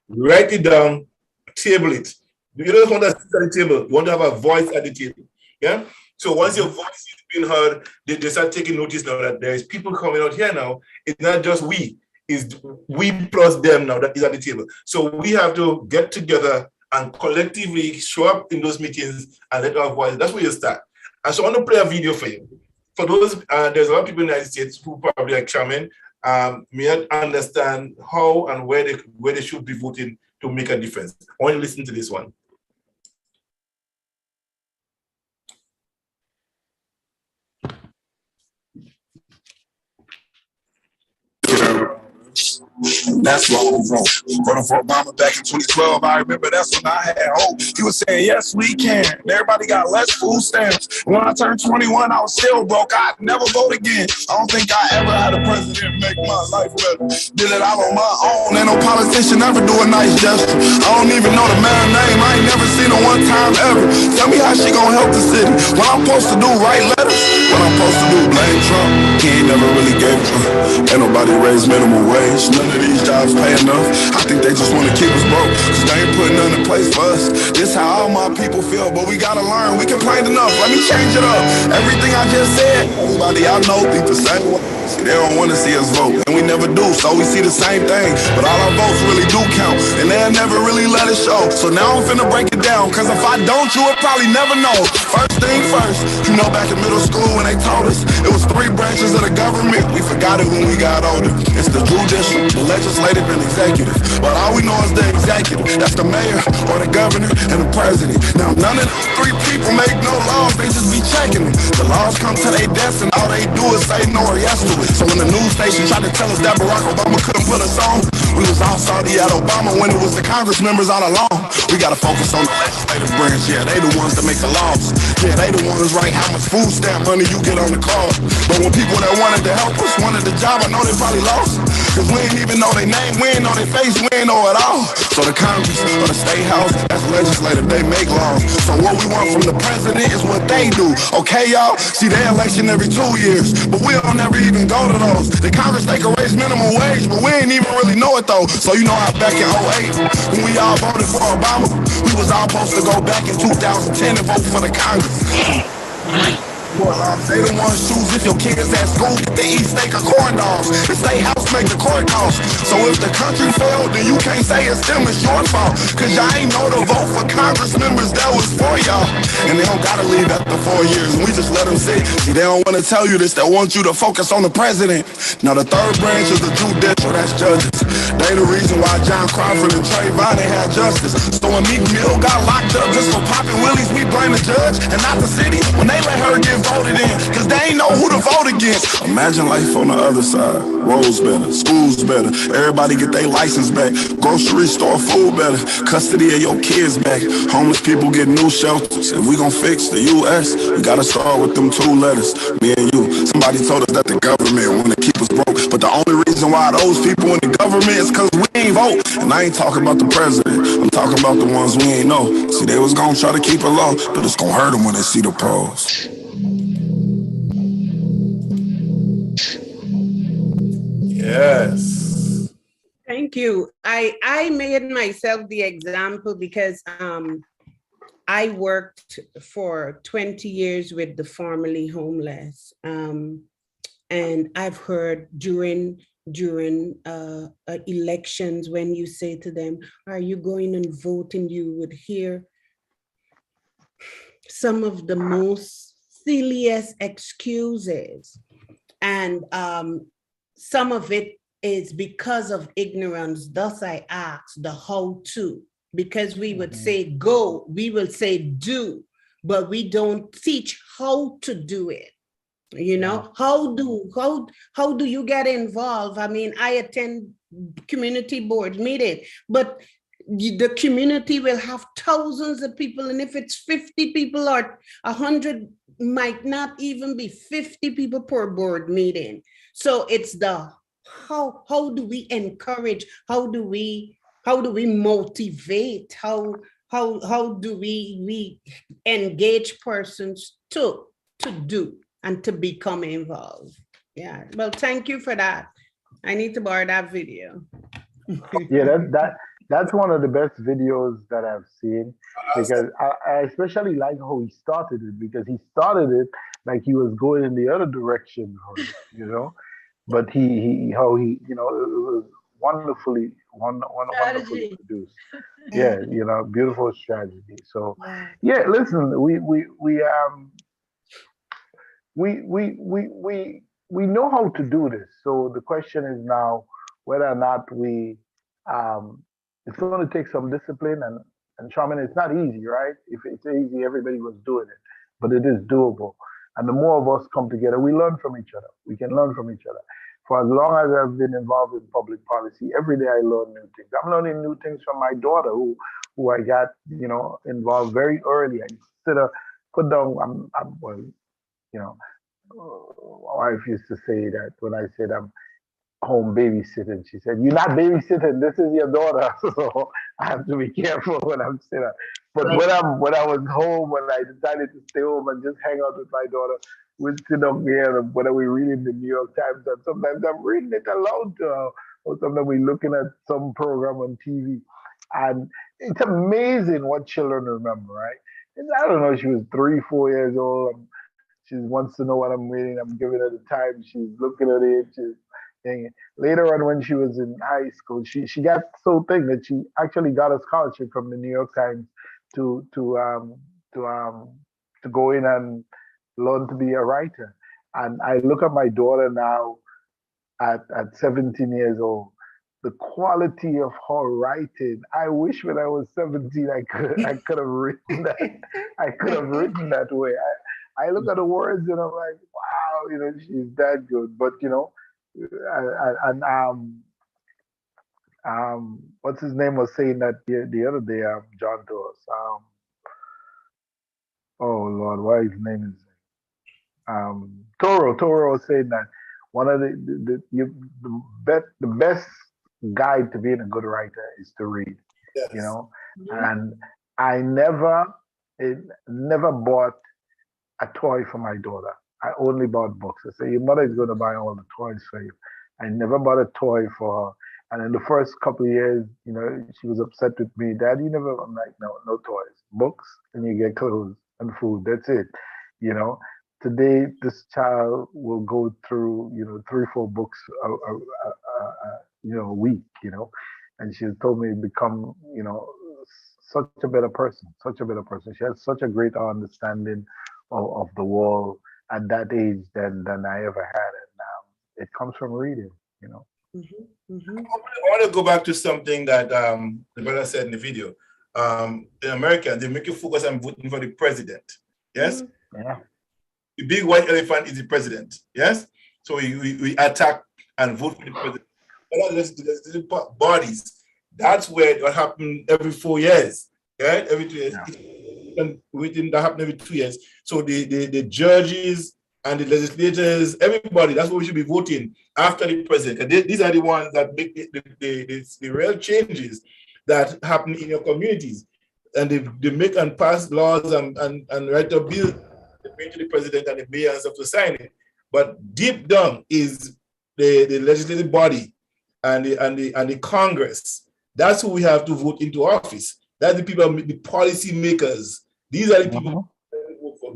Write it down, table it. You don't want to sit at the table, you want to have a voice at the table. Yeah? So once your voice is being heard, they start taking notice now that there is people coming out here now. It's not just we, it's we plus them now that is at the table. So we have to get together and collectively show up in those meetings and let our voice. That's where you start. And so I want to play a video for you. For those, there's a lot of people in the United States who probably like Charmaine, may not understand how and where they should be voting to make a difference. I want you to listen to this one. That's why I'm voting for Obama back in 2012. I remember that's when I had hope. He was saying, yes, we can. Everybody got less food stamps. When I turned 21, I was still broke. I'd never vote again. I don't think I ever had a president make my life better. Did it all on my own. Ain't no politician ever do a nice gesture. I don't even know the man's name. I ain't never seen him one time ever. Tell me how she gonna help the city. What I'm supposed to do, write letters? What I'm supposed to do, blame Trump? He ain't never really gave a Trump. Ain't nobody raised minimum wage. None of these jobs pay enough. I think they just want to keep us broke, cause they ain't putting nothing in place for us. This how all my people feel, but we gotta learn. We complained enough, let me change it up. Everything I just said, everybody I know think the same way. They don't want to see us vote, and we never do, so we see the same thing. But all our votes really do count, and they'll never really let it show. So now I'm finna break it down, cause if I don't, you would probably never know. First thing first, you know back in middle school when they told us it was 3 branches of the government, we forgot it when we got older. It's the judicial, the legislative, and executive. But all we know is the executive, that's the mayor, or the governor, and the president. Now none of those 3 people make no laws, they just be checking them. The laws come to their desk, and all they do is say no or yes to it. So when the news station tried to tell us that Barack Obama couldn't put us on, We was all salty at Obama when it was the Congress members all along. We gotta focus on the legislative branch, yeah, they the ones that make the laws. Yeah, they the ones write how much food stamp money you get on the card. But when people that wanted to help us wanted the job, I know they probably lost. Cause we ain't even know their name, we ain't know their face, we ain't know it all. So the Congress or the State House, that's legislative, they make laws. So what we want from the president is what they do, okay y'all? See, they election every 2 years, but we don't never even go to those. The Congress, they can raise minimum wage, but we ain't even really know it though. So you know how back in '08, when we all voted for Obama, we was all supposed to go back in 2010 and vote for the Congress. They the ones choose if your kids at school get to eat steak or corn dogs. The State House make the court cost. So if the country failed, then you can't say it's them, it's your fault. Cause y'all ain't know to vote for Congress members that was for y'all. And they don't gotta leave after 4 years, we just let them sit. See, they don't wanna tell you this, they want you to focus on the president. Now the third branch is the judicial, that's judges. They the reason why John Crawford and Trayvon had justice. So when Meek Mill got locked up just for popping willies, we blame the judge and not the city when they let her get voted in, cause they ain't know who to vote against. Imagine life on the other side. Roads better, schools better, everybody get their license back. Grocery store food better, custody of your kids back. Homeless people get new shelters. If we gon' fix the US, we gotta start with them 2 letters, me and you. Somebody told us that the government wanna keep us broke, but the only reason why those people in the government is cause we ain't vote. And I ain't talking about the president, I'm talking about the ones we ain't know. See, they was gonna try to keep it low, but it's gonna hurt them when they see the pros. Yes. Thank you. I made myself the example because I worked for 20 years with the formerly homeless. And I've heard during elections, when you say to them, are you going and voting? You would hear some of the most silliest excuses. And some of it is because of ignorance. Thus I asked the how to, because we would say go, we will say do, but we don't teach how to do it. You know, how do you get involved? I mean, I attend community board meeting, but the community will have thousands of people, and if it's 50 people or 100, might not even be 50 people per board meeting. So it's the how do we encourage? How do we motivate? How do we engage persons to do and to become involved? Yeah. Well, thank you for that. I need to borrow that video. Yeah, that's one of the best videos that I've seen, because I especially like how he started it, because he started it like he was going in the other direction, you know. But he it was wonderfully produced. Yeah, you know, beautiful strategy. So yeah, listen, we know how to do this. So the question is now whether or not it's going to take some discipline, and Charmin, it's not easy, right? If it's easy, everybody was doing it, but it is doable. And the more of us come together, we learn from each other. We can learn from each other. For as long as I've been involved in public policy, every day I learn new things. I'm learning new things from my daughter, who I got, you know, involved very early. I instead of put down, well, you know, my wife used to say that when I said I'm home babysitting, she said, "You're not babysitting. This is your daughter." So I have to be careful when I'm sitting. But when I was home, when I decided to stay home and just hang out with my daughter, we'd sit up here, whether we're reading the New York Times, and sometimes I'm reading it aloud to her, or sometimes we're looking at some program on TV. And it's amazing what children remember, right? And I don't know, she was 3, 4 years old. She wants to know what I'm reading. I'm giving her the time. She's looking at it. She's saying it. Later on, when she was in high school, she got so thick that she actually got a scholarship from the New York Times to go in and learn to be a writer. And I look at my daughter now at 17 years old. The quality of her writing, I wish when I was 17 I could have written that. I could have written that way. I look at the words and I'm like, wow, you know, she's that good. But you know, What's his name was saying that the other day, John to us. Oh Lord, why his name is Toro was saying that one of the best guide to being a good writer is to read, you Yes. know. And I never bought a toy for my daughter. I only bought books. I say your mother is going to buy all the toys for you. I never bought a toy for her. And in the first couple of years, you know, she was upset with me. Dad, you never. I'm like, no toys, books, and you get clothes and food. That's it, you know. Today, this child will go through, you know, 3, 4 books a week, you know. And she told me become, you know, such a better person, such a better person. She has such a great understanding of the world at that age than I ever had. And it comes from reading, you know. I want to go back to something that the brother said in the video. In America, they make you focus on voting for the president. Yes? Yeah. The big white elephant is the president. Yes? So we attack and vote for the president. The bodies. That's where what happened every 4 years. Right? Every 2 years. Yeah. Within that happened every 2 years. So the judges and the legislators, everybody, that's what we should be voting after the president. And these are the ones that make the real changes that happen in your communities. And they make and pass laws and write a bill, they bring to the president and the mayors have to sign it. But deep down is the legislative body and the Congress. That's who we have to vote into office. That's the people, the policy makers. These are the people.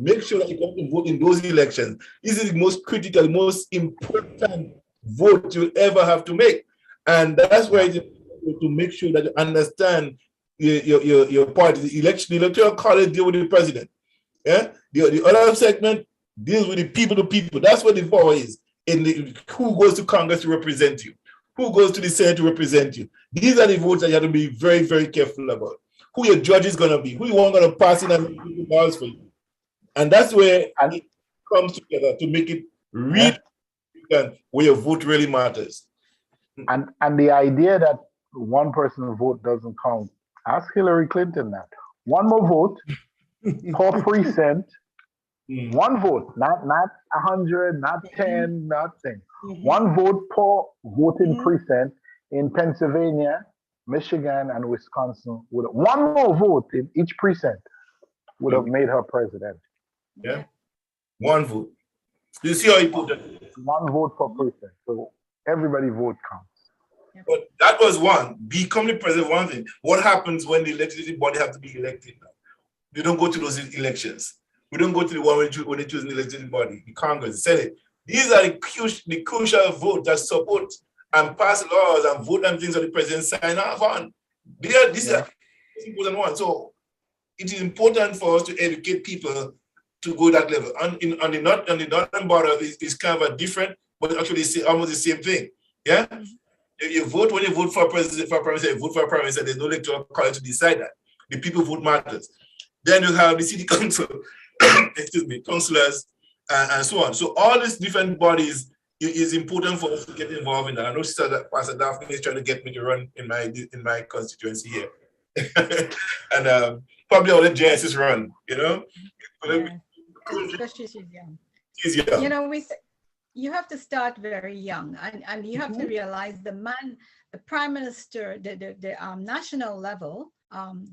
Make sure that you come to vote in those elections. This is the most critical, most important vote you'll ever have to make. And that's why it's important to make sure that you understand your party. The electoral college deal with the president. Yeah. The other segment deals with the people to people. That's what the power is. Who goes to Congress to represent you? Who goes to the Senate to represent you? These are the votes that you have to be very, very careful about. Who your judge is going to be? Who you want going to pass in and make laws for you? And that's where it comes together to make it real, where your vote really matters. And the idea that one person's vote doesn't count. Ask Hillary Clinton that. One more vote per precinct. One vote, not 100, not 10, nothing. One vote per voting precinct in Pennsylvania, Michigan, and Wisconsin. One more vote in each precinct would have made her president. Yeah. One vote. You see how he put it? One vote per precinct. So everybody vote counts. But that was one. Becoming president, one thing. What happens when the legislative body have to be elected now? We don't go to those elections. We don't go to the one when they choose the legislative body, the Congress, the Senate. These are the crucial votes that support and pass laws and vote on things that the president sign off on. These are important ones. So it is important for us to educate people to go that level. On the northern border is kind of a different, but actually it's almost the same thing. Yeah? You vote when you vote for a president, for a prime minister, you vote for a prime minister, there's no electoral college to decide that. The people vote matters. Then you have the city council, excuse me, councillors, and so on. So all these different bodies is important for us to get involved in that. I know Sister that Pastor Daphne is trying to get me to run in my constituency here. And probably I'll let Genesis run, you know? Especially she's young. You know, you have to start very young, and you have to realize the prime minister, the national level,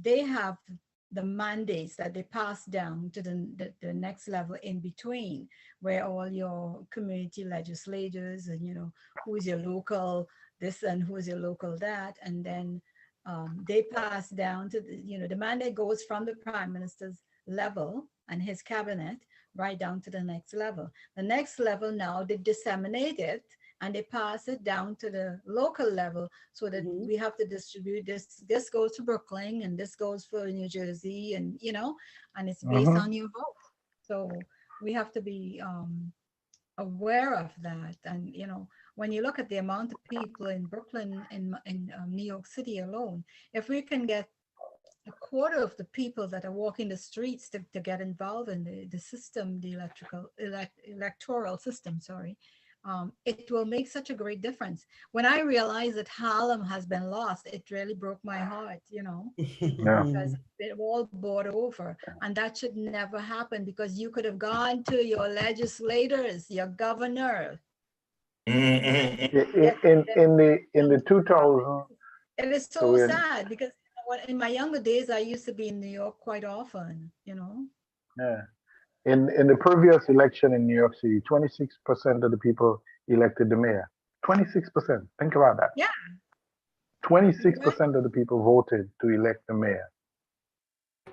they have the mandates that they pass down to the next level in between, where all your community legislators and, you know, who is your local this and who is your local that, and then they pass down to the mandate goes from the prime minister's level and his cabinet right down to the next level. The next level now they disseminate it and they pass it down to the local level so that we have to distribute this. This goes to Brooklyn and this goes for New Jersey, and and it's based on your vote. So we have to be aware of that. And when you look at the amount of people in Brooklyn, in New York City alone, if we can get a quarter of the people that are walking the streets to get involved in the system, the electoral system, sorry, it will make such a great difference. When I realized that Harlem has been lost, it really broke my heart, Yeah. because it all bought over. And that should never happen, because you could have gone to your legislators, your governor. Get In the 2000s, It is so so when sad, because in my younger days, I used to be in New York quite often. yeah, in the previous election in New York City, 26% of the people elected the mayor. 26%. Think about that. Yeah. 26% of the people voted to elect the mayor.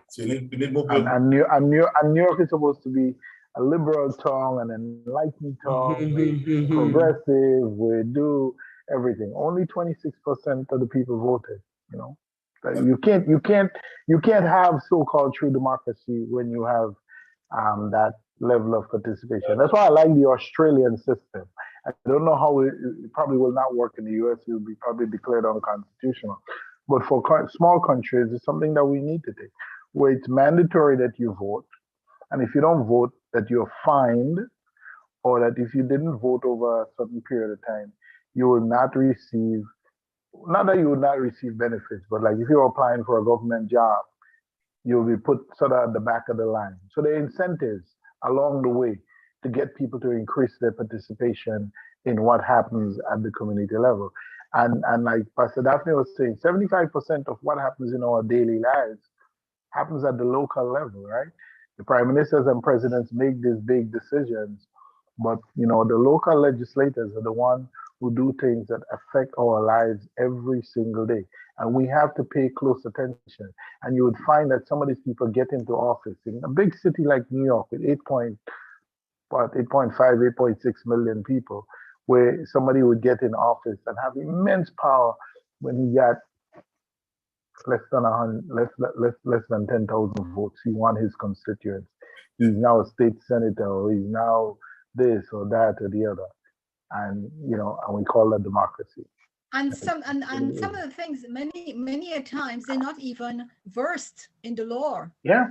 So you need more And, people. New York is supposed to be a liberal town, an enlightened town, progressive, we do everything. Only 26% of the people voted. You know, you can't have so-called true democracy when you have that level of participation. That's why I like the Australian system. I don't know how it probably will not work in the US. It will be probably declared unconstitutional. But for small countries, it's something that we need to take, where it's mandatory that you vote. And if you don't vote, that you're fined, or that if you didn't vote over a certain period of time, you will not receive, not that you will not receive benefits, but like if you're applying for a government job, you'll be put sort of at the back of the line. So there are incentives along the way to get people to increase their participation in what happens at the community level. And like Pastor Daphne was saying, 75% of what happens in our daily lives happens at the local level, right? The prime ministers and presidents make these big decisions, but the local legislators are the one who do things that affect our lives every single day. And we have to pay close attention. And you would find that some of these people get into office in a big city like New York with 8.5, 8.6 million people, where somebody would get in office and have immense power when he got less than 10,000 votes. He won his constituents. He's now a state senator, or he's now this or that or the other. And we call that democracy. And some of the things, many a times, they're not even versed in the law. Yeah.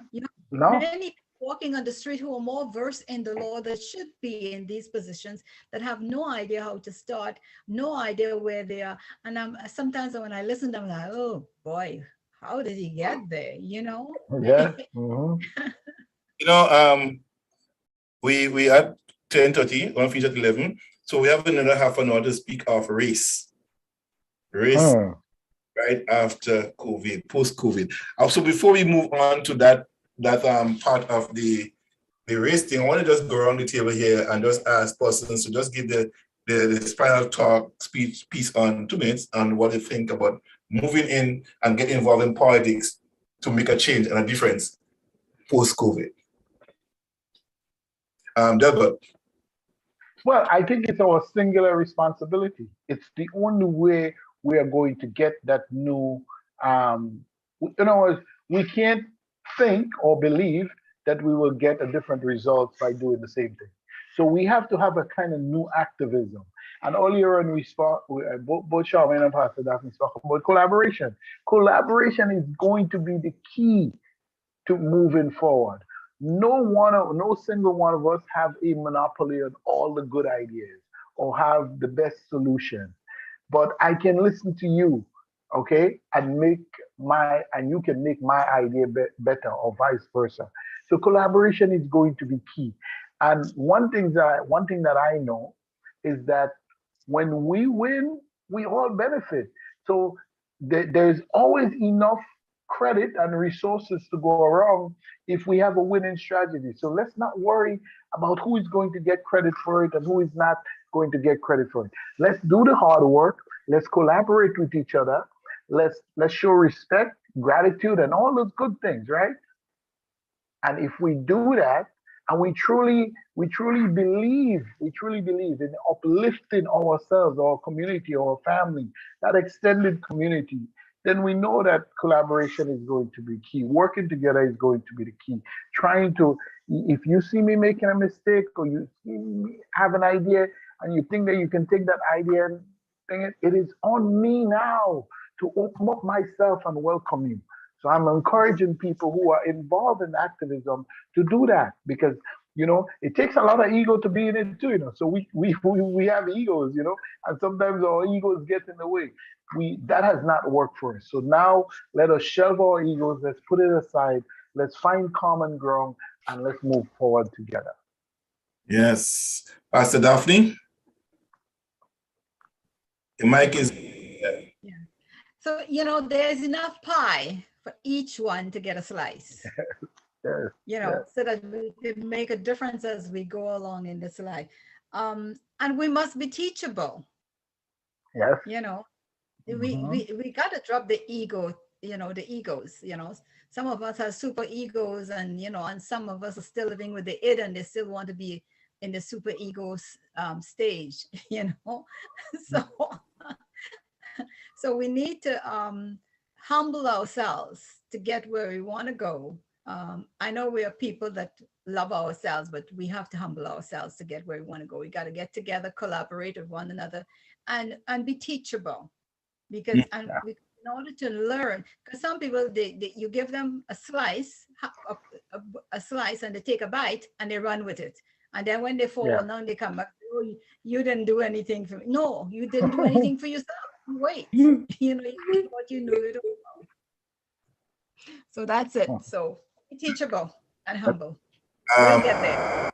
No. Many walking on the street who are more versed in the law that should be in these positions, that have no idea how to start, no idea where they are. And sometimes when I listen to them, I'm like, oh boy, how did he get there? Yeah. We at 10:30, on finish at 11. So we have another half an hour to speak of race. Right after COVID, post-COVID. Also, before we move on to that part of the race thing, I want to just go around the table here and just ask persons to just give the final talk piece on 2 minutes on what they think about moving in and getting involved in politics to make a change and a difference post-COVID. Deborah. Well, I think it's our singular responsibility. It's the only way we are going to get that new, we can't think or believe that we will get a different result by doing the same thing. So we have to have a kind of new activism. And earlier on, we spoke, both Charmaine and Pastor Daphne spoke about collaboration. Collaboration is going to be the key to moving forward. No single one of us have a monopoly on all the good ideas or have the best solution. But I can listen to you, okay, and you can make my idea better, or vice versa. So collaboration is going to be key. And one thing that I know is that when we win, we all benefit. So there's always enough credit and resources to go around if we have a winning strategy. So let's not worry about who is going to get credit for it and who is not going to get credit for it. Let's do the hard work. Let's collaborate with each other. Let's show respect, gratitude, and all those good things, right? And if we do that, and we truly believe in uplifting ourselves, our community, our family, that extended community, then we know that collaboration is going to be key. Working together is going to be the key. If you see me making a mistake, or you see me have an idea and you think that you can take that idea and think it is on me now to open up myself and welcome you. So I'm encouraging people who are involved in activism to do that, because You know, it takes a lot of ego to be in it too. You know, so we have egos. You know, and sometimes our egos get in the way. That has not worked for us. So now let us shelve our egos. Let's put it aside. Let's find common ground and let's move forward together. Yes, Pastor Daphne, the mic is. Yeah. So, you know, there's enough pie for each one to get a slice. Yes, You know, yes. so that we can make a difference as we go along in this life. And we must be teachable. Yes. You know, Mhm. we got to drop the ego, you know, the egos, you know. Some of us have super egos, and, you know, and some of us are still living with the id, and they still want to be in the super ego stage, you know. So, so we need to humble ourselves to get where we want to go. I know we are people that love ourselves, but we have to humble ourselves to get where we want to go. We got to get together, collaborate with one another, and be teachable. Because in order to learn, because some people you give them a slice, a slice, and they take a bite and they run with it, and then when they fall Yeah. down, they come back. Oh, you didn't do anything for me. No, you didn't do anything for yourself. Wait, you know, you did what you knew you don't know. So that's it. So be teachable and humble. We'll get there.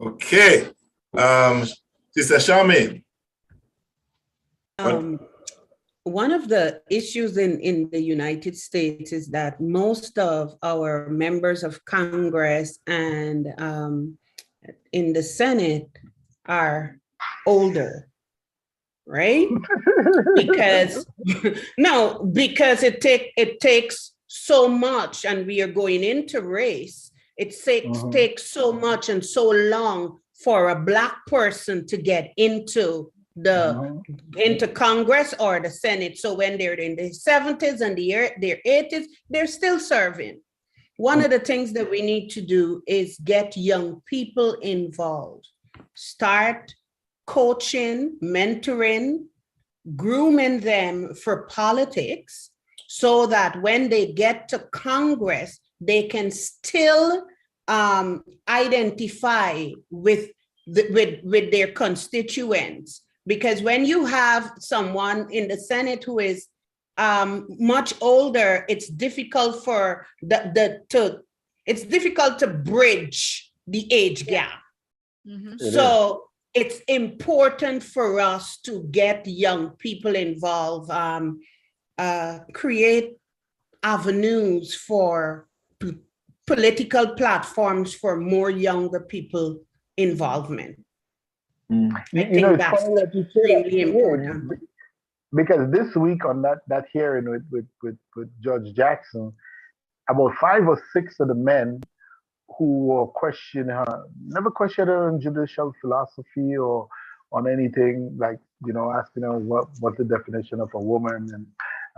Okay, Sister Charmaine. One of the issues in the United States is that most of our members of Congress and in the Senate are older, right? Because because it takes so much, and we are going into race. It takes so much and so long for a Black person to get into into Congress or the Senate. So when they're in their 70s and their 80s, they're still serving. One of the things that we need to do is get young people involved. Start coaching, mentoring, grooming them for politics, so that when they get to Congress, they can still identify with their constituents. Because when you have someone in the Senate who is much older, it's difficult for it's difficult to bridge the age gap. So it's important for us to get young people involved, create avenues for political platforms for more younger people involvement. I think that's extremely important. Because this week on that hearing with Judge Jackson, about 5 or 6 of the men who were questioning her, never questioned her on judicial philosophy or on anything, like, you know, asking her what's the definition of a woman and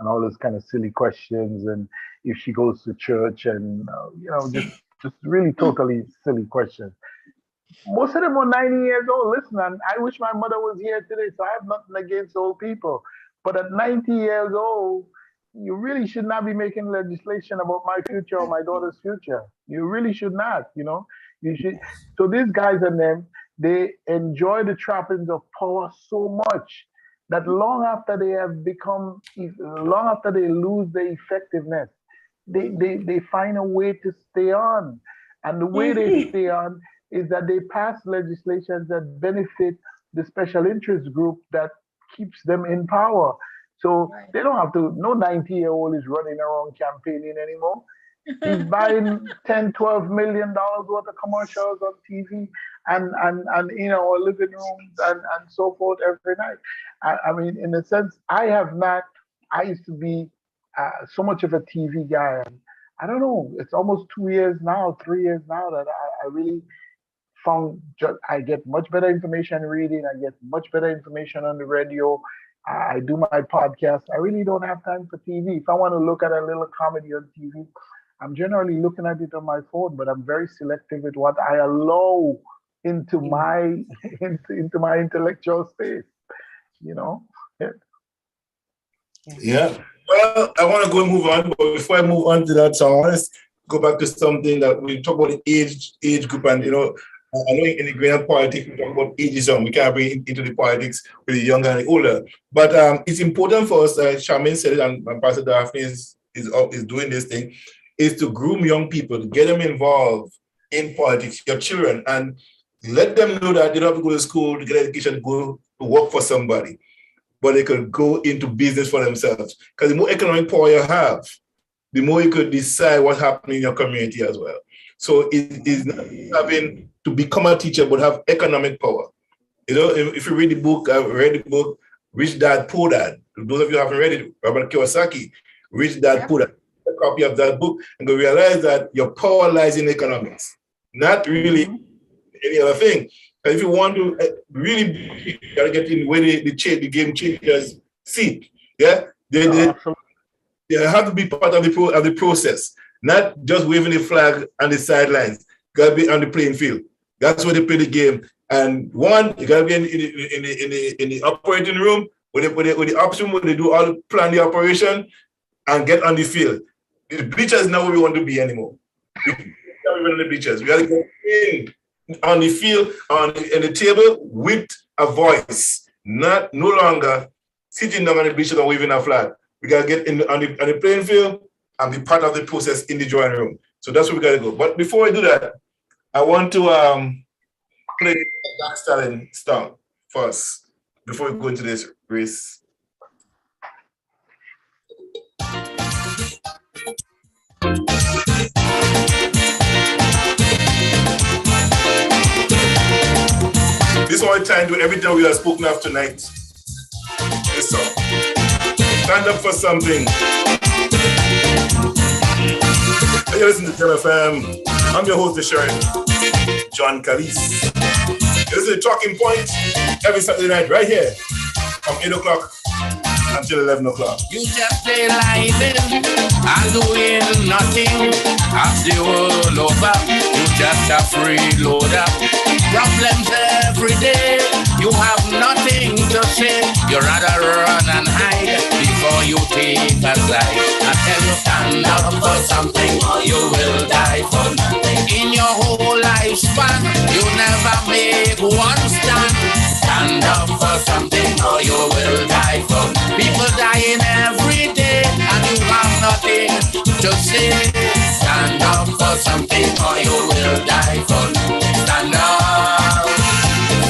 all those kind of silly questions, and if she goes to church, and you know, just really totally silly questions. Most of them were 90 years old. Listen, and I wish my mother was here today, so I have nothing against old people. But at 90 years old, you really should not be making legislation about my future or my daughter's future. You really should not, you know. You should. So these guys and them, they enjoy the trappings of power so much that long after they lose their effectiveness, they find a way to stay on. And the way they stay on is that they pass legislation that benefit the special interest group that keeps them in power. So they don't have to, no 90-year-old is running around campaigning anymore. He's buying $10-12 million worth of commercials on TV and in our living rooms and so forth every night. I mean, in a sense, I used to be so much of a TV guy. And I don't know, it's almost 3 years now that I really found I get much better information reading. I get much better information on the radio. I do my podcast. I really don't have time for TV. If I want to look at a little comedy on TV, I'm generally looking at it on my phone, but I'm very selective with what I allow into my into my intellectual space. You know? Yeah. Well, I want to go and move on, but before I move on to that song, go back to something that we talk about the age group, and I know in the grand politics we talk about ageism. We can't bring into the politics with the younger and the older. But it's important for us, Charmaine said it, and Pastor Daphne is doing this thing, is to groom young people, to get them involved in politics, your children, and let them know that they don't have to go to school to get education, to go to work for somebody, but they could go into business for themselves. Because the more economic power you have, the more you could decide what's happening in your community as well. So it is not having to become a teacher, but have economic power. If you read the book, I've read the book, Rich Dad, Poor Dad. Those of you who haven't read it, Robert Kiyosaki, Rich Dad, Poor Dad. A copy of that book and go realize that your power lies in economics, not really any other thing. And if you want to really, you gotta get in where the game changers sit. Yeah, they have to be part of the process, not just waving the flag on the sidelines. Gotta be on the playing field. That's where they play the game. And one, you gotta be in the operating room with the ops room where they do all the plan the operation and get on the field. The bleachers is not where we want to be anymore. We can't even on the bleachers. We got to go in on the field, on the table with a voice, no longer sitting down on the bleachers and waving a flag. We got to get on the playing field and be part of the process in the drawing room. So that's where we got to go. But before I do that, I want to play the Black Stallion song first before we go into this race. This is our time to everything we have spoken of tonight. This song. Stand up for something. Hey, you listen to Gemfm. I'm your host, the Sheriff, John Calise. This is the Talking Point every Saturday night right here from 8 o'clock until 11 o'clock. You just stay lying and doing nothing. As the world over, you just a freeloader. Problems every day, you have nothing to say. You rather run and hide before you take a side. I tell you, stand up for something or you will die for nothing. In your whole lifespan, you never make one stand. Stand up for something or you will die for nothing. People dying every day and you have nothing to say. Stand up for something or you will die for nothing. Stand up,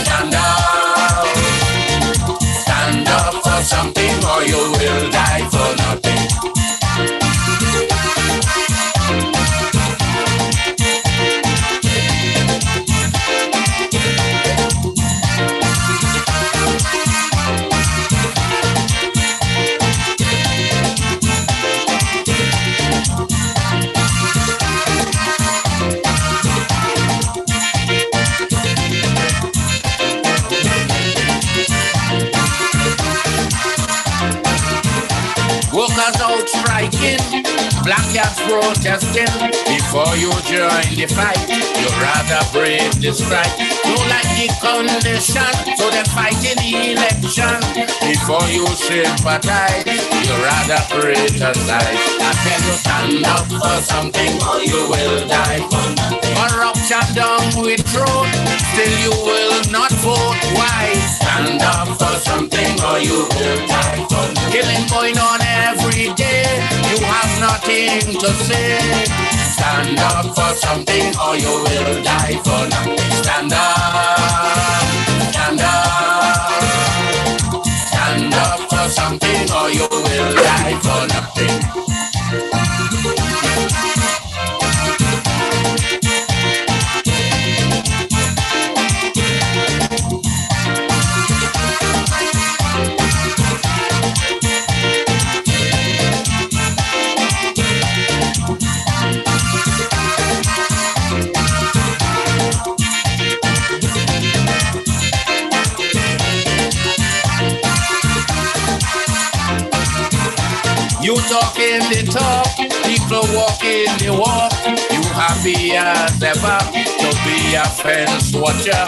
stand up, stand up for something or you will die for nothing. Workers out striking, black cats protesting. Before you join the fight, you rather brave the strike. Don't like the condition, so they fight in the election. Before you sympathize, you rather criticize. I tell you, stand up for something or you will die for nothing. Corruption down with throat, still you will not vote. Why? Stand up for something or you will die for nothing. Killing going on every day, you have nothing to say. Stand up for something or you will die for nothing. Stand up, stand up, stand up for something or you will die for nothing. You talking the talk, people walking the walk. You happy as ever, so be a fence watcher.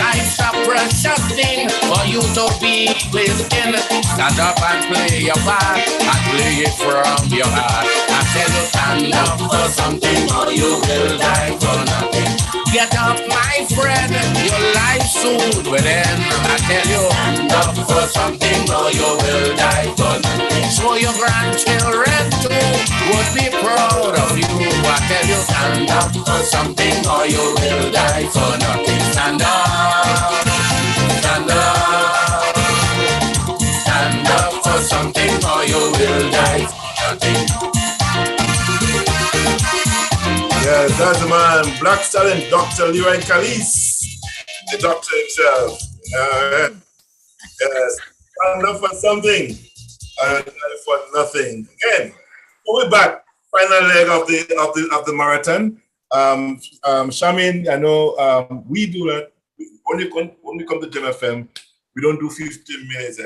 Life's a precious thing for you to be listening. Stand up and play your part and play it from your heart. I tell you, stand up for something or you will die for nothing. Get up, my friend, your life soon will end. I tell you, stand up for something or you will die for nothing. So your grandchildren too would be proud of you. I tell you, stand up for something or you will die for nothing. Stand up, stand up, stand up for something or you will die for nothing. Yeah, that's the man, Black Stallion, Dr. Leroy Calise, the doctor himself. Yes, stand up for something, for nothing. Again, we're back. Final leg of the marathon. Shamin, I know we do that. When we come to Gemfm, we don't do 15 minutes.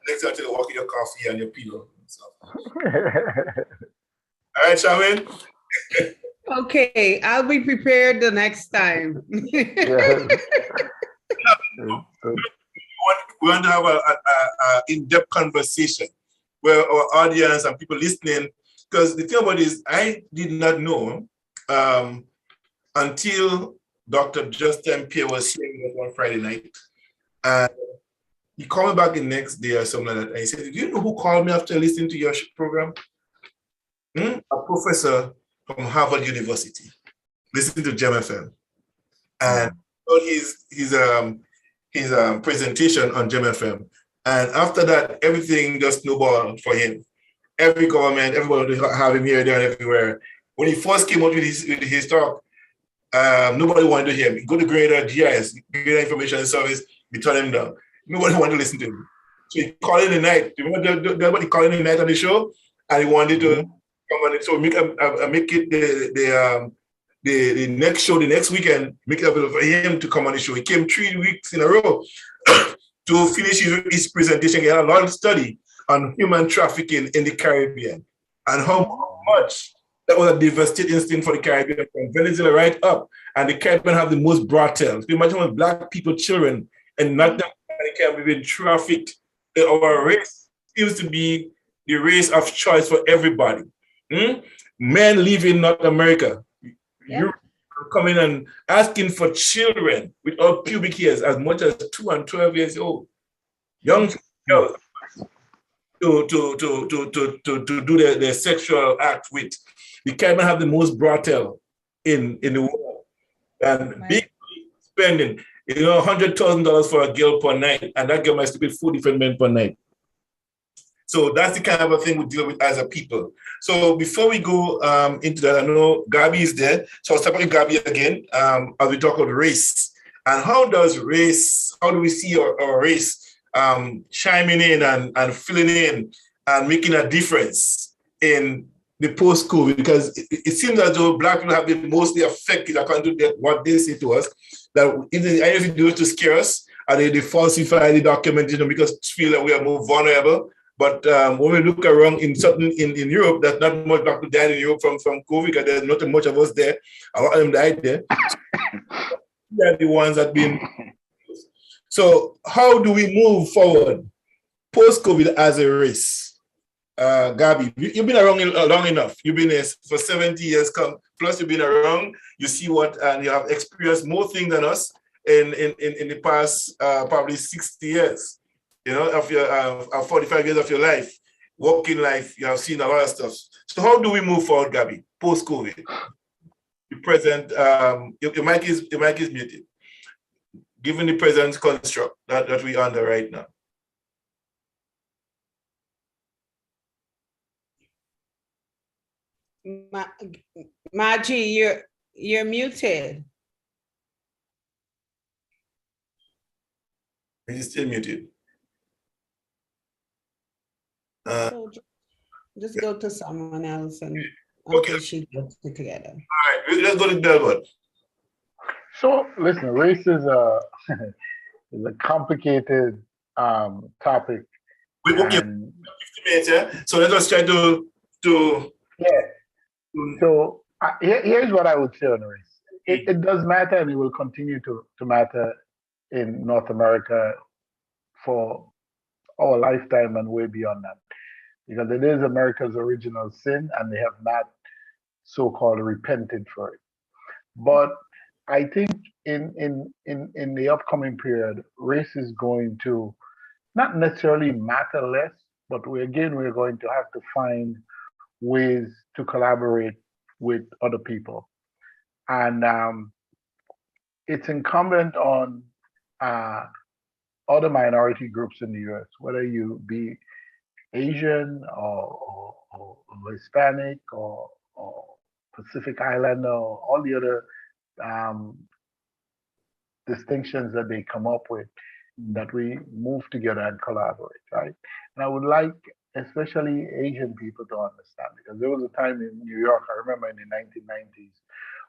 Next time, you walk in your coffee and your pillow. So. All right, Shamin. Okay, I'll be prepared the next time. We want to have a in-depth conversation where our audience and people listening, because the thing about it is, I did not know until Dr. Justin Pierre was here one Friday night. And he called me back the next day or something like that. And he said, do you know who called me after listening to your program? A professor from Harvard University, listening to Gemfm. And his presentation on Gemfm. And after that, everything just snowballed for him. Every government, everybody have him here, there, and everywhere. When he first came out with his talk, nobody wanted to hear him. Go to Greater GIS, Greater Information Service, we turn him down. Nobody wanted to listen to him. So he called in the night. You remember he called in the night on the show? And he wanted to come on it. So make it the next show, the next weekend, make it available for him to come on the show. He came 3 weeks in a row to finish his presentation. He had a lot of study on human trafficking in the Caribbean and how much that was a devastating thing for the Caribbean, from Venezuela right up. And the Caribbean have the most brothels. Imagine when Black people, children, and not that the Caribbean being trafficked. Our race seems to be the race of choice for everybody. Men live in North America. You're coming and asking for children without pubic hairs as much as 2 and 12 years old. Young girls to do their sexual act with. The Caribbean have the most brothel in the world. And big spending, $100,000 for a girl per night, and that girl might sleep with 4 different men per night. So that's the kind of a thing we deal with as a people. So before we go into that, I know Gabi is there. So I'll start with Gabi again as we talk about race. And how do we see our race chiming in and filling in and making a difference in the post-COVID? Because it seems as though Black people have been mostly affected according to what they say to us, that either they do it to scare us, or they falsify the documentation because they feel that we are more vulnerable. But when we look around in Europe, there's not much Black people died in Europe from COVID, because there's not much of us there. A lot of them died there. They are the ones that been. So how do we move forward post-COVID as a race? Gabi, you've been around long enough. You've been there for 70 years, plus you've been around. You see and you have experienced more things than us in the past probably 60 years. Of your 45 years of your life, working life, you have seen a lot of stuff. So how do we move forward, Gabi, post-COVID? The present, your mic is muted. Given the present construct that we're under right now. Margie, you're muted. He's still muted. So just go to someone else and she gets it together. All right, let's go to Delbert. So listen, race is a complicated topic. We will give 50 minutes, yeah? So let us try to yeah. So here's what I would say on race. it does matter, and it will continue to matter in North America for our lifetime and way beyond that, because it is America's original sin, and they have not so-called repented for it. But I think in the upcoming period, race is going to not necessarily matter less, but we're going to have to find ways to collaborate with other people. And it's incumbent on other minority groups in the US, whether you be Asian or Hispanic or Pacific Islander or all the other distinctions that they come up with, that we move together and collaborate, right? And I would like especially Asian people to understand, because there was a time in New York, I remember in the 1990s,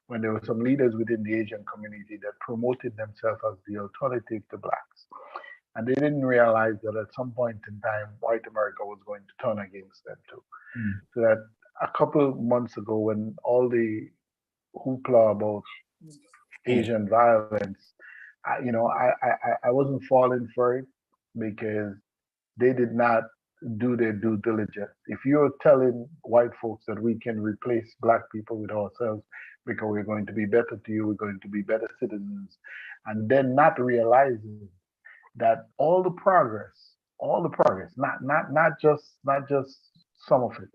when there were some leaders within the Asian community that promoted themselves as the alternative to blacks. And they didn't realize that at some point in time, white America was going to turn against them too. So that a couple of months ago, when all the hoopla about Asian violence, I wasn't falling for it, because they did not do their due diligence. If you're telling white folks that we can replace black people with ourselves because we're going to be better to you, we're going to be better citizens, and then not realizing that all the progress, not just some of it,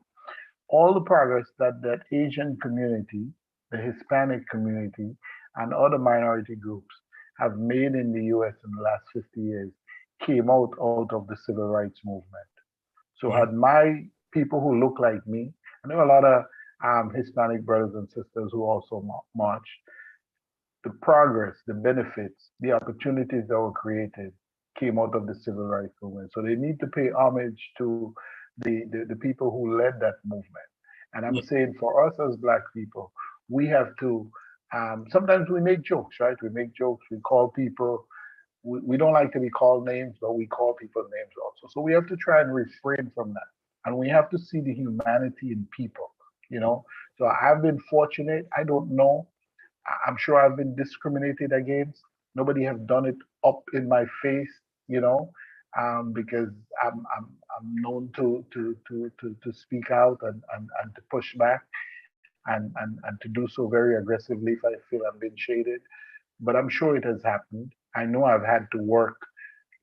all the progress that Asian community, the Hispanic community, and other minority groups have made in the US in the last 50 years came out of the civil rights movement. So had my people who look like me, and there were a lot of Hispanic brothers and sisters who also marched, the progress, the benefits, the opportunities that were created came out of the civil rights movement. So they need to pay homage to the people who led that movement. And I'm saying for us as black people, we have to, sometimes we make jokes, right? We make jokes, we call people, we don't like to be called names, but we call people names also. So we have to try and refrain from that. And we have to see the humanity in people, So I've been fortunate. I don't know. I'm sure I've been discriminated against. Nobody have done it up in my face, because I'm known to speak out and to push back and to do so very aggressively if I feel I'm being shaded. But I'm sure it has happened. I know I've had to work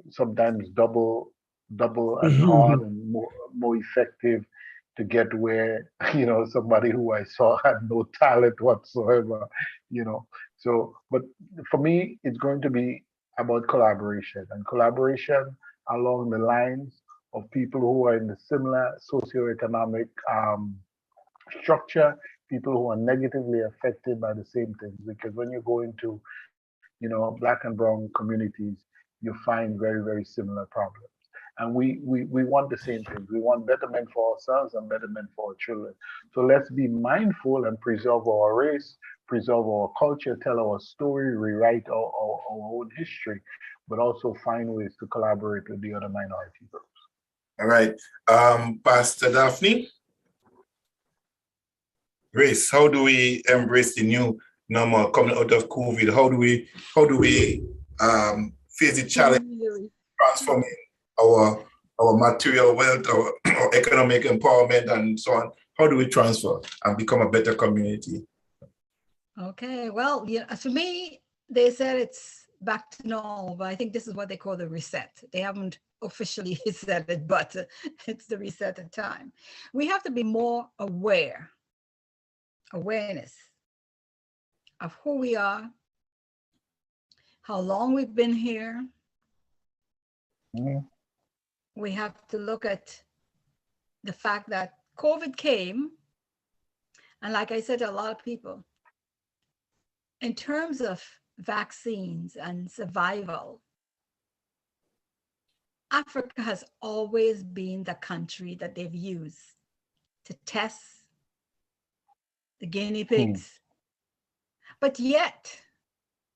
sometimes double as hard and more effective to get where, somebody who I saw had no talent whatsoever, So, but for me, it's going to be about collaboration, and collaboration along the lines of people who are in the similar socioeconomic structure, people who are negatively affected by the same things. Because when you go into, black and brown communities, you find very, very similar problems. And we want the same things. We want betterment for ourselves and betterment for our children. So let's be mindful and preserve our race, preserve our culture, tell our story, rewrite our own history, but also find ways to collaborate with the other minority groups. All right. Pastor Daphne, race, how do we embrace the new normal coming out of COVID? How do we face the challenge of transforming our material wealth, our economic empowerment, and so on? How do we transfer and become a better community? Okay, well, for me, they said it's back to normal, but I think this is what they call the reset. They haven't officially said it, but it's the reset of time. We have to be more awareness of who we are, how long we've been here. We have to look at the fact that COVID came, and like I said to a lot of people, in terms of vaccines and survival, Africa has always been the country that they've used to test the guinea pigs. But yet,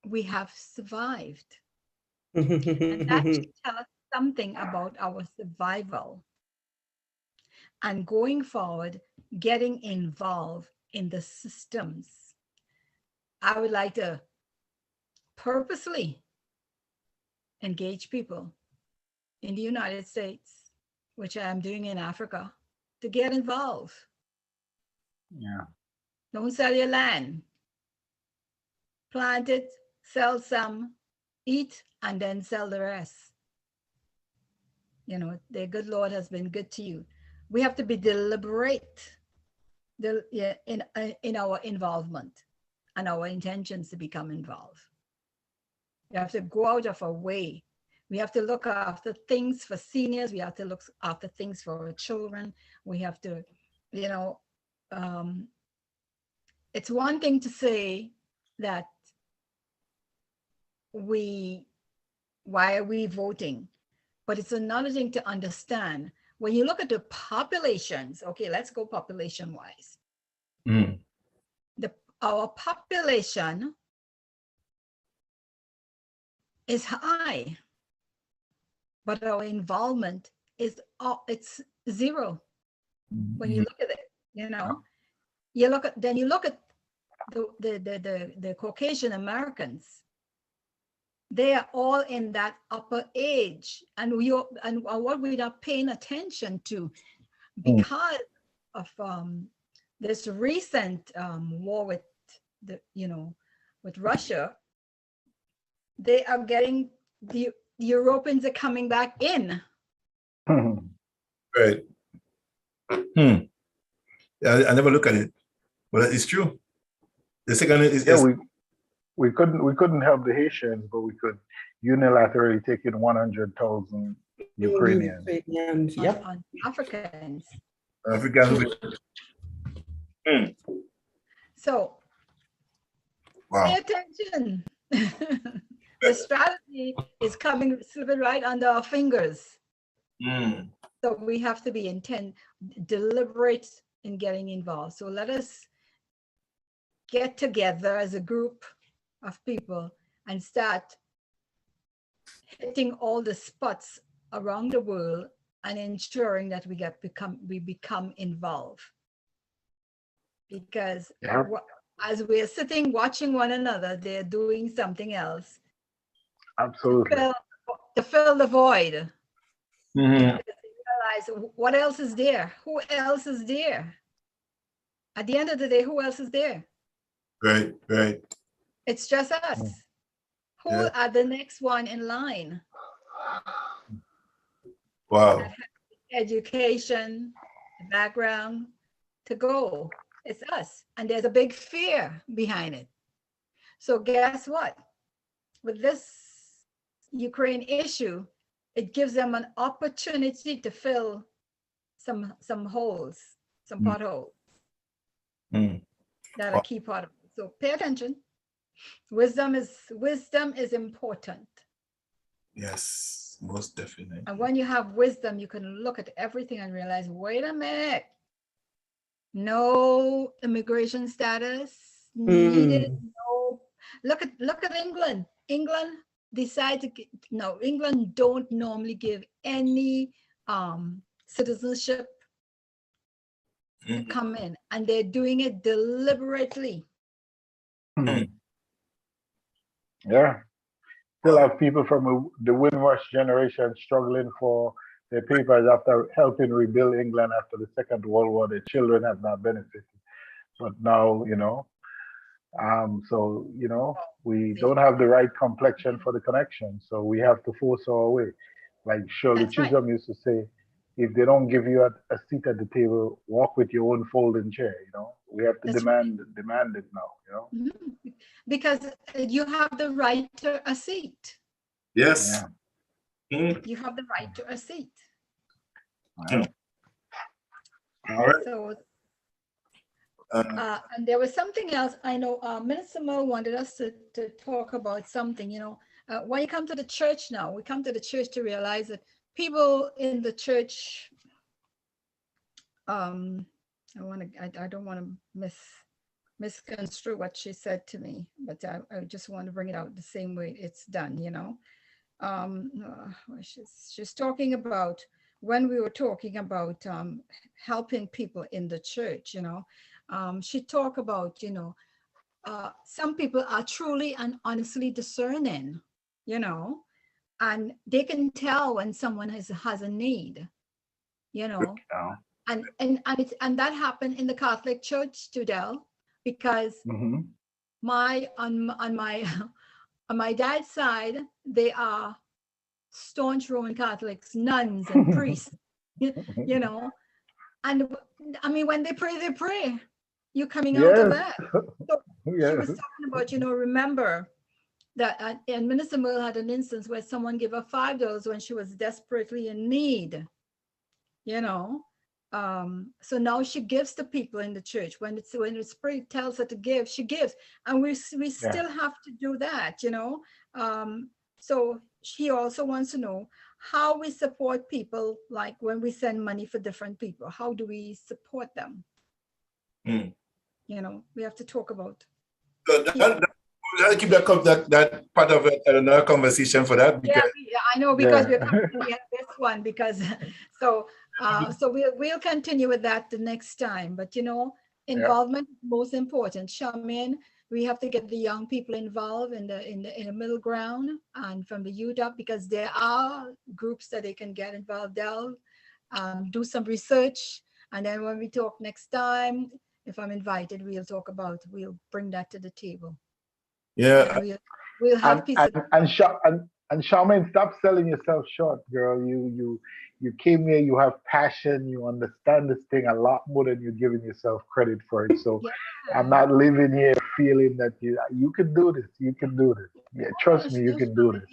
we have survived. And that should tell us something about our survival. And going forward, getting involved in the systems I would like to purposely engage people in the United States, which I am doing in Africa, to get involved. Yeah. Don't sell your land. Plant it, sell some, eat, and then sell the rest. You know, the good Lord has been good to you. We have to be deliberate in our involvement and our intentions to become involved. We have to go out of our way. We have to look after things for seniors. We have to look after things for our children. We have to, you know, it's one thing to say that why are we voting? But it's another thing to understand when you look at the populations. Okay, let's go population wise. Our population is high, but our involvement is it's zero. When you look at it, you know, you look at the Caucasian Americans. They are all in that upper age, and what we're not paying attention to because of this recent war with with Russia. They are getting the Europeans are coming back in. Right. I never look at it, but it's true. The second is we couldn't help the Haitians, but we could unilaterally take in 100,000 Ukrainians. Yep. On Africans. So pay attention. The strategy is slipping right under our fingers. So we have to be deliberate in getting involved. So let us get together as a group of people and start hitting all the spots around the world and ensuring that we become involved. Because as we're sitting watching one another, they're doing something else. Absolutely. To fill the void. Because they realize what else is there? Who else is there? At the end of the day, who else is there? Right. It's just us. Who are the next one in line? Wow. Education, background to go. It's us. And there's a big fear behind it. So guess what? With this Ukraine issue, it gives them an opportunity to fill some holes, some potholes that are key part of it. So pay attention. Wisdom is important. Yes, most definitely. And when you have wisdom, you can look at everything and realize, wait a minute, no immigration status needed. No, look at England. England decided England don't normally give any citizenship to come in, and they're doing it deliberately. Yeah. Still have people from the Windrush generation struggling for their papers after helping rebuild England after the Second World War. Their children have not benefited. But now, we don't have the right complexion for the connection. So we have to force our way. Like Shirley Chisholm used to say, if they don't give you a seat at the table, walk with your own folding chair. We have to demand it now. Because you have the right to a seat. Yes. Yeah. You have the right to a seat. All right. So, and there was something else. I know Minister Mo wanted us to talk about something. When you come to the church now, we come to the church to realize that people in the church, I don't want to misconstrue what she said to me, but I just want to bring it out the same way it's done. She's talking about when we were talking about helping people in the church. She talked about some people are truly and honestly discerning, you know, and they can tell when someone has a need, you know. Yeah. And that happened in the Catholic Church, Tudel, because Mm-hmm. on my on my dad's side, they are staunch Roman Catholics, nuns and priests, you know. And I mean, when they pray, they pray. You're coming out of Yes. that. So she was Yes. talking about, you know, remember that, and Minister Merle had an instance where someone gave her $5 when she was desperately in need, you know. So now she gives to people in the church. When the Spirit tells her to give, she gives, and we still have to do that, you know. So she also wants to know how we support people, like when we send money for different people. How do we support them? Mm. You know, we have to talk about. So I'll keep that part of it another conversation for that. Because, I know, because we're coming to the end of this one, because so we'll continue with that the next time. But you know, involvement is most important. Charmaine, we have to get the young people involved in the middle ground and from the youth up, because there are groups that they can get involved. They'll do some research, and then when we talk next time, if I'm invited, we'll bring that to the table. Yeah. And we'll have and Charmaine, stop selling yourself short, girl. You came here, you have passion, you understand this thing a lot more than you're giving yourself credit for it. So I'm not living here feeling that you can do this, you can do this. Yeah, trust me, you can do this.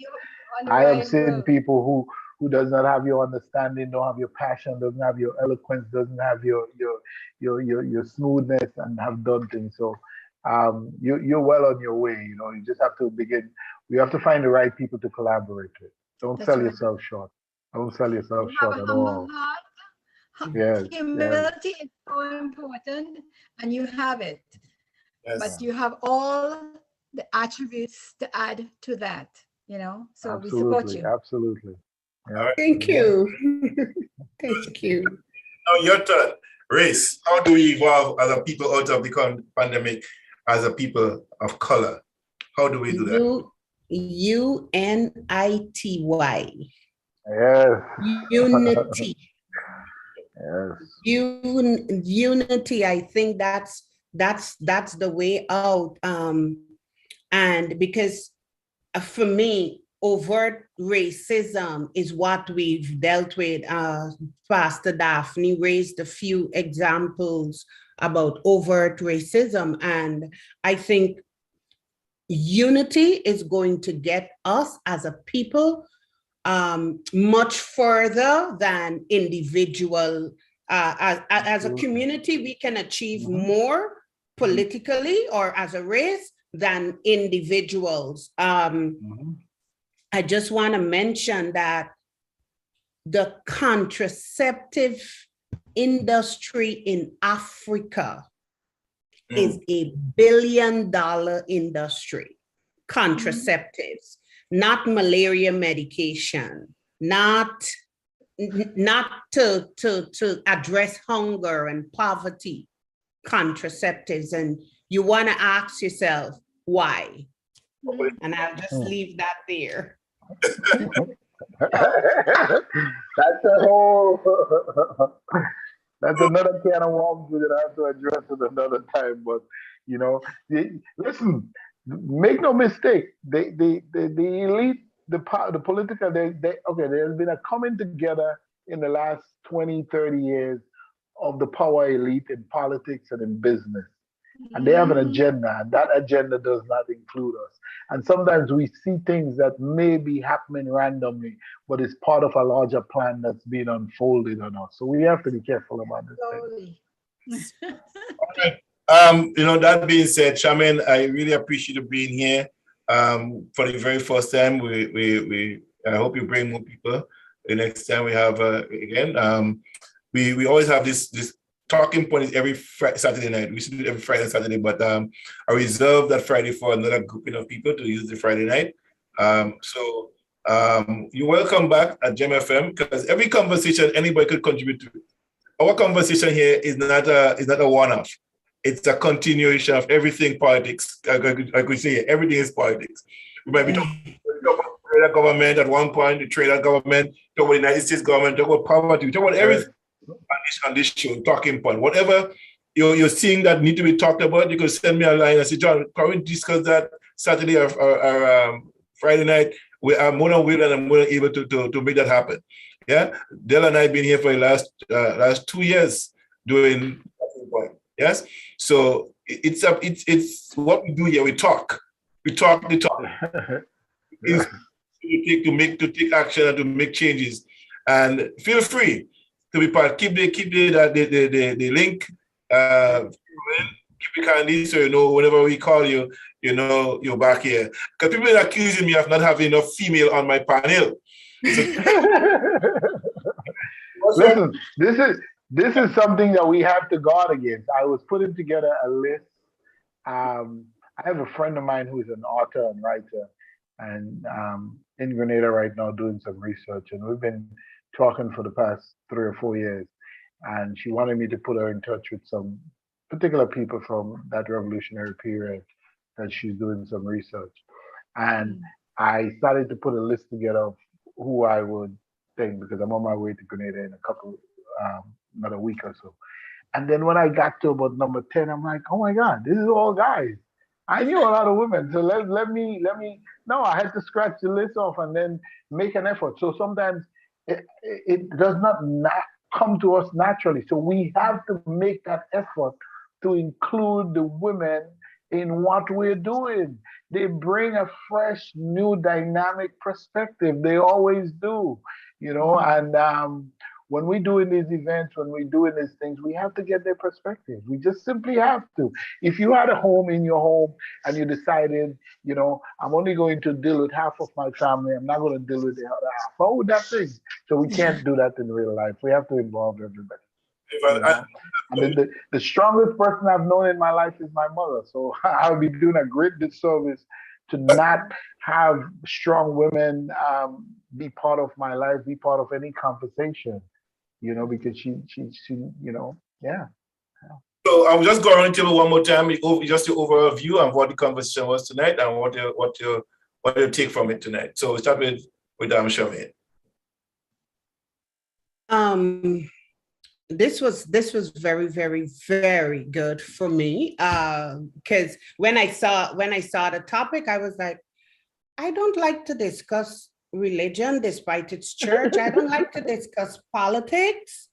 I have seen people who does not have your understanding, don't have your passion, doesn't have your eloquence, doesn't have your smoothness, and have done things. So you're well on your way. You know, you just have to begin. You have to find the right people to collaborate with. Don't sell yourself short. Don't sell yourself short at all. Yes, humility is so important, and you have it. Yes. But you have all the attributes to add to that, you know. So absolutely, we support you. Absolutely. Yeah. Thank you. Thank you. Now your turn. Race. How do we evolve as a people out of the pandemic as a people of color? How do we do that? UNITY. Yes. Unity. Yes. Unity. I think that's the way out. And because for me, overt racism is what we've dealt with. Pastor Daphne raised a few examples about overt racism, and I think unity is going to get us as a people much further than individual. As a community, we can achieve more politically or as a race than individuals. I just want to mention that the contraceptive industry in Africa is $1 billion industry. Contraceptives, not malaria medication, not to address hunger and poverty. Contraceptives, and you want to ask yourself why. And I'll just leave that there. That's a whole. That's another can of worms we're gonna have to address at another time. But you know, listen, make no mistake. The elite, the political, there's been a coming together in the last 20, 30 years of the power elite in politics and in business. And they have an agenda, and that agenda does not include us. And sometimes we see things that may be happening randomly, but it's part of a larger plan that's being unfolded on us. So we have to be careful about this. You know, that being said, Charmaine, I really appreciate you being here. For the very first time, I hope you bring more people. The next time we have again, we always have this talking point is every Saturday night. We should do it every Friday and Saturday, but I reserve that Friday for another grouping of people to use the Friday night. So you're welcome back at Gemfm, because every conversation anybody could contribute to. Our conversation here is not a one-off. it's a continuation of everything politics. I could say everything is politics. We might be talking about the government at one point, the trader government, talk about the United States government, talk about poverty, talk about everything on this show, talking point. Whatever you're seeing that need to be talked about, you can send me a line and say, John, can we discuss that Saturday or Friday night? I'm more than willing and I'm more than able to make that happen. Yeah, Dell and I have been here for the last 2 years doing talking point. Yes, so it's what we do here. We talk the talk. Is to take action and to make changes. And feel free to be part. Keep the link. Keep it handy so you know whenever we call you, you know you're back here. Because people are accusing me of not having enough female on my panel. So, listen, this is something that we have to guard against. I was putting together a list. I have a friend of mine who's an author and writer, and in Grenada right now doing some research, and we've been talking for the past 3 or 4 years, and she wanted me to put her in touch with some particular people from that revolutionary period that she's doing some research. And I started to put a list together of who I would think, because I'm on my way to Grenada in another week or so. And then when I got to about number 10, I'm like, oh my God, this is all guys. I knew a lot of women, so let me. No, I had to scratch the list off and then make an effort. So sometimes it does not come to us naturally. So we have to make that effort to include the women in what we're doing. They bring a fresh, new, dynamic perspective. They always do, you know. And when we're doing these events, when we're doing these things, we have to get their perspective. We just simply have to. If you had a home in your home and you decided, you know, I'm only going to deal with half of my family, I'm not going to deal with the other half, how would that be? So we can't do that in real life. We have to involve everybody. I mean, the strongest person I've known in my life is my mother. So I would be doing a great disservice to not have strong women be part of my life, be part of any conversation, you know, because she you know, yeah. So I'm just going to tell you one more time, just the overall view of what the conversation was tonight and what you take from it tonight. So we start with Charmaine. This was very, very, very good for me, because when I saw the topic, I was like, I don't like to discuss religion despite its church. I don't like to discuss politics,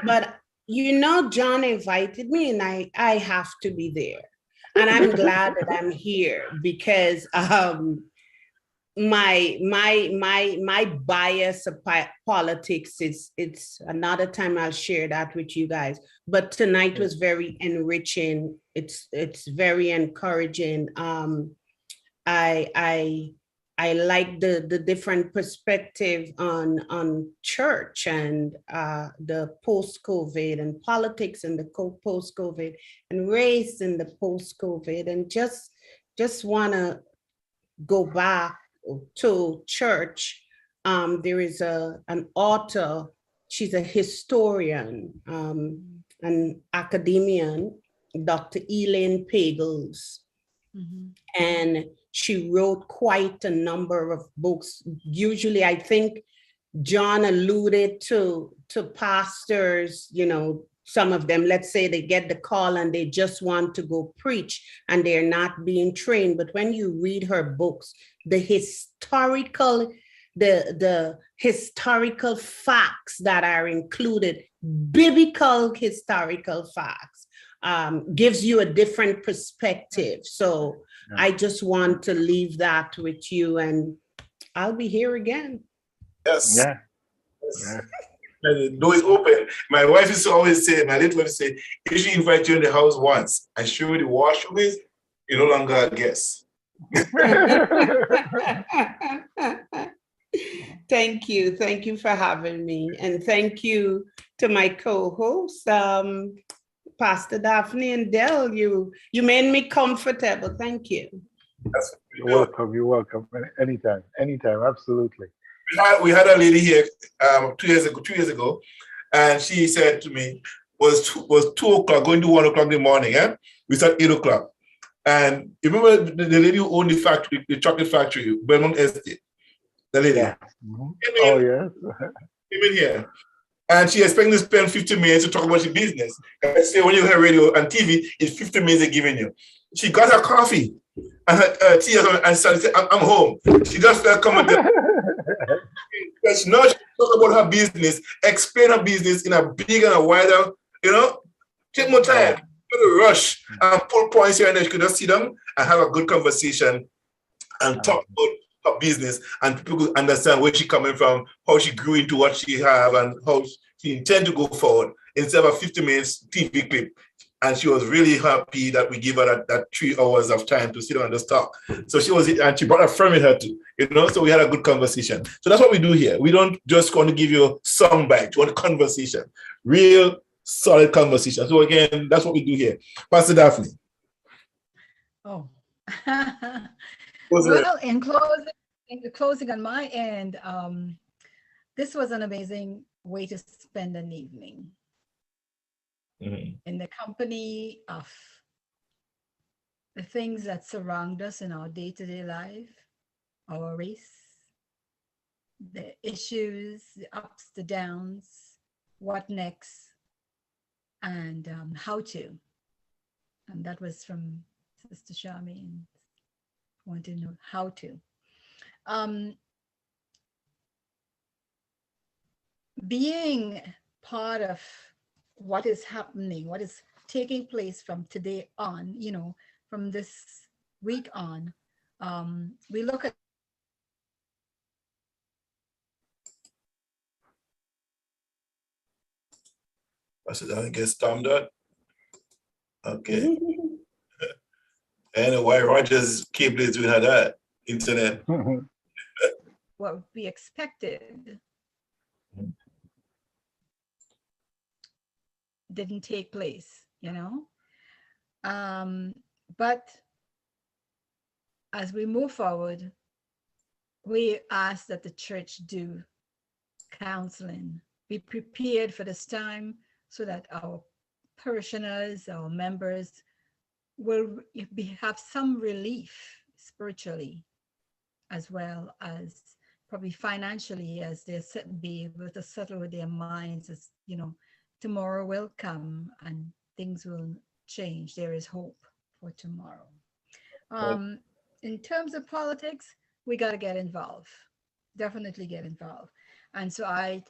but you know, John invited me, and I have to be there, and I'm glad that I'm here because my bias of politics it's another time I'll share that with you guys, but tonight was very enriching. It's very encouraging. I like the different perspective on church and the post-COVID and politics and the post-COVID and race in the post-COVID, and just want to go back to church. There is an author, she's a historian, an academician, Dr. Elaine Pagels, and she wrote quite a number of books. Usually, I think John alluded to pastors, you know, some of them, let's say they get the call and they just want to go preach and they're not being trained. But when you read her books, the historical facts that are included, biblical historical facts, gives you a different perspective. So I just want to leave that with you, and I'll be here again. Yes. Yeah. Yes. The door is open. My wife used to always say, my late wife say, if she invite you in the house once and show you the washroom is, you're no longer a guest. Thank you. Thank you for having me. And thank you to my co-hosts, Pastor Daphne and Dell. You made me comfortable. Thank you. You're welcome. You're welcome. Anytime. Absolutely. We had a lady here 2 years ago, and she said to me, was 2 o'clock, going to 1 o'clock in the morning. We start 8 o'clock. And you remember the lady who owned the factory, the chocolate factory, Belmont Estate? The lady. Yeah. Oh, yes. Came in here. And she expecting to spend 50 minutes to talk about your business. I say when you hear radio and TV, it's 50 minutes they're giving you. She got her coffee and her tea and started saying, I'm home. She just felt comfortable. Because now she talk about her business, explain her business in a bigger and a wider, take more time. To rush and pull points here and there. You could just sit down and have a good conversation and talk about her business, and people could understand where she's coming from, how she grew into what she have, and how she intend to go forward instead of a 50 minutes TV clip. And she was really happy that we give her that 3 hours of time to sit down and just talk. So she was, and she brought a friend with her too, so we had a good conversation. So that's what we do here. We don't just want to give you a song bite, we want a conversation, real solid conversation. So again, that's what we do here. Pastor Daphne. Oh. Well, in closing on my end, this was an amazing way to spend an evening in the company of the things that surround us in our day-to-day life, our race, the issues, the ups, the downs, what next, and how to. And that was from Sister Charmaine. Want to know how to. Being part of what is happening, what is taking place from today on, from this week on, we look at I guess stormed out. Okay. And why Rogers cable is doing that internet. what we expected didn't take place, but as we move forward, we ask that the church do counseling, be prepared for this time so that our parishioners, our members will have some relief spiritually, as well as probably financially, as they be able to settle with their minds, as tomorrow will come and things will change. There is hope for tomorrow. In terms of politics, we got to get involved, definitely get involved. And so I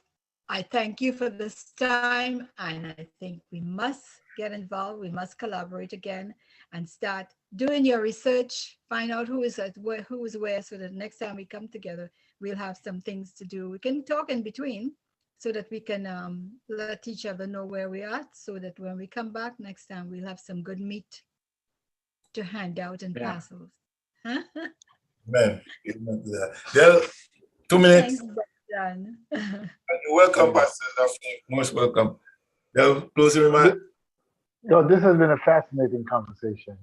thank you for this time, and I think we must get involved. We must collaborate again and start doing your research, find out who is where, so that next time we come together, we'll have some things to do. We can talk in between so that we can let each other know where we are, so that when we come back next time, we'll have some good meat to hand out and pass out. Huh? Man, there 2 minutes. Thanks, John. You're welcome, Pastor Daphne. Most welcome. Closing remarks. This has been a fascinating conversation.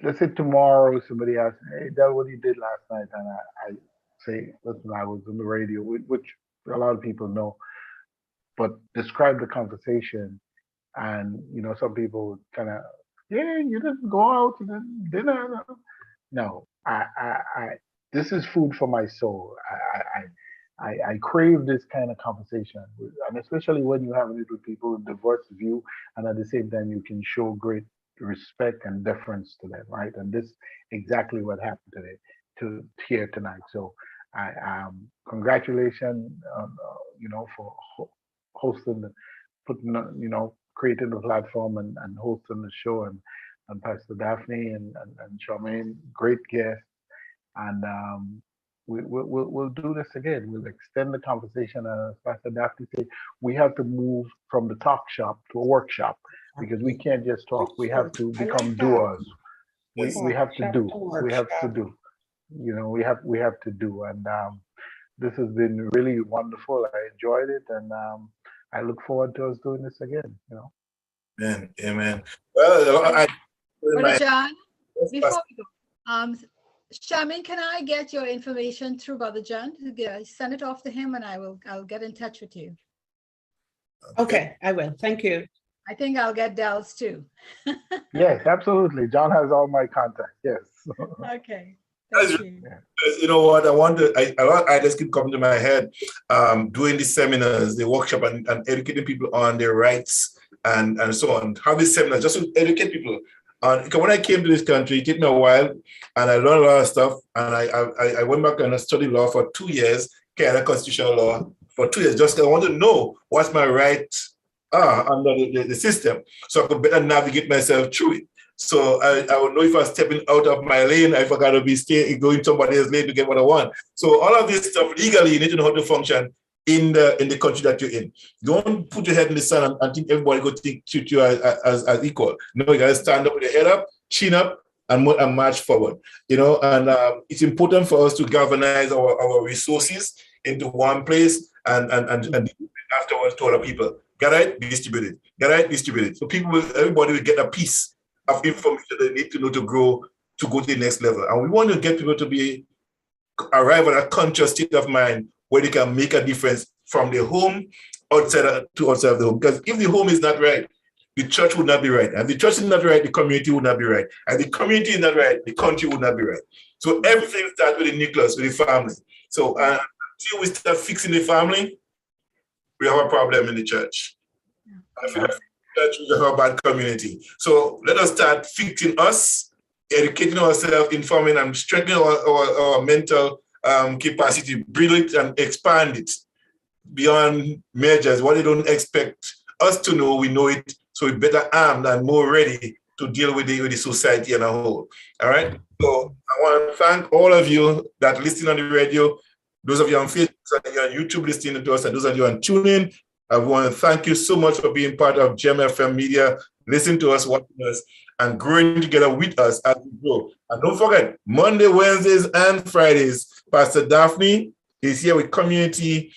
Let's say tomorrow somebody asks, "Hey, Del, what you did last night?" And I say, "Listen, I was on the radio," which a lot of people know, but describe the conversation. And some people kind of, "Yeah, you didn't go out to dinner." No, this is food for my soul. I crave this kind of conversation, and especially when you have it with people with diverse view, and at the same time you can show great respect and deference to them, right? And this exactly what happened today, here tonight. So I congratulations, for hosting, creating the platform and hosting the show, and Pastor Daphne and Charmaine, great guest, and we'll do this again. We'll extend the conversation, and as Pastor Daphne said, we have to move from the talk shop to a workshop, because we can't just talk. We have to become doers. We have to do. We have to do. We have to do. And this has been really wonderful. I enjoyed it, and I look forward to us doing this again. Amen. Well, Brother John, before we go, Charmaine, can I get your information through Brother John? Send it off to him, and I'll get in touch with you. Okay, I will. Thank you. I think I'll get Dell's too. Yes, absolutely. John has all my contacts. Yes. Okay. Thank you. You know what? I wonder, a lot of ideas keep coming to my head. Doing the seminars, the workshop, and educating people on their rights and so on. Have these seminars just to educate people. Because when I came to this country, it took me a while, and I learned a lot of stuff. And I went back and I studied law for 2 years, Canada constitutional law for 2 years. Just I want to know what's my rights are under the system, so I could better navigate myself through it. So I would know if I'm stepping out of my lane, if I gotta be going somebody else's lane to get what I want. So all of this stuff legally, you need to know how to function in the country that you're in. Don't put your head in the sand and think everybody go treat you as equal. No, you gotta stand up with your head up, chin up, and march forward. You know, and it's important for us to galvanize our resources into one place and afterwards to other people. Get it, distribute it. Get it, distribute it. So everybody will get a piece of information they need to know to grow, to go to the next level. And we want to get people to arrive at a conscious state of mind where they can make a difference from their home outside of the home. Because if the home is not right, the church would not be right. And if the church is not right, the community would not be right. And if the community is not right, the country would not be right. So everything starts with the nucleus, with the family. So until we start fixing the family, we have a problem in the church. I feel like church is a bad community. So let us start fixing us, educating ourselves, informing and strengthening our mental capacity, build it and expand it beyond measures. What they don't expect us to know, we know it, so we're better armed and more ready to deal with the society as a whole. All right. So I want to thank all of you that listen on the radio, those of you on Facebook, and you on YouTube listening to us, and those of you on TuneIn. I want to thank you so much for being part of Gemfm Media, listening to us, watching us, and growing together with us as we grow. And don't forget, Monday, Wednesdays, and Fridays, Pastor Daphne is here with Community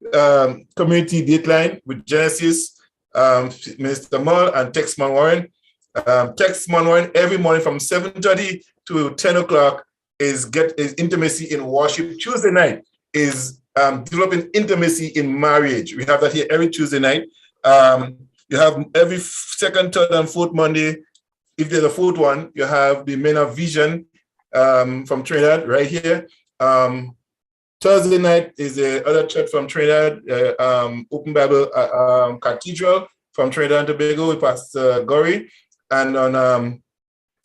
Dateline with Genesis, Minister Mull, and Texman Warren. Texman Warren every morning from 7:30 to 10 o'clock is intimacy in worship. Tuesday night is developing intimacy in marriage. We have that here every Tuesday night. You have every second, third, and fourth Monday. If there's a fourth one, you have the Men of Vision from Trinidad right here. Thursday night is the other church from Trinidad, Open Bible Cathedral from Trinidad and Tobago with Pastor Gory. And on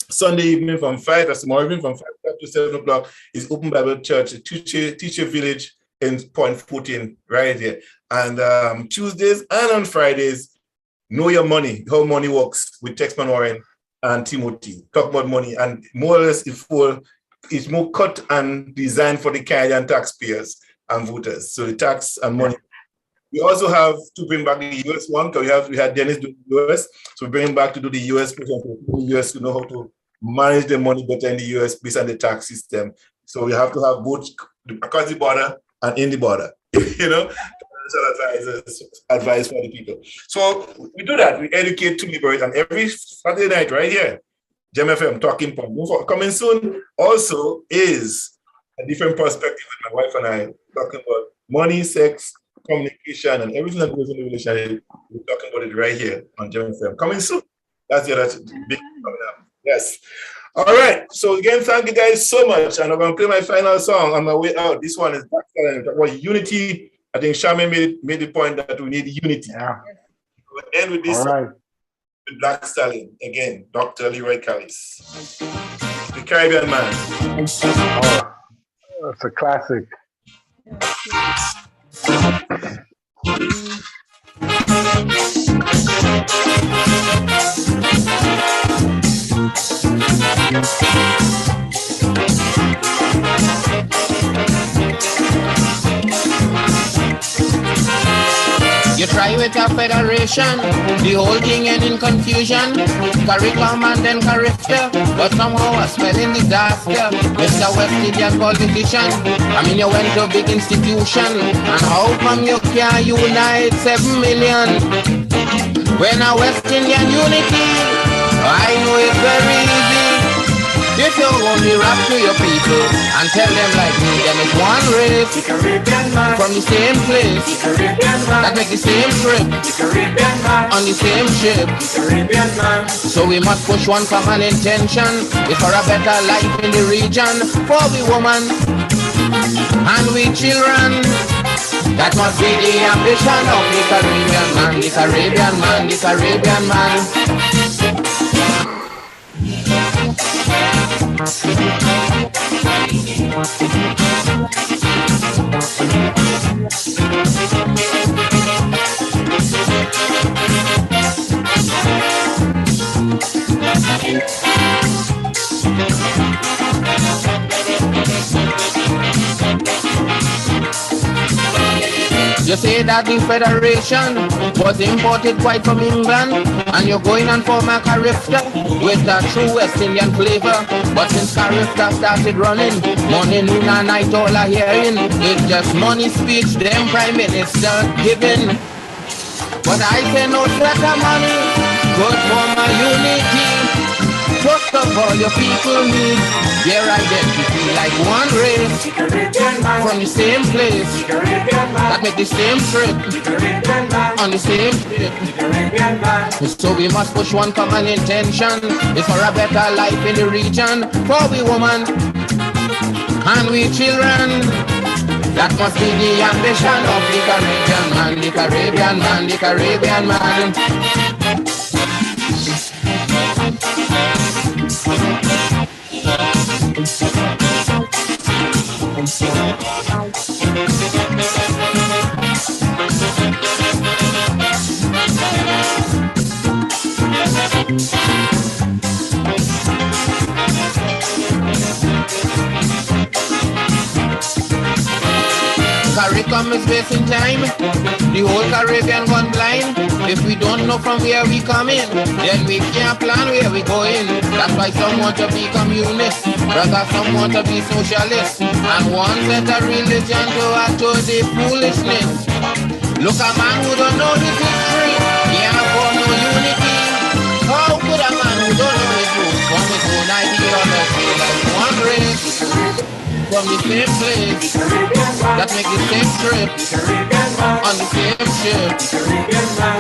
Sunday evening from 5, that's tomorrow evening from 5 to 7 o'clock is Open Bible Church, Teacher Village in Point 14, right here. And Tuesdays and on Fridays, Know Your Money, How Money Works with Texman Warren and Timothy. Talk about money, and more or less it's more cut and designed for the Canadian taxpayers and voters. So the tax and money. We also have to bring back the US one, because we had Dennis do the US. So we bring him back to do the US person, for the US to know how to manage the money better in the US based on the tax system. So we have to have both across the border and in the border, you know, advice for the people. So we do that. We educate to liberate, and every Saturday night right here, Gemfm Talking Point. Coming soon also is a different perspective with my wife and I, talking about money, sex, communication, and everything that goes in the relationship. We're talking about it right here on Gemfm. Coming soon. That's the other big coming up. Yes. All right. So again, thank you guys so much. And I'm going to play my final song on my way out. This one is about unity. I think Charmaine made the point that we need unity. Yeah. We'll end with this song, with Black Stallion. Again, Dr. Leroy Callis. The Caribbean Man. Oh, that's a classic. You try with a federation, the whole thing end in confusion. Curriculum and then character, but somehow a spelling disaster. Mr. West Indian politician, I mean you went to a big institution, and how come you can't unite 7 million? When a West Indian unity, I know it's very easy. The If you only rap to your people and tell them like me, then it's one race from the same place that make the same trip on the same ship. So we must push one common intention. It's for a better life in the region for we woman and we children. That must be the ambition of the Caribbean man, the Caribbean man, the Caribbean man. You say that the Federation was imported quite from England, and you're going on for my Carifta with that true West Indian flavor. But since Carifta started running, morning, noon, and night all I hearing it's just money speech them Prime Minister giving. But I say no threat of money, good for my unity. First of all, your people need their identity like one race from the same place that make the same trip on the same trip. So we must push one common intention. It's for a better life in the region for we woman and we children. That must be the ambition of the Caribbean man, the Caribbean man, the Caribbean man. CARICOM is wasting time. The whole Caribbean gone blind. If we don't know from where we come in, then we can't plan where we going. That's why some want to be communist, rather some want to be socialist, and one set a religion to add to the foolishness. Look, a man who don't know his history, he ain't got no unity. How could a man who don't know his roots form his own ideology like one race from the same place that make the same trip on the same ship?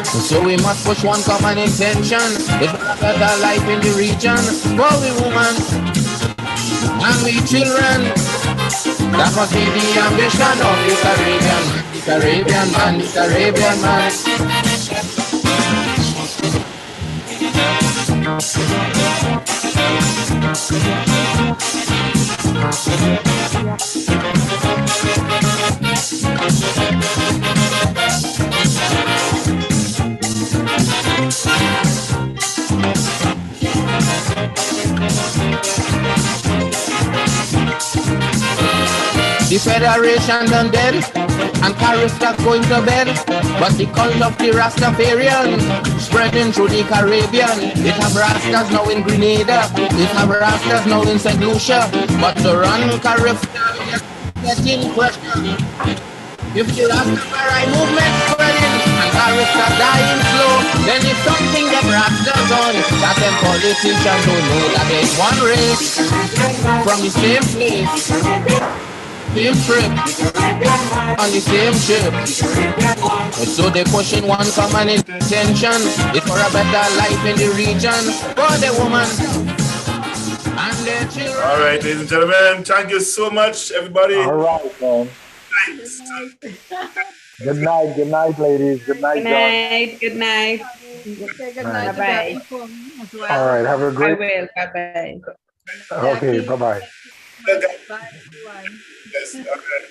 So we must push one common intention. It's a better life in the region for we woman and we children. That must be the ambition of the Caribbean man, the Caribbean man. The Federation done dead, and Carista going to bed. But the cult of the Rastafarian spreading through the Caribbean. It have Rastas now in Grenada, it have Rastas now in St. Lucia. But to run Carista, getting question. If the Rastafari movement spreading and Carista dying slow, then it's something that Rastas on. That them politicians don't know that there's one race from the same place. Same trip on the same ship. So they pushing one common intention. It's for a better life in the region for the woman and their children. All right, ladies and gentlemen, thank you so much, everybody. All right, man. Good night, ladies. Good night, John. Good night. Say good night to Bye-bye. Gemfm as well. All right, have a I great. will. Bye-bye. Okay, bye-bye. Bye, everyone. Yes, okay.